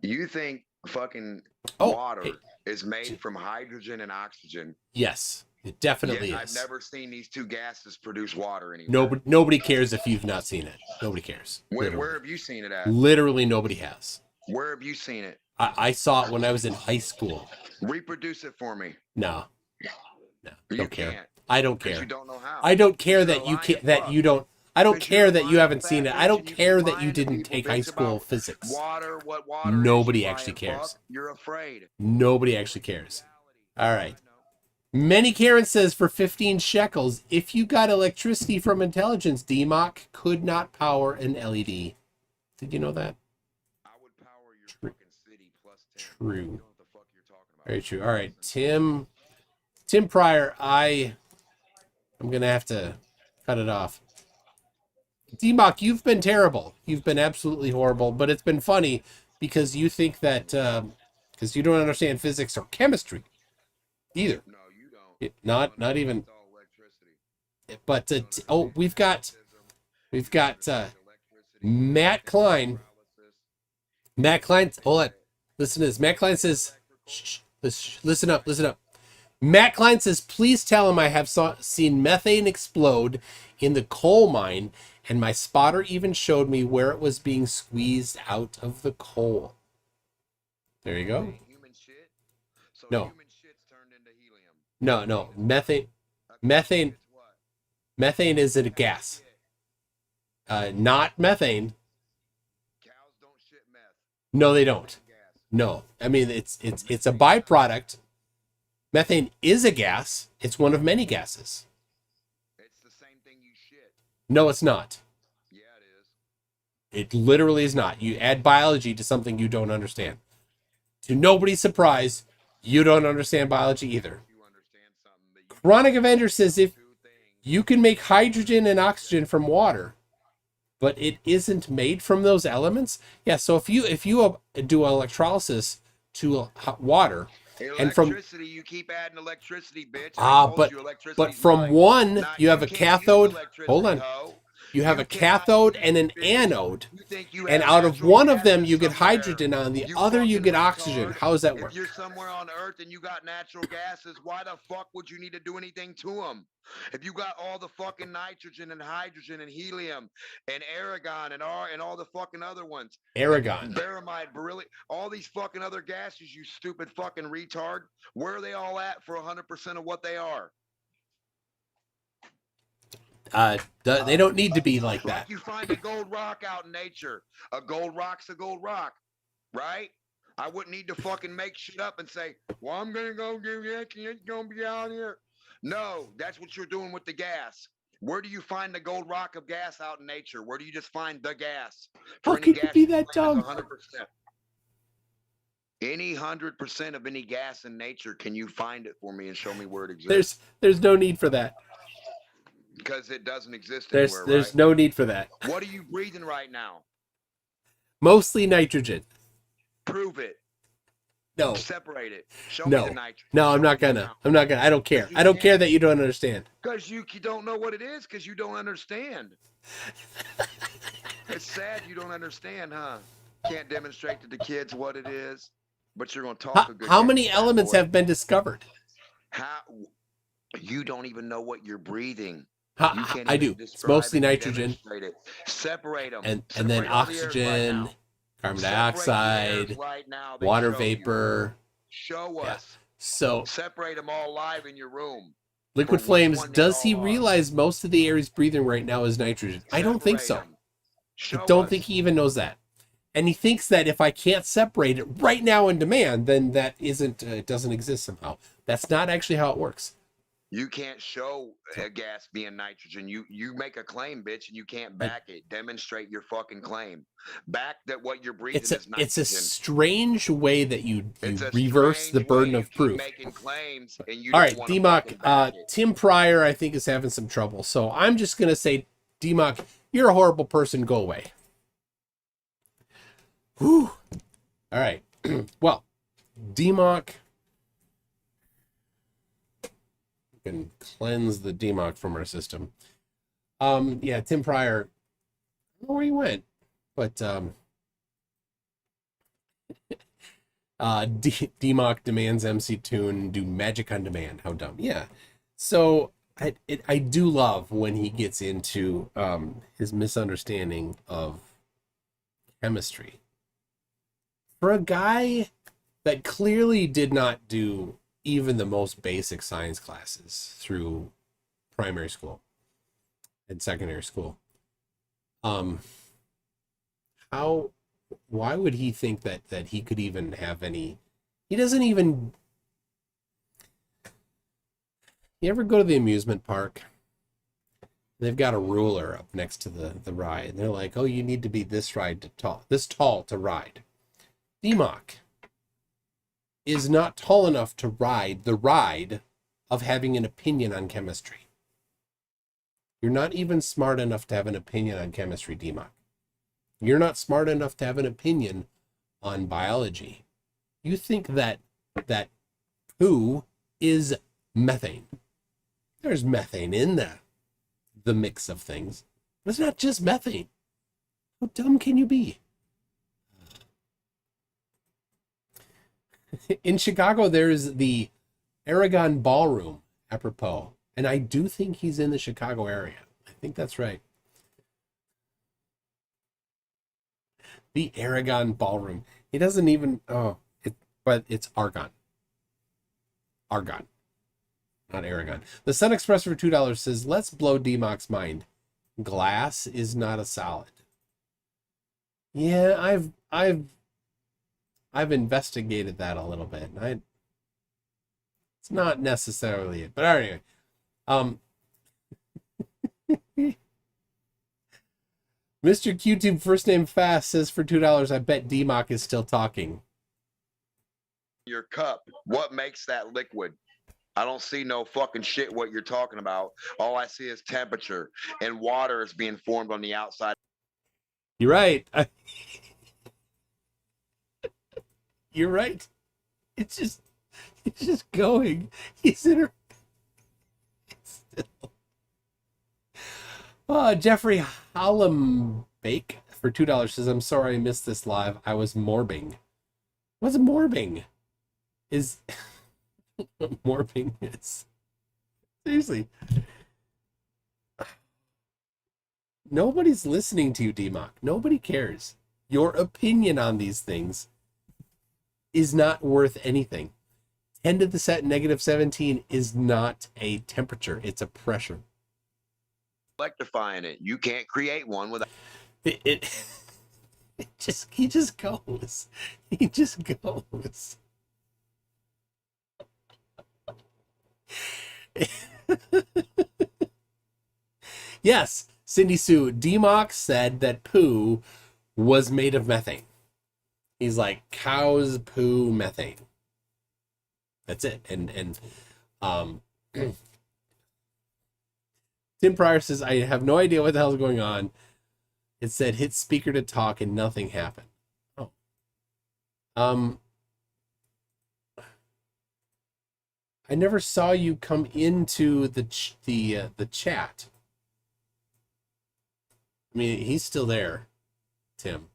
you think fucking water is made from hydrogen and oxygen? Yes, it definitely is. I've never seen these two gases produce water anymore. Nobody cares if you've not seen it. Nobody cares. Where have you seen it at? Literally nobody has. Where have you seen it? I saw it when I was in high school. Reproduce it for me. No. Don't care. Can't. I don't care. You don't know how. I don't care that you can't, that you don't. I don't care that you haven't seen it. I don't care that you didn't take high school physics. Water, what water? Nobody actually cares. You're afraid. Nobody actually cares. All right. Many Karen says for 15 shekels, if you got electricity from intelligence, Demmoch could not power an LED. Did you know that? I would power your fucking city plus 10. True. You know what the fuck you're talking about. Very true. All right, Tim Pryor, I'm gonna have to Cut it off. Demmoch, you've been terrible. You've been absolutely horrible, but it's been funny because you think that, because you don't understand physics or chemistry either. No, you don't. Not even, It's all electricity. but, we've got, Matt Klein. Matt Klein, hold on. Listen to this. Matt Klein says, shh, listen up. Matt Klein says, please tell him I have seen methane explode in the coal mine, and my spotter even showed me where it was being squeezed out of the coal. There you go. Human shit? So No. human shit's turned into helium. No. Methane It's what? Methane is a gas. Not methane. Cows don't shit meth. No, they don't. Gas. No. I mean, it's a byproduct. Methane is a gas. It's one of many gases. It's the same thing you shit. No, it's not. Yeah, it is. It literally is not. You add biology to something you don't understand. To nobody's surprise, you don't understand biology either. You understand something, but you Chronic Avenger says if two things. you can make hydrogen and oxygen from water, but it isn't made from those elements. Yeah, so if you do electrolysis to water, and from Electricity, you keep adding electricity, bitch. I told you, but electricity's from mine. one Now, you have a can't use cathode. electricity, Hold on, ho. you have a cannot cathode use and an it, bitch. anode, You think you and have out of natural one of them gases you get somewhere. hydrogen, on the You other you fucking get oxygen. retard. How does that If work? you're somewhere on Earth and you got natural gases, why the fuck would you need to do anything to them? If you got all the fucking nitrogen and hydrogen and helium and argon and all the fucking other ones, Aragon. baramide, beryllium, all these fucking other gases, you stupid fucking retard, where are they all at for 100% of what they are? They don't need to be like that. Like you find a gold rock out in nature. A gold rock's a gold rock, right? I wouldn't need to fucking make shit up and say, well, I'm going to go do this and it's going to be out here. No, that's what you're doing with the gas. Where do you find the gold rock of gas out in nature? Where do you just find the gas? How could you be that dumb? 100%. Any 100% of any gas in nature, can you find it for me and show me where it exists? There's no need for that. Because it doesn't exist There's anywhere, there's right? no need for that. What are you breathing right now? Mostly nitrogen. Prove it. No. Separate it. Show No. me the nitrogen. No, I'm not gonna. I don't care. I don't care that you don't understand. Because you don't know what it is because you don't understand. It's sad you don't understand, huh? Can't demonstrate to the kids what it is, but you're going to talk a good How game, many fat elements boy. have been discovered? How you don't even know what you're breathing. How, You can't I even do. It's describe mostly it, nitrogen demonstrate it. Separate them. and then oxygen, carbon dioxide, right now. They water show you. vapor. Show Yeah. us. So Separate them all live in your room. Liquid For which Flames, one they does he all are. realize most of the air he's breathing right now is nitrogen? I don't think so. Separate 'em. Show I don't us. think he even knows that. And he thinks that if I can't separate it right now in demand, then that isn't, it doesn't exist somehow. That's not actually how it works. You can't show a gas being nitrogen. You make a claim, bitch, and you can't back it. Demonstrate your fucking claim. Back that what you're breathing is nitrogen. It's a strange way that you It's a reverse the strange burden way of you keep proof. making claims, and you All don't right, wanna Demmoch, fucking back it. Tim Pryor, I think, is having some trouble. So I'm just going to say, Demmoch, you're a horrible person. Go away. Whew. All right. Well, Demmoch. We can cleanse the Demmoch from our system. Yeah, Tim Pryor. I don't know where he went, but Demmoch demands MC Tune do magic on demand. How dumb. Yeah. So I do love when he gets into his misunderstanding of chemistry. For a guy that clearly did not do even the most basic science classes through primary school and secondary school, why would he think that he could even have any? He doesn't even. You ever go to the amusement park? They've got a ruler up next to the ride, and they're like, "Oh, you need to be this tall to ride." Demmoch is not tall enough to ride the ride of having an opinion on chemistry. You're not even smart enough to have an opinion on chemistry, Demmoch. You're not smart enough to have an opinion on biology. You think that poo is methane. There's methane in the mix of things. But it's not just methane. How dumb can you be? In Chicago, there's the Aragon Ballroom, apropos. And I do think he's in the Chicago area. I think that's right. The Aragon Ballroom. He doesn't even, but it's Argon. Argon. Not Aragon. The Sun Express for $2 says, let's blow Demmoch's mind. Glass is not a solid. Yeah, I've investigated that a little bit. And it's not necessarily it. But anyway, Mr. QTube first name fast says for $2, I bet Demmoch is still talking. Your cup. What makes that liquid? I don't see no fucking shit what you're talking about. All I see is temperature, and water is being formed on the outside. You're right. You're right. It's just going. He's in her. Jeffrey Hollembake for $2 says, I'm sorry I missed this live. I was morbing. What's morbing? Is morbing is seriously. Nobody's listening to you, Demmoch. Nobody cares. Your opinion on these things is not worth anything. 10 to the set negative 17 is not a temperature. It's a pressure. Electrifying it. You can't create one without He just goes. He just goes. Yes, Cindy Sue. Demmoch said that poo was made of methane. He's like, cows poo methane. That's it. And Tim Pryor says, I have no idea what the hell's going on. It said hit speaker to talk and nothing happened. Oh. I never saw you come into the chat. I mean, he's still there, Tim.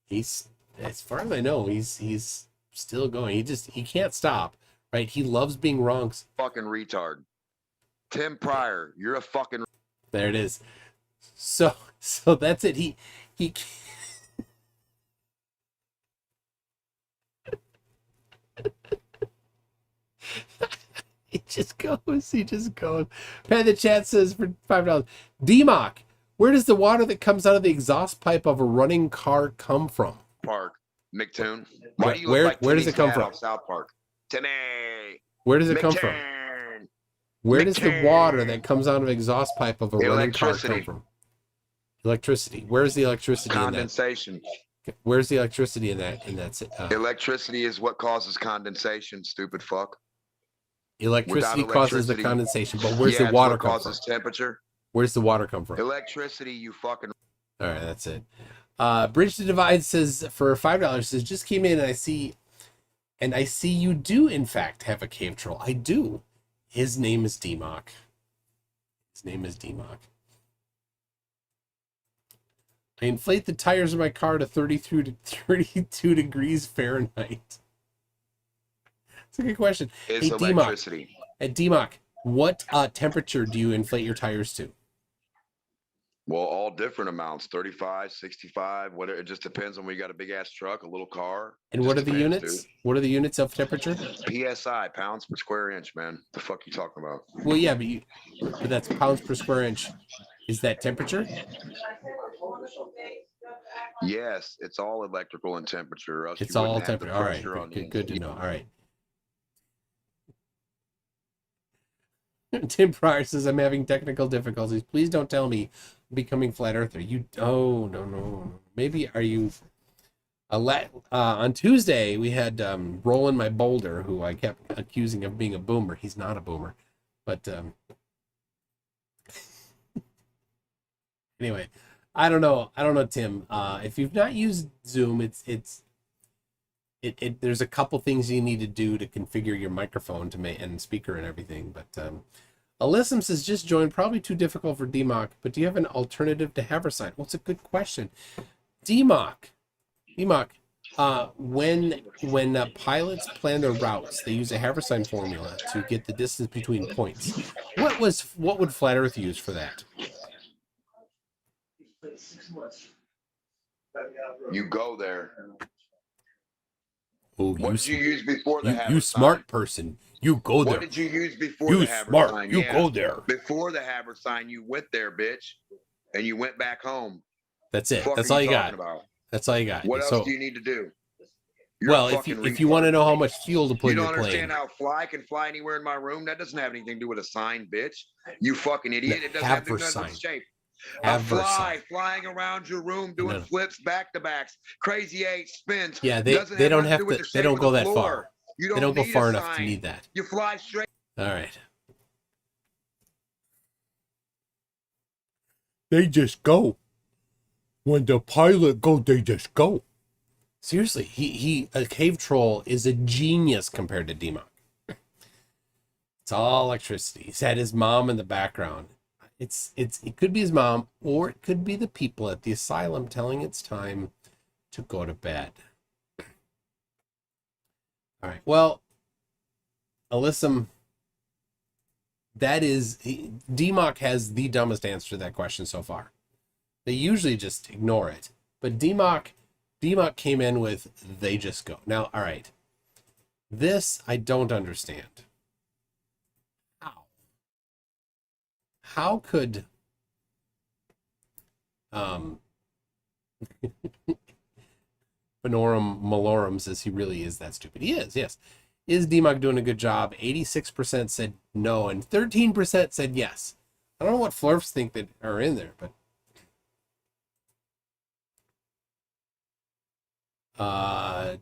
He's, as far as I know, he's still going. He can't stop, right? He loves being wrong. fucking retard. Tim Pryor, you're a fucking. There it is. So that's it. He He just goes. He just goes. Pat the chat says for $5. Demmoch, where does the water that comes out of the exhaust pipe of a running car come from? Park. Nicktoon. Why do you Where- look like where does Timmy's it come dad from? off South Park? Timmy. Where does it come from? McTurn. Where does the McTurn. water that comes out of exhaust pipe of a running car come Electricity. from? Electricity. Where's the electricity in that? Condensation. Where's the electricity in that? Electricity is what causes condensation, stupid fuck. Electricity Without causes the electricity- condensation, but where's Yeah, the it's water what come causes from? temperature. Where's the water come from? Electricity, you fucking. All right, that's it. Bridge to Divide says for $5 says just came in and I see you do in fact have a cave troll. I do. His name is Demmoch. His name is Demmoch. I inflate the tires of my car to 32 degrees Fahrenheit. That's a good question. It's Hey, Demmoch. electricity. At Demmoch, what temperature do you inflate your tires to? Well, all different amounts 35, 65, whatever. It just depends on when you got a big ass truck, a little car. And Just what are the depends, units? What are the units of temperature? dude. PSI, pounds per square inch, man. The fuck you talking about? Well, yeah, but that's pounds per square inch. Is that temperature? Yes, it's all electrical and temperature. Or else It's you all wouldn't have the temperature. All right, pressure on you. good to know. All right. Tim Pryor says, I'm having technical difficulties. Please don't tell me I'm becoming flat earther. No. Maybe are you on Tuesday we had Roland my Boulder, who I kept accusing of being a boomer. He's not a boomer. But anyway, I don't know, Tim. If you've not used Zoom, there's a couple things you need to do to configure your microphone and speaker and everything. But Alyssum says, just joined, probably too difficult for Demmoch, but do you have an alternative to Haversine? Well, it's a good question. Demmoch, when pilots plan their routes, they use a Haversine formula to get the distance between points. What would Flat Earth use for that? You go there. Oh, What did you use before the Haversine? You smart person. You go there. What did you use before the Haversine? Smart. You go there. Before the Haversine, you went there, bitch, and you went back home. That's it. That's all you got. That's all you got. What else do you need to do? Well, if you want to know how much fuel to put in your plane. You don't understand how Fly can fly anywhere in my room? That doesn't have anything to do with a sign, bitch. You fucking idiot. It doesn't have to do nothing with shape. A fly flying around your room doing flips, back to backs, crazy eight spins. Yeah, they don't have to. They don't go that far. They don't go far enough to need that. You fly straight. All right. They just go. When the pilot go, they just go. Seriously, a cave troll is a genius compared to Demmoch. It's all electricity. He's had his mom in the background. It could be his mom, or it could be the people at the asylum telling it's time to go to bed. All right. Well, Alyssum, Demmoch has the dumbest answer to that question so far. They usually just ignore it, but Demmoch came in with they just go. Now, all right. This I don't understand. How could Benorum Malorum says he really is that stupid. He is, yes. Is Demmoch doing a good job? 86% said no, and 13% said yes. I don't know what flerfs think that are in there, but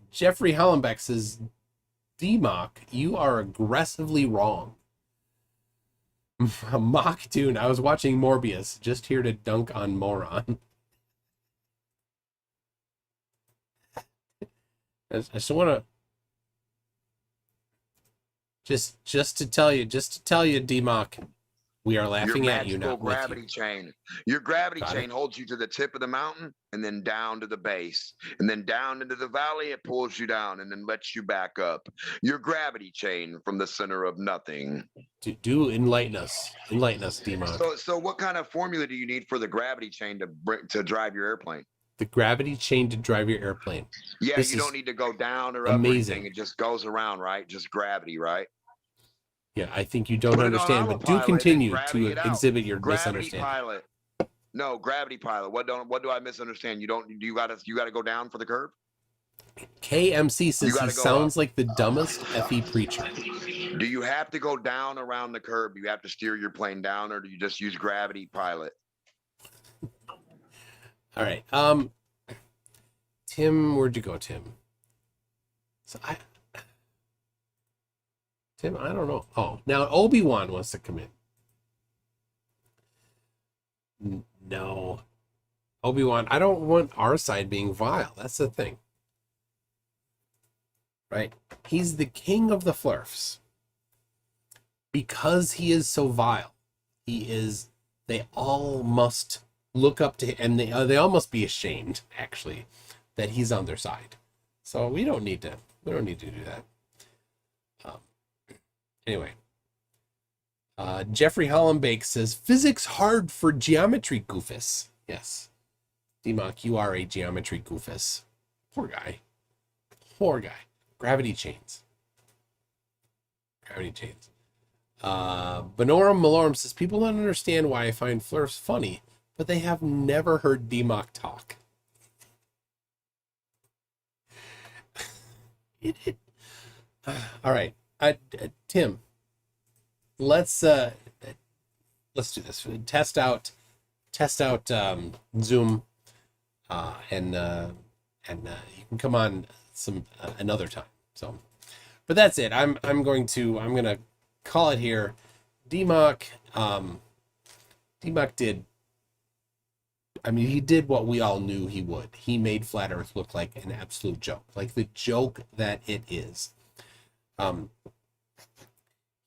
Jeffrey Hollenbeck says, Demmoch, you are aggressively wrong. Mock Tune, I was watching Morbius, just here to dunk on Moron. I just want to just to tell you, Demmoch, we are laughing at you, not with you. Gravity chain. Your gravity chain holds you to the tip of the mountain and then down to the base. And then down into the valley, it pulls you down and then lets you back up. Your gravity chain from the center of nothing. Do enlighten us. Enlighten us, Demmoch. So what kind of formula do you need for the gravity chain to drive your airplane? The gravity chain to drive your airplane. Yeah, you don't need to go down or up. Amazing. It just goes around, right? Just gravity, right? Yeah, I think you don't understand, but do continue to exhibit your misunderstanding. Pilot. No, gravity pilot. What do I misunderstand? You gotta go down for the curve? KMC says he sounds like the dumbest FE preacher. Do you have to go down around the curve? Do you have to steer your plane down, or do you just use gravity pilot? All right. Tim, where'd you go, Tim? Tim, I don't know. Oh, now Obi-Wan wants to come in. No. Obi-Wan, I don't want our side being vile. That's the thing. Right? He's the king of the flerfs. Because he is so vile, they all must look up to him, and they all must be ashamed, actually, that he's on their side. So we don't need to do that. Anyway, Jeffrey Hollenbeck says, physics hard for geometry goofus. Yes. Demmoch, you are a geometry goofus. Poor guy. Gravity chains. Benorum Malorum says, people don't understand why I find flerfs funny, but they have never heard Demmoch talk. All right. Tim, let's do this. Test out Zoom, and you can come on another time. So, but that's it. I'm gonna call it here. Demmoch did, I mean, he did what we all knew he would. He made Flat Earth look like an absolute joke, like the joke that it is.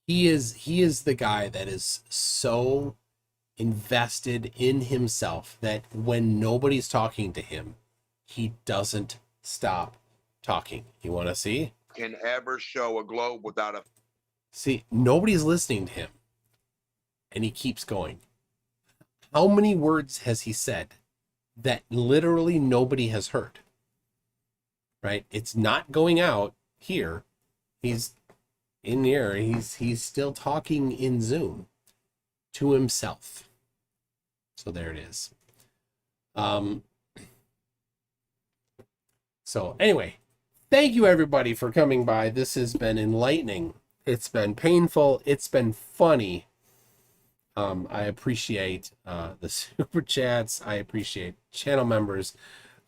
He is the guy that is so invested in himself that when nobody's talking to him, he doesn't stop talking. You want to see? Can ever show a globe without a See, nobody's listening to him, and he keeps going. How many words has he said that literally nobody has heard? Right? It's not going out here. He's in here. He's still talking in Zoom to himself. So there it is. So anyway, thank you everybody for coming by. This has been enlightening. It's been painful. It's been funny. I appreciate the super chats. I appreciate channel members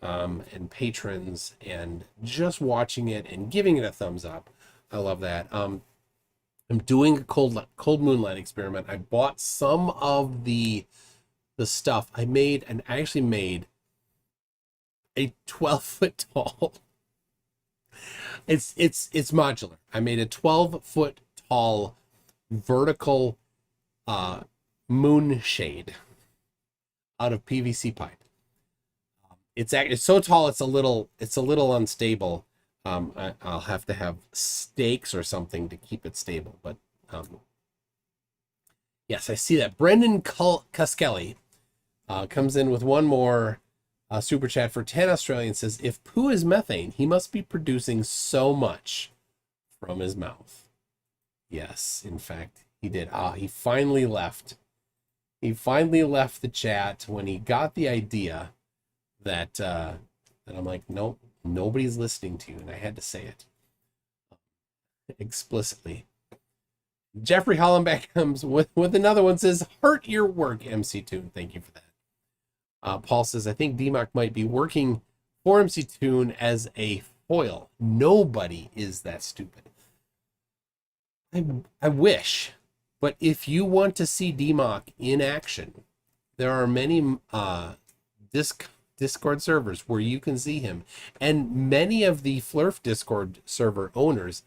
and patrons and just watching it and giving it a thumbs up. I love that. I'm doing a cold moonlight experiment. I bought some of the stuff. I actually made a 12-foot tall. It's modular. I made a 12-foot tall vertical moon shade out of PVC pipe. It's so tall it's a little unstable. I'll have to have stakes or something to keep it stable. But yes, I see that. Brendan Cuskelly comes in with one more super chat for 10 Australian. Says, if poo is methane, he must be producing so much from his mouth. Yes, in fact, he did. He finally left. He finally left the chat when he got the idea that I'm like, nope, nobody's listening to you, and I had to say it explicitly. Jeffrey Hollenbeck comes with another one. Says, heart your work, MC Toon. Thank you for that. Paul says, I think Demmoch might be working for MC Toon as a foil. Nobody is that stupid. I wish, but if you want to see Demmoch in action, there are many Discord servers where you can see him, and many of the Flerf Discord server owners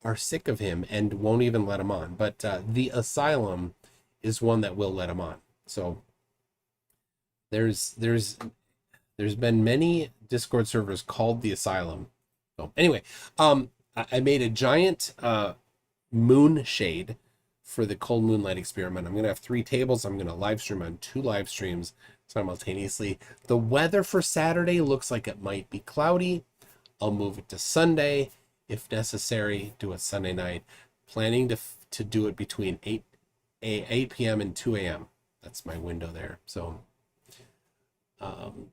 are sick of him and won't even let him on. But the Asylum is one that will let him on. So there's been many Discord servers called the Asylum. So anyway, I made a giant moon shade for the cold moonlight experiment. I'm gonna have 3 tables. I'm gonna live stream on 2 live streams simultaneously. The weather for Saturday looks like it might be cloudy. I'll move it to Sunday if necessary. Do it Sunday night. Planning to do it between 8 p.m. and 2 a.m. That's my window there. So I'm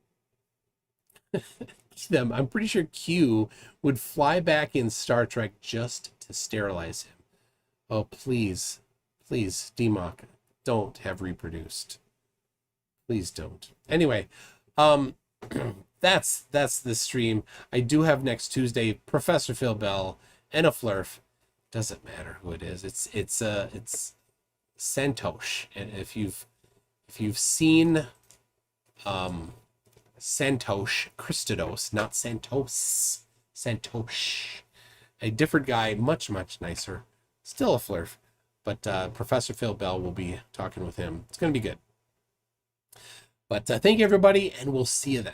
pretty sure Q would fly back in Star Trek just to sterilize him. Oh, please, Demmoch, don't have reproduced. Please don't. Anyway, that's the stream. I do have next Tuesday Professor Phil Bell and a Flerf. Doesn't matter who it is. It's Santosh. And if you've seen Santosh Christodos, not Santos, Santosh, a different guy, much nicer. Still a Flerf, but Professor Phil Bell will be talking with him. It's going to be good. But thank you, everybody, and we'll see you then.